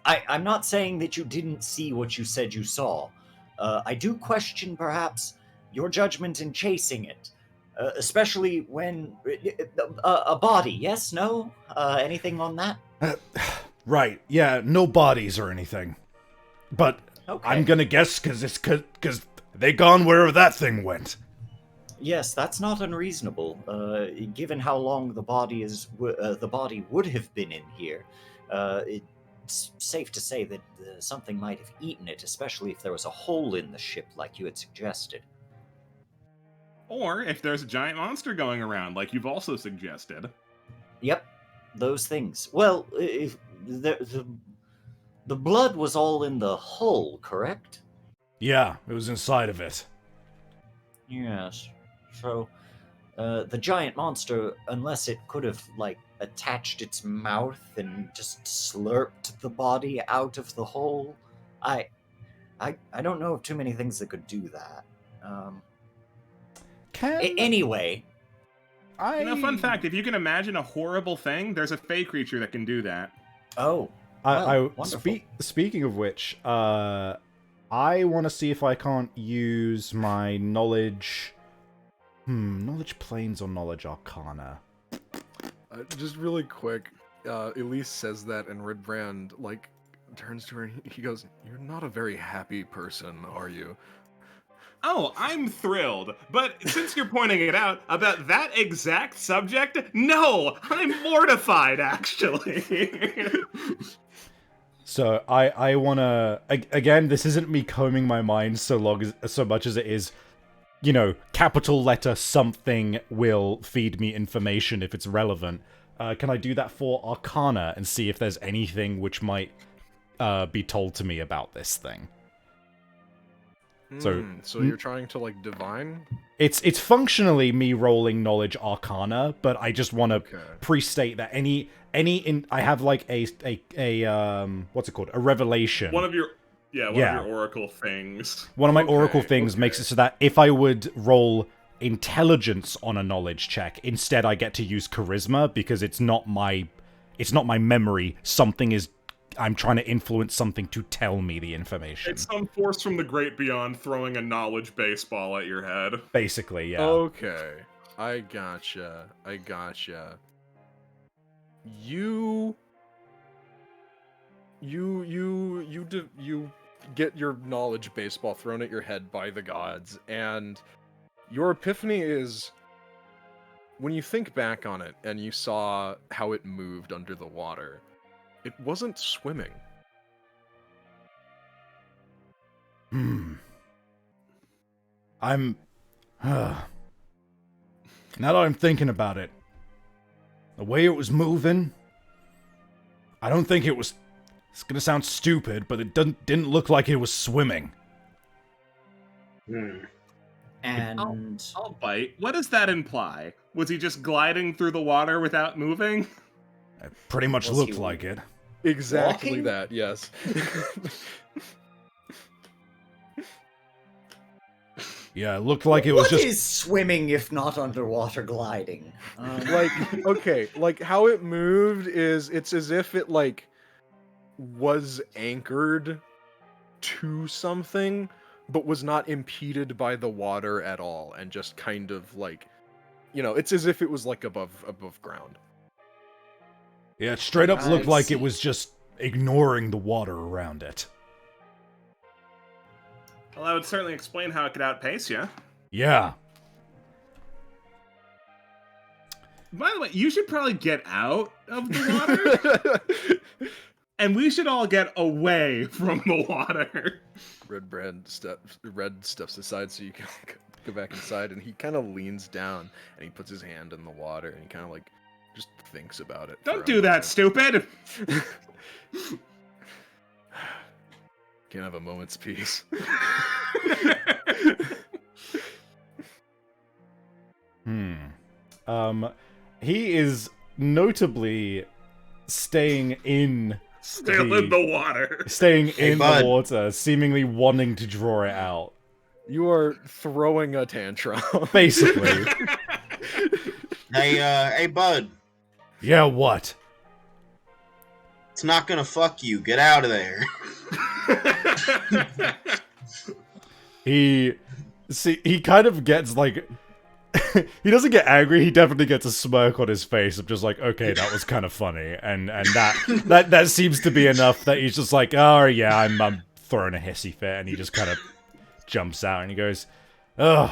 I'm not saying that you didn't see what you said you saw. I do question perhaps your judgment in chasing it, especially when a body. Yes, no, anything on that? Right, yeah, no bodies or anything. But Okay. I'm gonna guess because they gone wherever that thing went. Yes, that's not unreasonable. Given how long the body would have been in here, it's safe to say that something might have eaten it, especially if there was a hole in the ship, like you had suggested. Or if there's a giant monster going around, like you've also suggested. Yep, those things. Well, if the blood was all in the hull, correct? Yeah, it was inside of it. Yes. So, the giant monster, unless it could have, attached its mouth and just slurped the body out of the hole, I don't know of too many things that could do that. Anyway. Fun fact, if you can imagine a horrible thing, there's a fey creature that can do that. Oh. Well, Speaking of which, I want to see if I can't use my knowledge... knowledge planes or knowledge arcana? Just really quick, Elise says that, and Red Brandt, like, turns to her and he goes, "You're not a very happy person, are you?" Oh, I'm thrilled. But since you're pointing it out about that exact subject, no, I'm mortified, actually. So I want to... Again, this isn't me combing my mind so much as it is, you know, capital letter something will feed me information if it's relevant. Can I do that for Arcana and see if there's anything which might be told to me about this thing? So you're trying to, like, divine? It's functionally me rolling knowledge Arcana, but I just want to pre-state that I have like a what's it called? A revelation. One of your oracle things. One of my oracle things makes it so that if I would roll intelligence on a knowledge check, instead I get to use charisma because it's not my memory. I'm trying to influence something to tell me the information. It's some force from the great beyond throwing a knowledge baseball at your head. Basically, yeah. Okay. I gotcha. You get your knowledge baseball thrown at your head by the gods, and your epiphany is when you think back on it and you saw how it moved under the water. It wasn't swimming. I'm... now that I'm thinking about it, the way it was moving, I don't think it was... It's gonna sound stupid, but it didn't look like it was swimming. And I'll bite. What does that imply? Was he just gliding through the water without moving? It pretty much looked like it. Exactly walking? that, yes. Yeah, it looked like it was What just... is swimming if not underwater gliding? Like, okay, like how it moved is it's as if it like was anchored to something but was not impeded by the water at all and just kind of like, you know, it's as if it was like above ground. Yeah, it straight up looked I like see. it was just ignoring the water around it. Well, that would certainly explain how it could outpace you. Yeah. By the way, you should probably get out of the water, and we should all get away from the water. Red steps aside so you can go back inside, and he kind of leans down and he puts his hand in the water and he kind of like just thinks about it. Don't do that, stupid! Can't have a moment's peace. He is notably staying in Still in the water. Staying Hey, in bud. the water, seemingly wanting to draw it out. You are throwing a tantrum. Basically. Hey, bud. Yeah, what? It's not gonna fuck you. Get out of there. He kind of gets like... he doesn't get angry, he definitely gets a smirk on his face of just like, okay, that was kind of funny. And that seems to be enough that he's just like, oh yeah, I'm throwing a hissy fit, and he just kind of jumps out and he goes, ugh.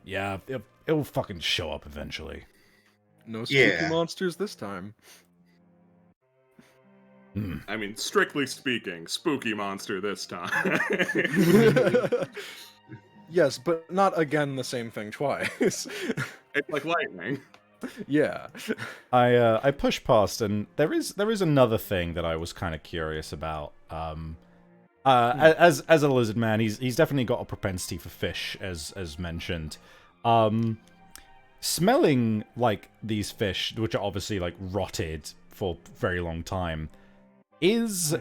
Yeah, it'll fucking show up eventually. No spooky Yeah. monsters this time. I mean, strictly speaking, spooky monster this time. Yes, but not again the same thing twice. It's like lightning. Yeah. I push past, and there is another thing that I was kind of curious about. As a lizard man, he's definitely got a propensity for fish, as mentioned. Smelling like these fish, which are obviously like rotted for a very long time, is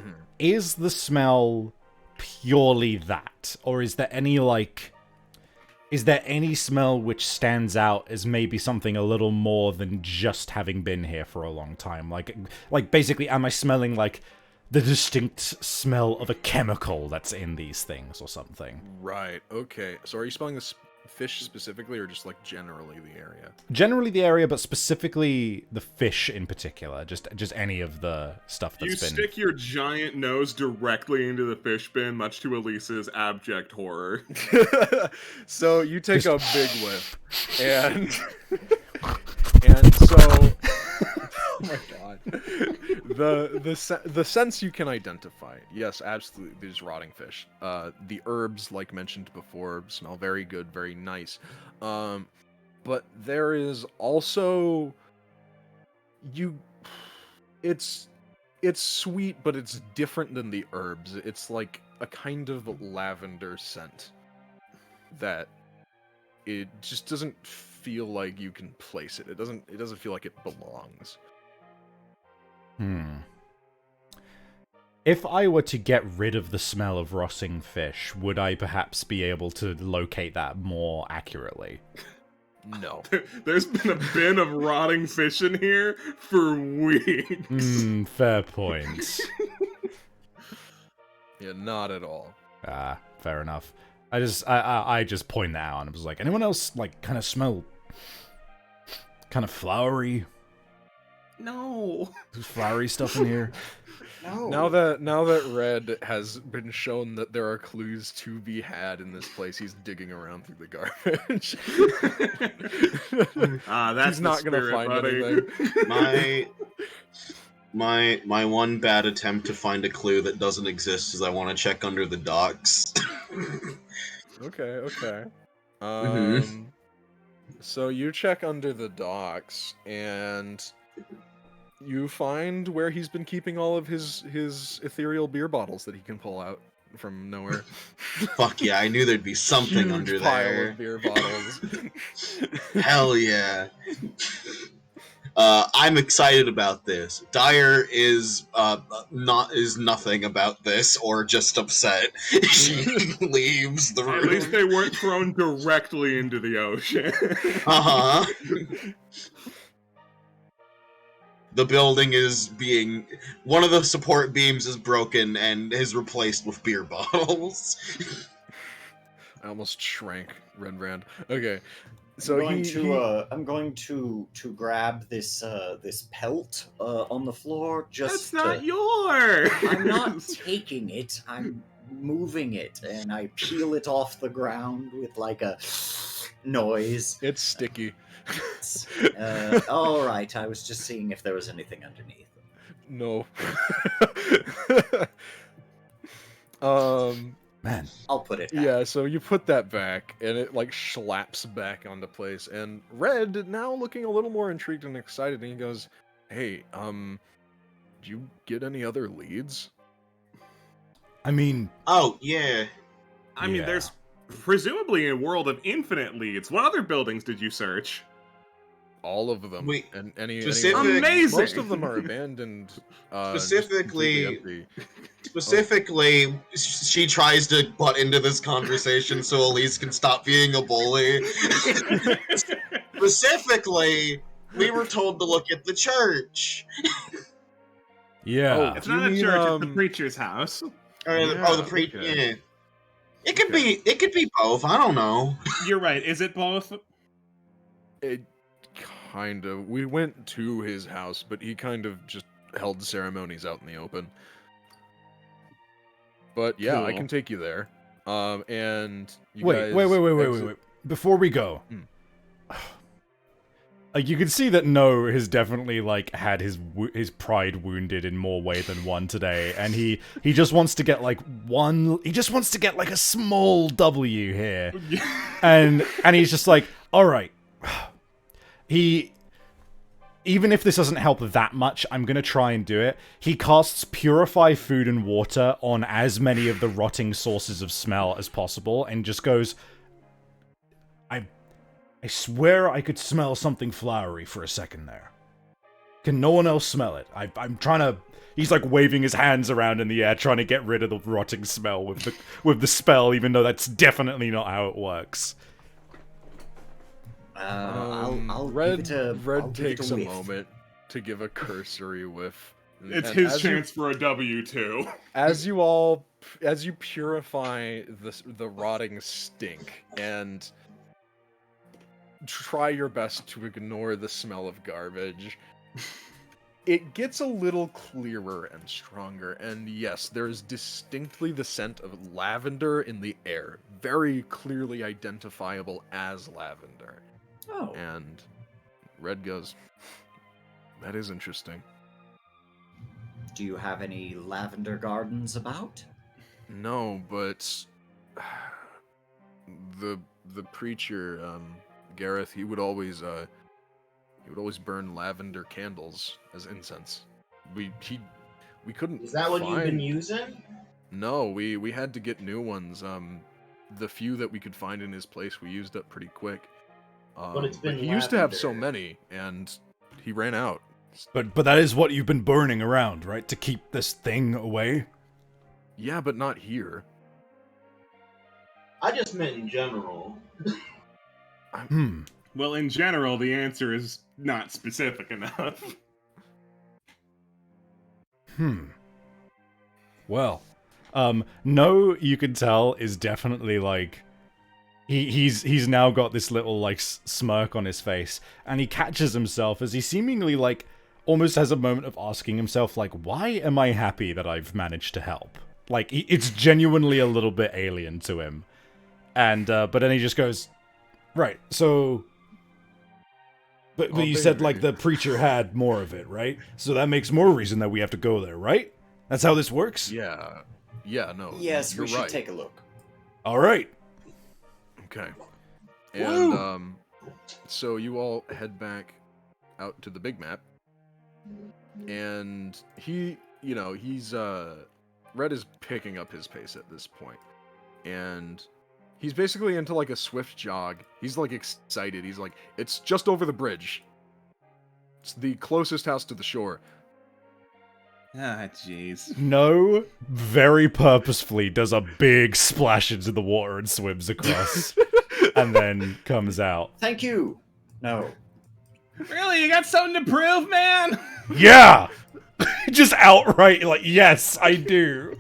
the smell purely that, or is there any smell which stands out as maybe something a little more than just having been here for a long time? Like basically, am I smelling like the distinct smell of a chemical that's in these things or something. Right. Okay. So are you smelling this fish specifically, or just like generally the area? Generally the area, but specifically the fish in particular. Just any of the stuff You that's been. stick your giant nose directly into the fish bin, much to Elise's abject horror. So you take a big whiff, and so. Oh my god. The sense you can identify. Yes, absolutely. These rotting fish. The herbs, like mentioned before, smell very good, very nice. But there is also it's sweet, but it's different than the herbs. It's like a kind of lavender scent that it just doesn't feel like you can place it. It doesn't feel like it belongs. If I were to get rid of the smell of rotting fish, would I perhaps be able to locate that more accurately? No. There's been a bin of rotting fish in here for weeks. Fair point. Yeah, not at all. Fair enough. I just point that out and was like, anyone else like kind of smell kind of flowery? No. There's flowery stuff in here. No. Now that Red has been shown that there are clues to be had in this place, he's digging around through the garbage. That's He's not the gonna spirit, find buddy. anything. My one bad attempt to find a clue that doesn't exist is I want to check under the docks. Okay. Mhm. So you check under the docks, and you find where he's been keeping all of his ethereal beer bottles that he can pull out from nowhere. Fuck yeah, I knew there'd be something Huge under pile there. of beer bottles. Hell yeah. I'm excited about this. Dyer is nothing about this, or just upset. She leaves the room. At least they weren't thrown directly into the ocean. Uh-huh. The building is being... One of the support beams is broken and is replaced with beer bottles. I almost shrank, Red Brandt. Okay, so I'm going to grab this this pelt on the floor. That's not yours. I'm not taking it. I'm moving it, and I peel it off the ground with like a noise. It's sticky. All right. I was just seeing if there was anything underneath. No. Man. I'll put it back. Yeah, so you put that back, and it like slaps back onto place. And Red, now looking a little more intrigued and excited, and he goes, "Hey, did you get any other leads?" I mean, Oh, yeah. I mean, Yeah. there's presumably a world of infinite leads. What other buildings did you search? All of them. Wait, And any Amazing! most of them are abandoned. Just Specifically- completely empty. Specifically, she tries to butt into this conversation so Elise can stop being a bully. Specifically, we were told to look at the church. yeah. It's Do you not a mean, church, it's the preacher's house. Oh, the pre. okay. Yeah. It could be both. I don't know. You're right. Is it both? It kind of. We went to his house, but he kind of just held ceremonies out in the open. But yeah, I Cool. can take you there. And you Wait. guys Before we go, like you can see that No has definitely like had his pride wounded in more way than one today, and he just wants to get like a small W here, and he's just like, all right, even if this doesn't help that much, I'm gonna try and do it. He casts Purify Food and Water on as many of the rotting sources of smell as possible, and just goes, I swear I could smell something flowery for a second there. Can no one else smell it? I'm trying to... He's like waving his hands around in the air, trying to get rid of the rotting smell with the spell, even though that's definitely not how it works. I'll Red give it a Red I'll give it takes a a whiff. moment to give a cursory whiff It's And his as you- chance for a W2. as you purify the rotting stink and try your best to ignore the smell of garbage, it gets a little clearer and stronger, and yes, there is distinctly the scent of lavender in the air, very clearly identifiable as lavender. Oh. And Red goes, "That is interesting." Do you have any lavender gardens about? No, but the preacher, Gareth, he would always burn lavender candles as incense. We couldn't. Is that what you've been find- using? No, we had to get new ones. The few that we could find in his place, we used up pretty quick. But it's been he used to have so lavender. many, and he ran out. But that is what you've been burning around, right? To keep this thing away? Yeah, but not here. I just meant in general. Well, in general, the answer is not specific enough. Well, no, you can tell is definitely like he's now got this little like smirk on his face, and he catches himself as he seemingly like almost has a moment of asking himself like, why am I happy that I've managed to help? Like it's genuinely a little bit alien to him, and but then he just goes, right, so. But you said like the preacher had more of it, right? So that makes more reason that we have to go there, right? That's how this works? Yeah, no. Yes, you're we should right. take a look. All right. Okay. And so you all head back out to the big map, and he's Red is picking up his pace at this point, and he's basically into like a swift jog. He's like excited. He's like, it's just over the bridge. It's the closest house to the shore. Ah, jeez. No, very purposefully does a big splash into the water and swims across, and then comes out. Thank you. No. Really? You got something to prove, man? Yeah! Just outright, like, yes, I do.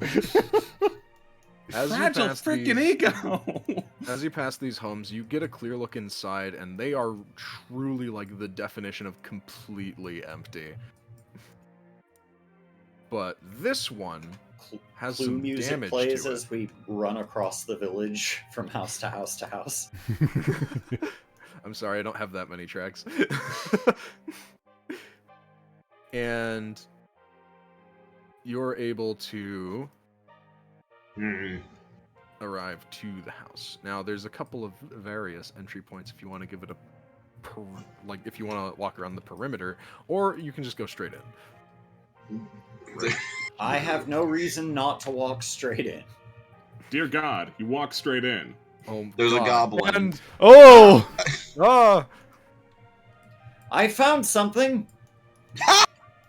As you Fragile pass freaking these- ego. As you pass these homes, you get a clear look inside, and they are truly like the definition of completely empty. But this one has Clue some music damage plays to it. as we run across the village from house to house to house. I'm sorry, I don't have that many tracks. And you're able to arrive to the house. Now, there's a couple of various entry points if you want to give it a if you want to walk around the perimeter, or you can just go straight in. I have no reason not to walk straight in. Dear God, you walk straight in. Oh, There's a God. goblin. And, Oh! I found something.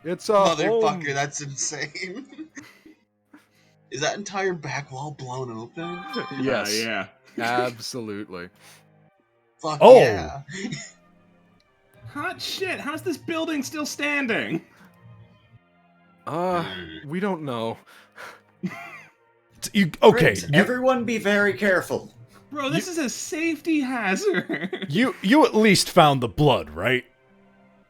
it's a Motherfucker, home. that's insane. Is that entire back wall blown open? Yes, Yeah. absolutely. Fuck Oh. yeah. Hot shit. How's this building still standing? We don't know. Okay, Great. Everyone be very careful. Bro, this is a safety hazard. you at least found the blood, right?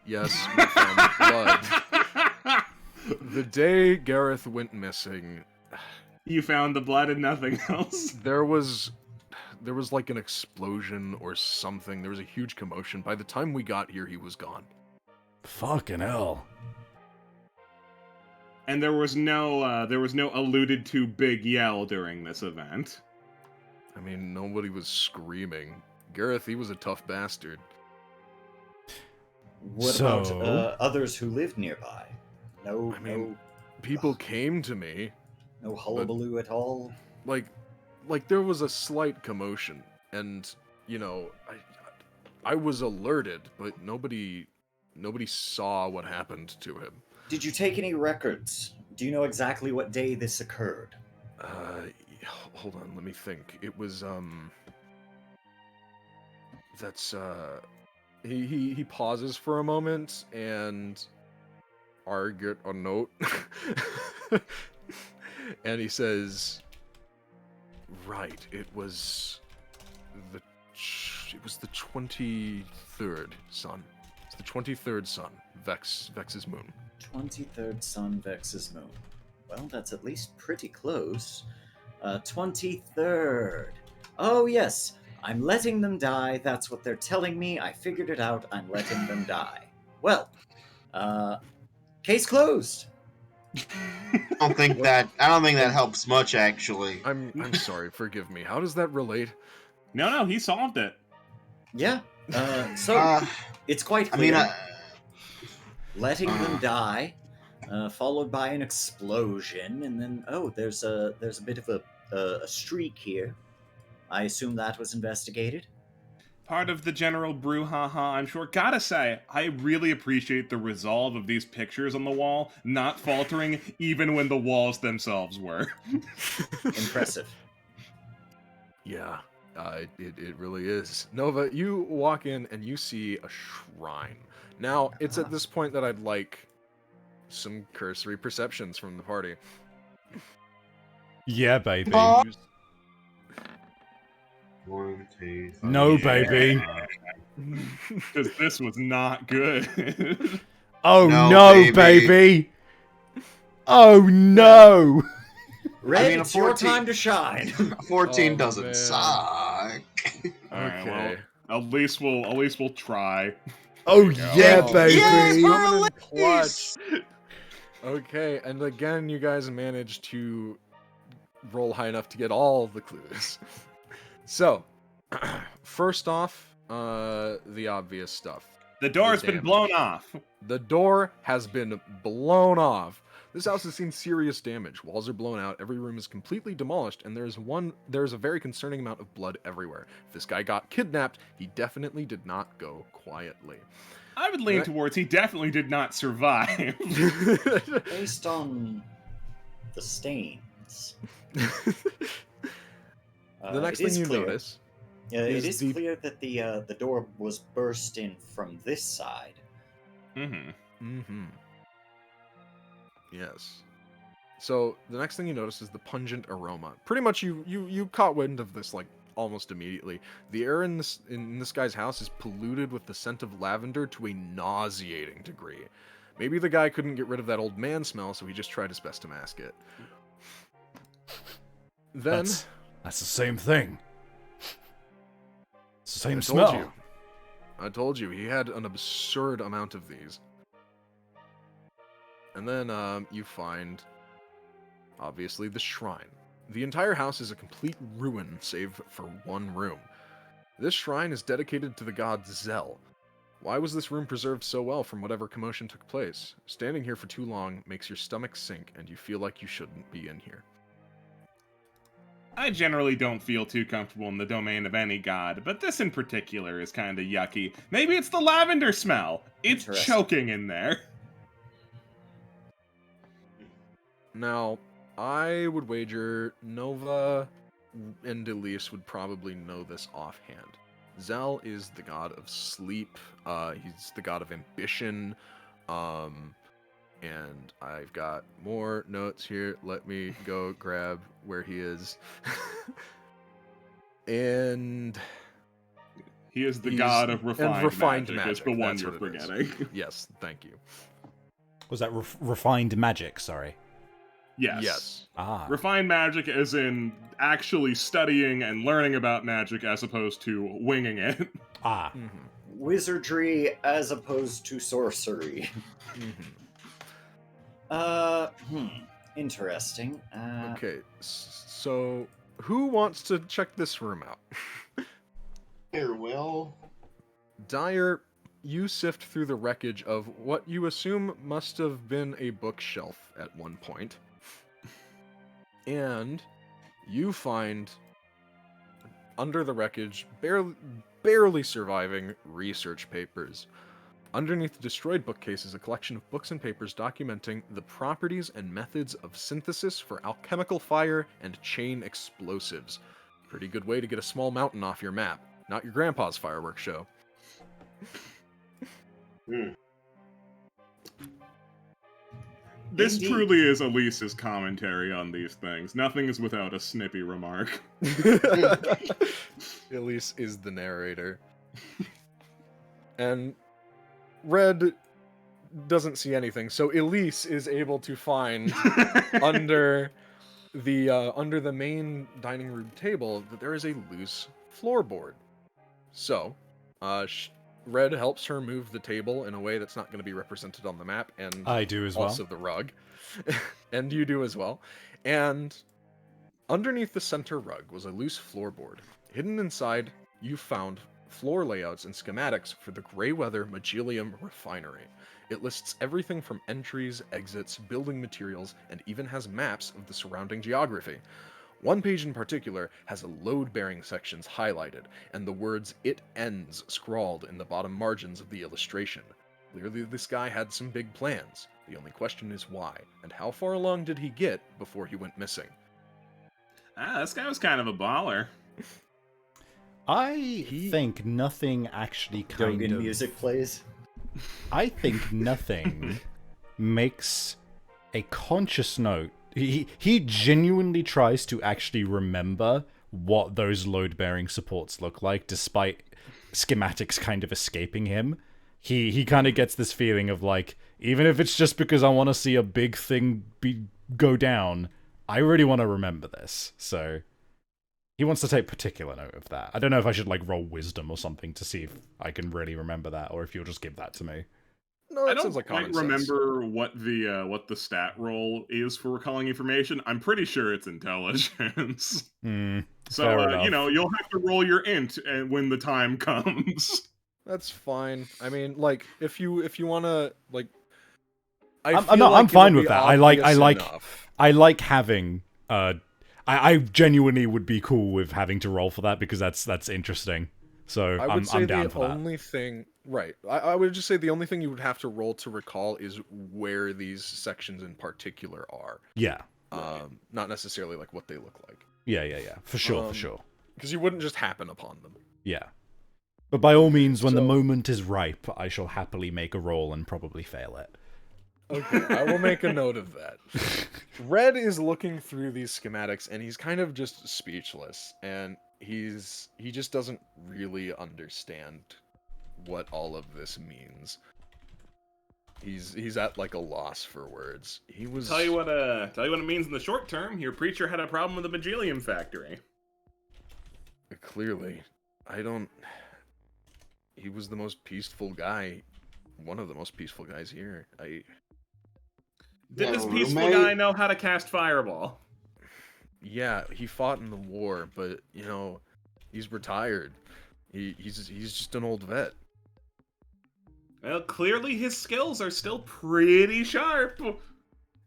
Yes, we found the blood. The day Gareth went missing, You found the blood and nothing else. there was like an explosion or something. There was a huge commotion. By the time we got here, he was gone. Fucking hell. And there was no alluded to big yell during this event. I mean, nobody was screaming. Gareth, he was a tough bastard. What So- about others who lived nearby? No, I mean, people came to me. no hullabaloo at all. Like there was a slight commotion, and I was alerted, but nobody saw what happened to him. Did you take any records? Do you know exactly what day this occurred? Hold on, let me think. It was he pauses for a moment, and I get a note. And he says, right, it was the 23rd sun. It's the 23rd sun, Vex's moon. 23rd sun, Vex's moon. Well, that's at least pretty close. 23rd. Oh, yes. I'm letting them die. That's what they're telling me. I figured it out. I'm letting them die. Well, case closed. I don't think that helps much, actually. I'm sorry, forgive me. How does that relate? No, he solved it. Yeah. So it's quite clear. I mean, letting them die, followed by an explosion, and then there's a bit of a streak here. I assume that was investigated. Part of the general brouhaha, I'm sure. Gotta say, I really appreciate the resolve of these pictures on the wall, not faltering even when the walls themselves were. Impressive. Yeah, it really is. Nova, you walk in and you see a shrine. Now, it's at this point that I'd like some cursory perceptions from the party. Yeah, baby. 1, 2, 3. No, baby. Because this was not good. Oh No, no, baby. baby. Oh no. Red, a it's your 14 time to shine. 14 Oh, doesn't man. suck. Alright, well, Okay. at least we'll try. Oh you go. yeah, Oh, baby. yes, Coming in clutch. Okay, and again, you guys managed to roll high enough to get all the clues. So, first off, the obvious stuff. The door's been damage. blown off. The door has been blown off. This house has seen serious damage. Walls are blown out, every room is completely demolished, and there's a very concerning amount of blood everywhere. If this guy got kidnapped, he definitely did not go quietly. I would lean towards he definitely did not survive. Based on the stains. The next it thing is you clear. notice It is is the- clear that the door was burst in from this side. Mm-hmm. Yes. So the next thing you notice is the pungent aroma. Pretty much you caught wind of this like almost immediately. The air in this guy's house is polluted with the scent of lavender to a nauseating degree. Maybe the guy couldn't get rid of that old man smell, so he just tried his best to mask it. Then That's the same thing. It's the same I smell. told you. I told you, he had an absurd amount of these. And then you find, obviously, the shrine. The entire house is a complete ruin, save for one room. This shrine is dedicated to the god Zell. Why was this room preserved so well from whatever commotion took place? Standing here for too long makes your stomach sink, and you feel like you shouldn't be in here. I generally don't feel too comfortable in the domain of any god, but this in particular is kind of yucky. Maybe it's the lavender smell. It's Interesting. choking in there. Now, I would wager Nova and Elise would probably know this offhand. Zell is the god of sleep, he's the god of ambition, and I've got more notes here. Let me go grab where he is. And He is the He's- god of and refined magic, is the magic, one that's you're what it is. forgetting. yes, thank you. Was that refined magic? Sorry. Yes. Yes. Ah. Refined magic as in actually studying and learning about magic as opposed to winging it. Ah. Mhm. Wizardry as opposed to sorcery. Mhm. Interesting. Okay, so who wants to check this room out? Here, Will. Dyer, you sift through the wreckage of what you assume must have been a bookshelf at one point. And you find, under the wreckage, barely surviving research papers. Underneath the destroyed bookcase is a collection of books and papers documenting the properties and methods of synthesis for alchemical fire and chain explosives. Pretty good way to get a small mountain off your map. Not your grandpa's fireworks show. This Indeed. truly is Elise's commentary on these things. Nothing is without a snippy remark. Elise is the narrator. And Red doesn't see anything, so Elise is able to find under the main dining room table that there is a loose floorboard. So, Red helps her move the table in a way that's not going to be represented on the map, and I do as well. also the rug. And you do as well. And underneath the center rug was a loose floorboard. Hidden inside, you found floor layouts and schematics for the Greyweather Magilium Refinery. It lists everything from entries, exits, building materials, and even has maps of the surrounding geography. One page in particular has a load-bearing sections highlighted, and the words "It Ends" scrawled in the bottom margins of the illustration. Clearly this guy had some big plans. The only question is why, and how far along did he get before he went missing? This guy was kind of a baller. I think nothing actually kind Dogan of... music plays. I think nothing makes a conscious note. He genuinely tries to actually remember what those load-bearing supports look like, despite schematics kind of escaping him. He kind of gets this feeling of like, even if it's just because I want to see a big thing go down, I really want to remember this. So he wants to take particular note of that. I don't know if I should like roll wisdom or something to see if I can really remember that, or if you'll just give that to me. No, I that don't sounds like quite common sense. remember what the stat roll is for recalling information. I'm pretty sure it's intelligence. Fair So enough. you'll have to roll your int when the time comes. That's fine. I mean, like, if you want to, like, I'm fine with that. I like having. I genuinely would be cool with having to roll for that because that's interesting. So I'm down for that. Only thing, right? I would just say the only thing you would have to roll to recall is where these sections in particular are. Yeah. Not necessarily like what they look like. Yeah. For sure. Because you wouldn't just happen upon them. Yeah. But by all means, when the moment is ripe, I shall happily make a roll and probably fail it. Okay, I will make a note of that. Red is looking through these schematics and he's kind of just speechless, and he just doesn't really understand what all of this means. He's at like a loss for words. He was Tell you what it means in the short term. Your preacher had a problem with the Magilium factory. clearly. He was the most peaceful guy, one of the most peaceful guys here. Did this peaceful guy know how to cast Fireball? Yeah, he fought in the war, but he's retired. He's just an old vet. Well, clearly his skills are still pretty sharp.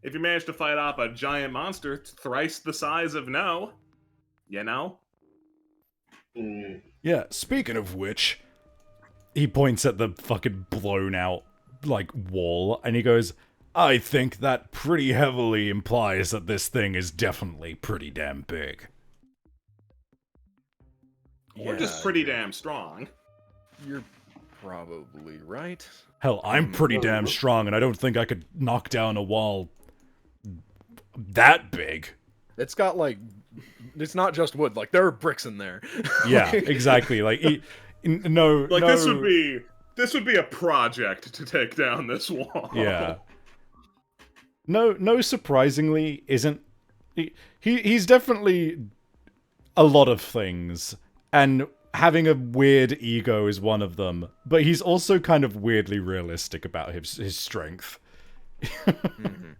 If you manage to fight off a giant monster thrice the size of No, you know? Yeah, speaking of which, he points at the fucking blown out, like, wall, and he goes, I think that pretty heavily implies that this thing is definitely pretty damn big. Or just pretty damn strong. You're probably right. Hell, I'm pretty damn strong, and I don't think I could knock down a wall that big. It's got, like, it's not just wood. Like, there are bricks in there. Yeah, exactly. Like, this would be a project to take down this wall. Yeah. No, surprisingly, isn't... He's definitely a lot of things, and having a weird ego is one of them, but he's also kind of weirdly realistic about his strength. Mm-hmm.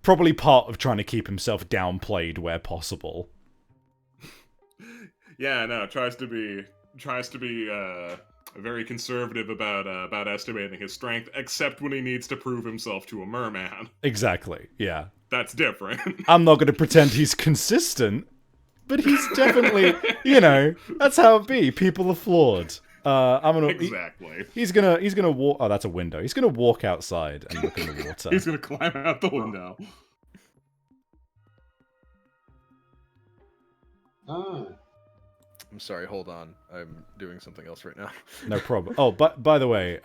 Probably part of trying to keep himself downplayed where possible. Yeah, no, tries to be very conservative about estimating his strength, except when he needs to prove himself to a merman. Exactly, yeah. That's different. I'm not going to pretend he's consistent, but he's definitely, that's how it be. People are flawed. Exactly. He's gonna walk. Oh, that's a window. He's gonna walk outside and look in the water. He's gonna climb out the window. I'm sorry, hold on. I'm doing something else right now. No problem. Oh, but by the way,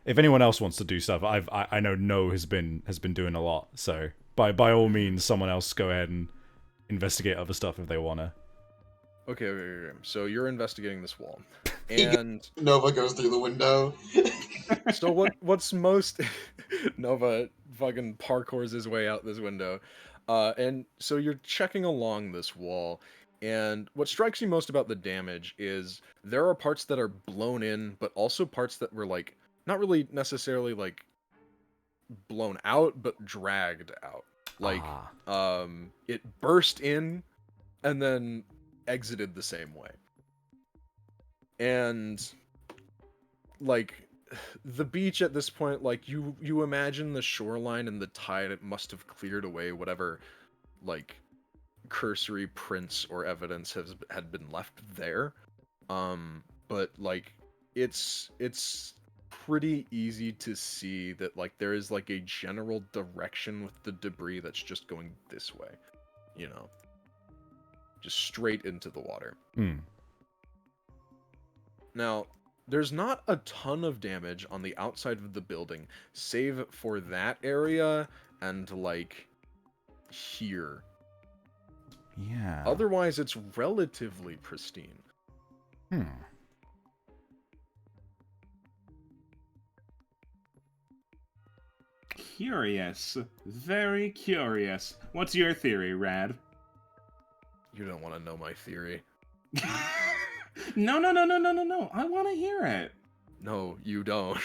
if anyone else wants to do stuff, I know No has been doing a lot. So by all means, someone else go ahead and investigate other stuff if they wanna. Okay. So you're investigating this wall, and Nova goes through the window. so what's most Nova fucking parkours his way out this window, and so you're checking along this wall, and what strikes you most about the damage is there are parts that are blown in, but also parts that were like not really necessarily like blown out, but dragged out. Like it burst in and then exited the same way. And like the beach at this point, like you imagine the shoreline and the tide, it must have cleared away whatever like cursory prints or evidence had been left there. But like it's pretty easy to see that like there is like a general direction with the debris that's just going this way, you know, just straight into the water. Now, there's not a ton of damage on the outside of the building, save for that area and like here. Yeah. Otherwise, it's relatively pristine. Curious. Very curious. What's your theory, Rad? You don't want to know my theory. No. I want to hear it. No, you don't.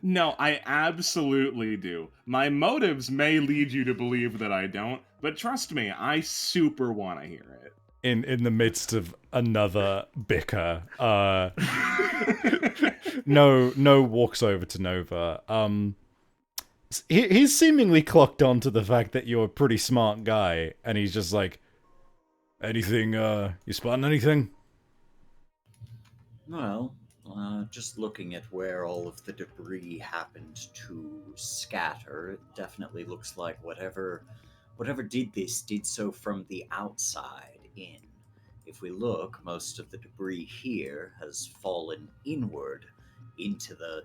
No, I absolutely do. My motives may lead you to believe that I don't, but trust me, I super want to hear it. In the midst of another bicker, No walks over to Nova. He's seemingly clocked on to the fact that you're a pretty smart guy, and he's just like, anything, you spotting anything? Well, just looking at where all of the debris happened to scatter, it definitely looks like whatever did this did so from the outside in. If we look, most of the debris here has fallen inward into the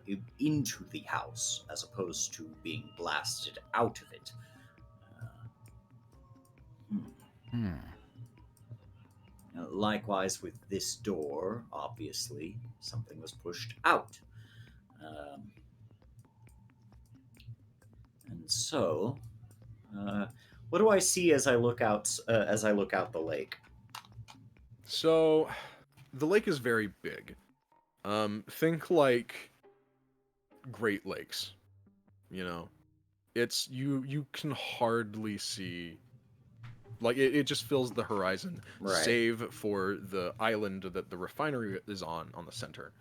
house, as opposed to being blasted out of it. Likewise with this door, obviously, something was pushed out. And so, what do I see as I look out the lake? So, the lake is very big. Think like Great Lakes. You know, it's you can hardly see. Like, it just fills the horizon, Right. save for the island that the refinery is on the center.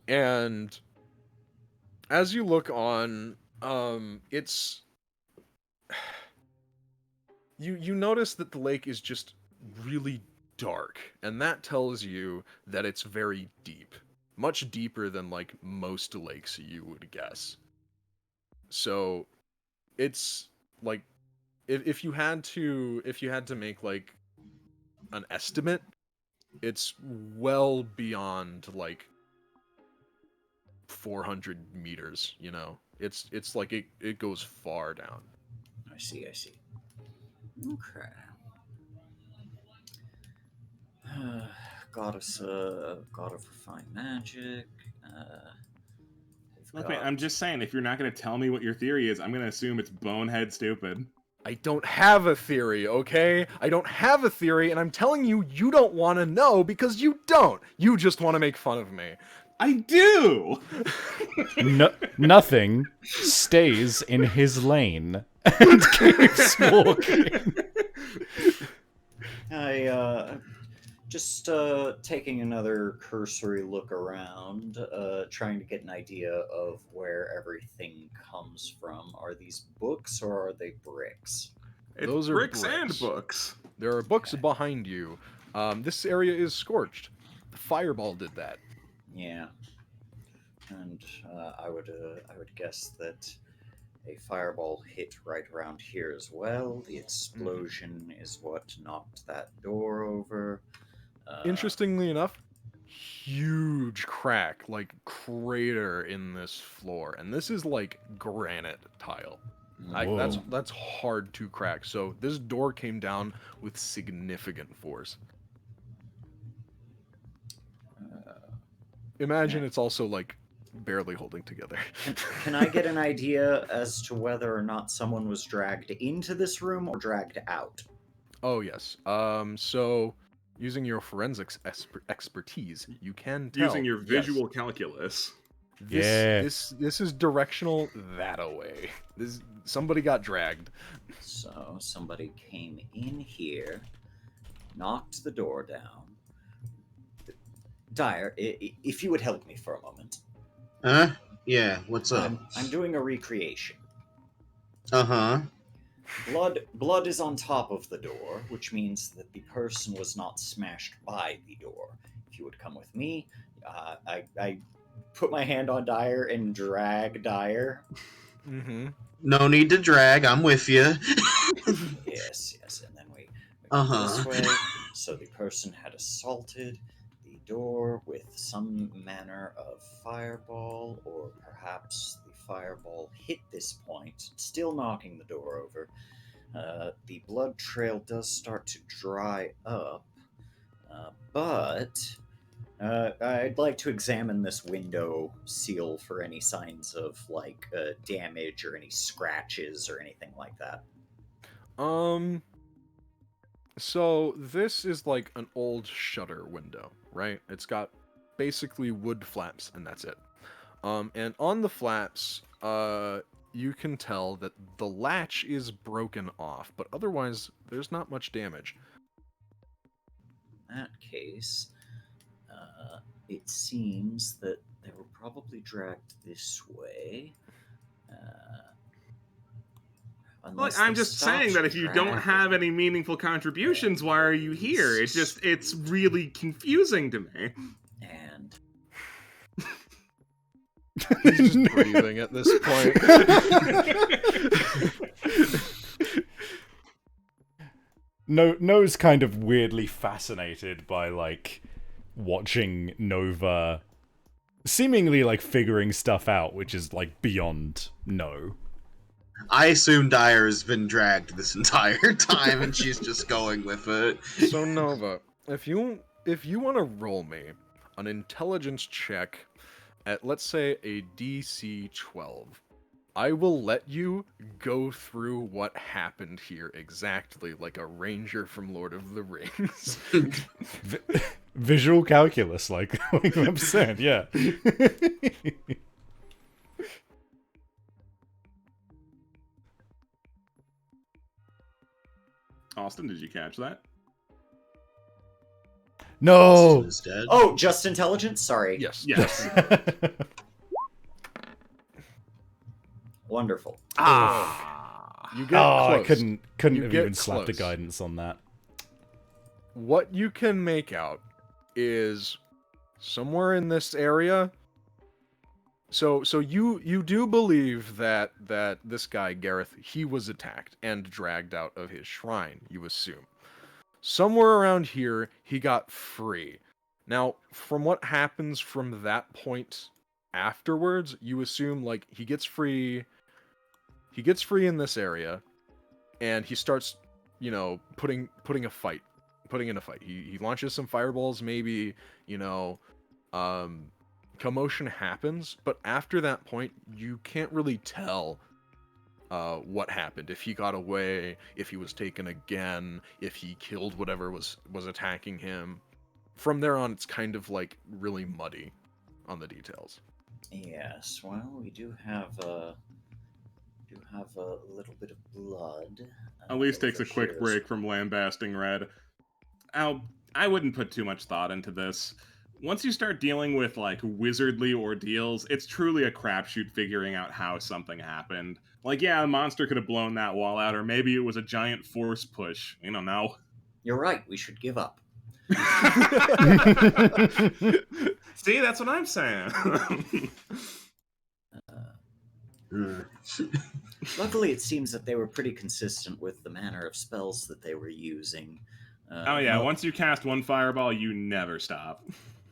And as you look on, it's... You notice that the lake is just really dark, and that tells you that it's very deep. Much deeper than, like, most lakes you would guess. So, it's, like... If you had to make like an estimate, it's well beyond like 400 meters, you know. It's like it goes far down. I see. Okay. God of refined magic. Look, man, I'm just saying, if you're not going to tell me what your theory is, I'm going to assume it's bonehead stupid. I don't have a theory, okay? I don't have a theory, and I'm telling you, you don't want to know because you don't. You just want to make fun of me. I do! Nothing stays in his lane and keeps walking. Just taking another cursory look around, trying to get an idea of where everything comes from. Are these books or are they bricks? Those are bricks and books. There are books behind you. This area is scorched. The fireball did that. Yeah, and I would guess that a fireball hit right around here as well. The explosion is what knocked that door over. Interestingly enough, huge crack, like crater in this floor, and this is like granite tile. Whoa. That's hard to crack. So this door came down with significant force. Imagine it's also like barely holding together. Can I get an idea as to whether or not someone was dragged into this room or dragged out? Oh yes. So using your forensics expertise, you can tell. Using your yes, visual calculus. This is directional that away. Somebody got dragged. So somebody came in here, knocked the door down. Dyer, if you would help me for a moment. Huh? Yeah, what's up? I'm doing a recreation. Uh-huh. Blood is on top of the door, which means that the person was not smashed by the door. If you would come with me, I put my hand on Dyer and drag Dyer. Mm-hmm. No need to drag, I'm with you. Yes, and then we go this Uh-huh. way. So the person had assaulted the door with some manner of fireball, or perhaps the fireball hit this point, still knocking the door over. The blood trail does start to dry up, but I'd like to examine this window seal for any signs of damage or any scratches or anything like that. So this is like an old shutter window, right? It's got basically wood flaps and that's it. And on the flaps, you can tell that the latch is broken off, but otherwise there's not much damage. In that case, it seems that they were probably dragged this way. Look, I'm just saying that if you don't have any meaningful contributions, why are you here? It's really confusing to me. And He's just breathing at this point. No's kind of weirdly fascinated by, like, watching Nova seemingly, like, figuring stuff out, which is, like, beyond No. I assume Dyer's been dragged this entire time and she's just going with it. So Nova, if you want to roll me an intelligence check at, let's say, a DC 12, I will let you go through what happened here exactly like a ranger from Lord of the Rings. Visual calculus, like 100%, yeah. Austin, did you catch that? No! Is dead. oh, just intelligence. Sorry. Yes. Yes. Wonderful. You get I close. couldn't You have get even slapped a close. guidance on that. What you can make out is somewhere in this area. So you do believe that this guy Gareth, he was attacked and dragged out of his shrine, you assume. Somewhere around here he got free. Now, from what happens from that point afterwards, you assume like he gets free in this area and he starts, putting in a fight. He launches some fireballs, maybe, commotion happens, but after that point, you can't really tell what happened. If he got away, if he was taken again, if he killed whatever was attacking him. From there on, it's kind of like really muddy on the details. Yes. Well, we do have a little bit of blood. Elise takes a over quick here. break from lambasting Red. I wouldn't put too much thought into this. Once you start dealing with, like, wizardly ordeals, it's truly a crapshoot figuring out how something happened. Like, yeah, a monster could have blown that wall out, or maybe it was a giant force push. You don't know. You're right. We should give up. See, that's what I'm saying. Luckily, it seems that they were pretty consistent with the manner of spells that they were using. Oh yeah, once you cast one fireball, you never stop.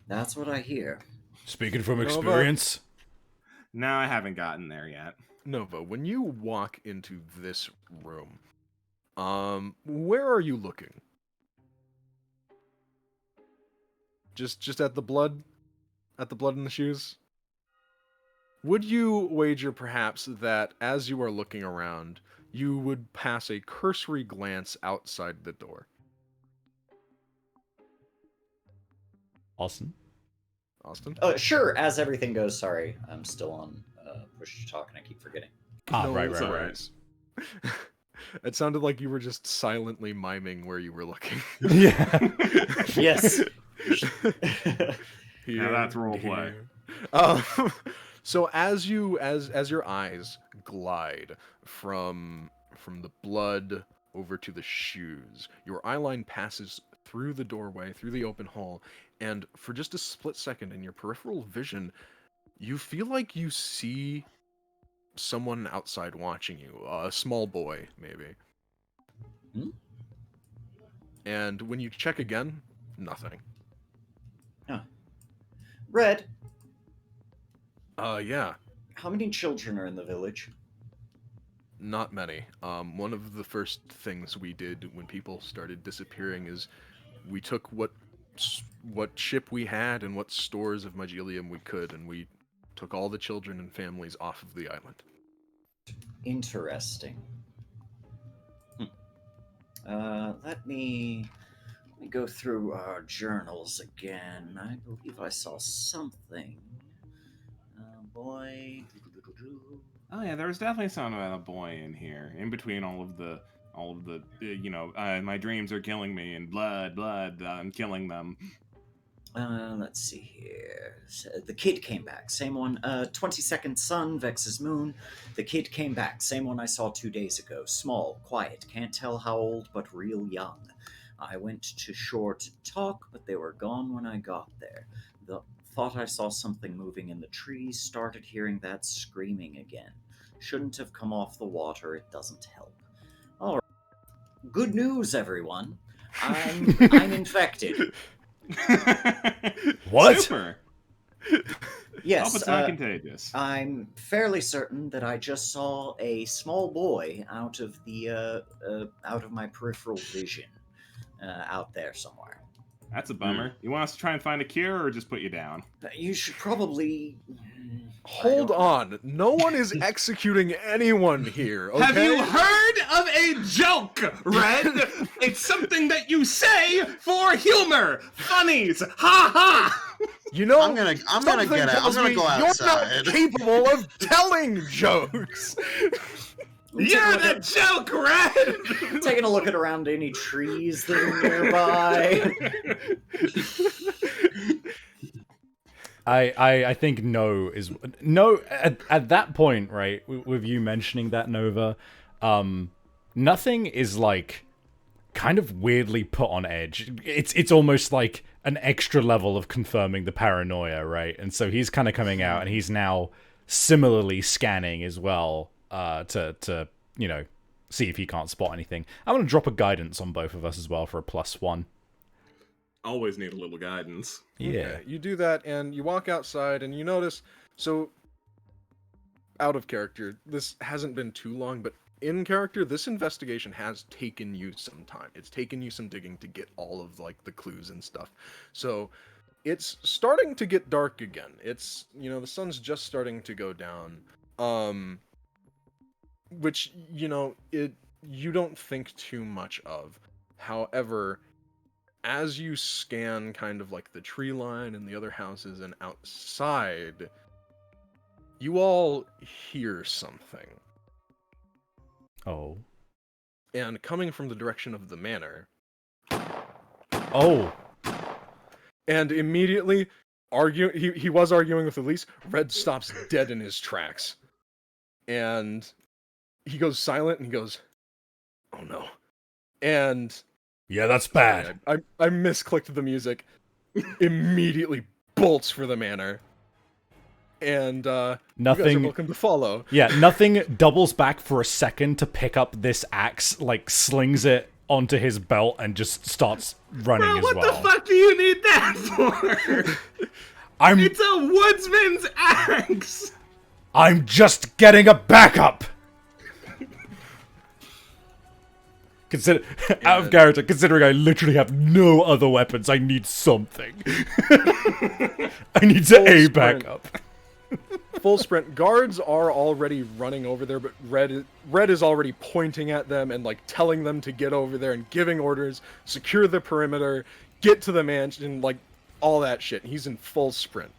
That's what I hear. Speaking from Nova? experience. No, I haven't gotten there yet. Nova, when you walk into this room, where are you looking? Just at the blood? At the blood in the shoes? Would you wager perhaps that as you are looking around, you would pass a cursory glance outside the door? Austin? Austin? Sure, as everything goes. Sorry, I'm still on push to talk and I keep forgetting. Ah, No right. worries. It sounded like you were just silently miming where you were looking. Yeah. Yes. Yeah, that's roleplay. So as your eyes glide from the blood over to the shoes, your eyeline passes through the doorway, through the open hole, and for just a split second in your peripheral vision, you feel like you see someone outside watching you, a small boy, maybe. Hmm? And when you check again, nothing. Red, Yeah, how many children are in the village? not many. One of the first things we did when people started disappearing is we took what ship we had and what stores of Magilium we could, and we took all the children and families off of the island. Interesting. Let me go through our journals again. I believe I saw something. Boy. Oh yeah, there was definitely something about a boy in here, in between all of the, my dreams are killing me and blood, I'm killing them. Let's see here. The kid came back. Same one. 22nd sun, Vex's moon. The kid came back. Same one I saw 2 days ago. Small, quiet, can't tell how old, but real young. I went to shore to talk, but they were gone when I got there. Thought I saw something moving in the trees, started hearing that screaming again. Shouldn't have come off the water, it doesn't help. All right. Good news, everyone. I'm infected. What? Super. Yes, Hope it's not contagious. I'm fairly certain that I just saw a small boy out of my peripheral vision, out there somewhere. That's a bummer. You want us to try and find a cure, or just put you down? You should probably Hold on. No one is executing anyone here, okay? Have you heard of a joke, Red? It's something that you say for humor, funnies, ha ha. You know, I'm gonna get out. I'm gonna go you're outside. not capable of telling jokes. You're the joke, Red. taking a look at around any trees that are nearby. I think no at that point, right, with you mentioning that, Nova, nothing is like kind of weirdly put on edge. It's almost like an extra level of confirming the paranoia, right? And so he's kind of coming out and he's now similarly scanning as well, to see if he can't spot anything. I'm gonna drop a guidance on both of us as well for a +1. Always need a little guidance. Yeah. Okay, you do that, and you walk outside, and you notice. So, out of character, this hasn't been too long, but in character, this investigation has taken you some time. It's taken you some digging to get all of like the clues and stuff. So, it's starting to get dark again. It's the sun's just starting to go down. Which you don't think too much of. However, as you scan kind of like the tree line and the other houses and outside, you all hear something. Oh. And coming from the direction of the manor. Oh. And immediately, he was arguing with Elise. Red stops dead in his tracks. And he goes silent and he goes, "Oh no." And Yeah, that's bad. I misclicked the music. Immediately bolts for the manor. And you guys Nothing. are welcome to follow. Yeah, nothing doubles back for a second to pick up this axe, like slings it onto his belt and just starts running Bro, as what well. the fuck do you need that for? It's a woodsman's axe! I'm just getting a backup! Out of character, considering I literally have no other weapons, I need something. I need to A backup. Full sprint. Guards are already running over there, but Red is already pointing at them and like telling them to get over there and giving orders, secure the perimeter, get to the mansion, like all that shit. He's in full sprint.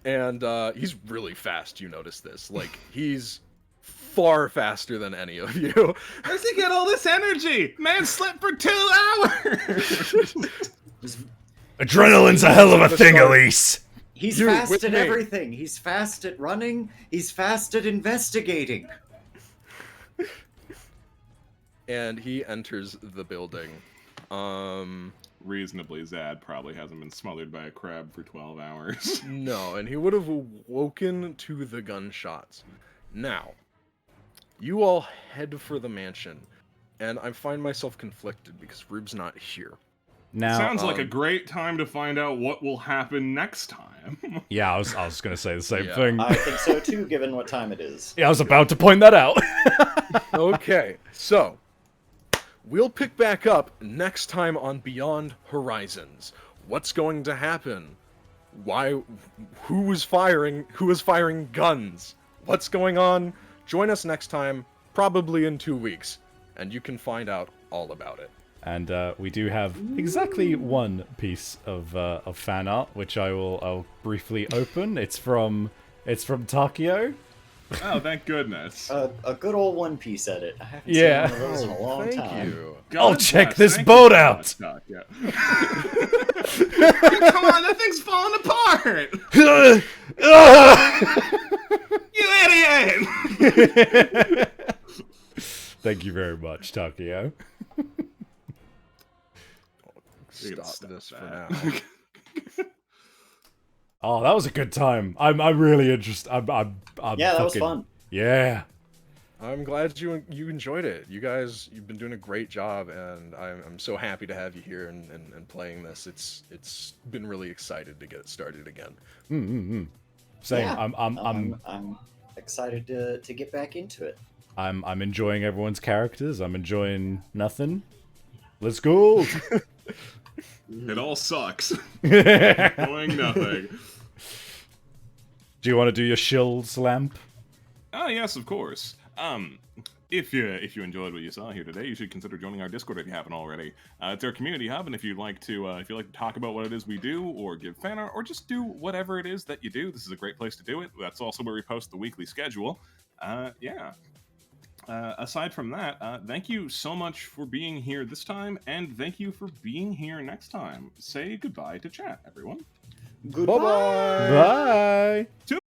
And he's really fast, you notice this. Like, he's far faster than any of you. Where's he get all this energy? Man slept for 2 hours! Adrenaline's a hell of a thing, Elise! He's You, fast with at me. everything. He's fast at running. He's fast at investigating. And he enters the building. Reasonably, Zad probably hasn't been smothered by a crab for 12 hours. No, and he would have awoken to the gunshots. Now, you all head for the mansion, and I find myself conflicted because Rube's not here. Now, Sounds like a great time to find out what will happen next time. yeah, I was gonna say the same Yeah. thing. I think so too, given what time it is. Yeah, I was about to point that out. Okay, so we'll pick back up next time on Beyond Horizons. What's going to happen? Why? Who is firing? Who is firing guns? What's going on? Join us next time, probably in 2 weeks, and you can find out all about it. And we do have exactly one piece of fan art, which I'll briefly open. It's from Takio. Oh, thank goodness. A good old One Piece edit. I haven't Yeah. seen one of those in a long Thank time. you. I'll check bless. this Thank boat you so out. much, Doc. Yeah. Come on, that thing's falling apart! You idiot! Thank you very much, Takio. You're gonna Stop this for that. now. Oh, that was a good time. I'm really interested. I'm Yeah, that was fucking- fun. Yeah. I'm glad you enjoyed it. You've been doing a great job, and I'm so happy to have you here and playing this. It's been really excited to get it started again. Same. Yeah, I'm excited to get back into it. I'm enjoying everyone's characters. I'm enjoying nothing. Let's go. It all sucks. Doing nothing. Do you want to do your shills, Lamp? Oh yes, of course. If you enjoyed what you saw here today, you should consider joining our Discord if you haven't already. It's our community hub, and if you'd like to talk about what it is we do, or give fan art, or just do whatever it is that you do, this is a great place to do it. That's also where we post the weekly schedule. Yeah. Aside from that, thank you so much for being here this time, and thank you for being here next time. Say goodbye to chat, everyone. Goodbye. Bye.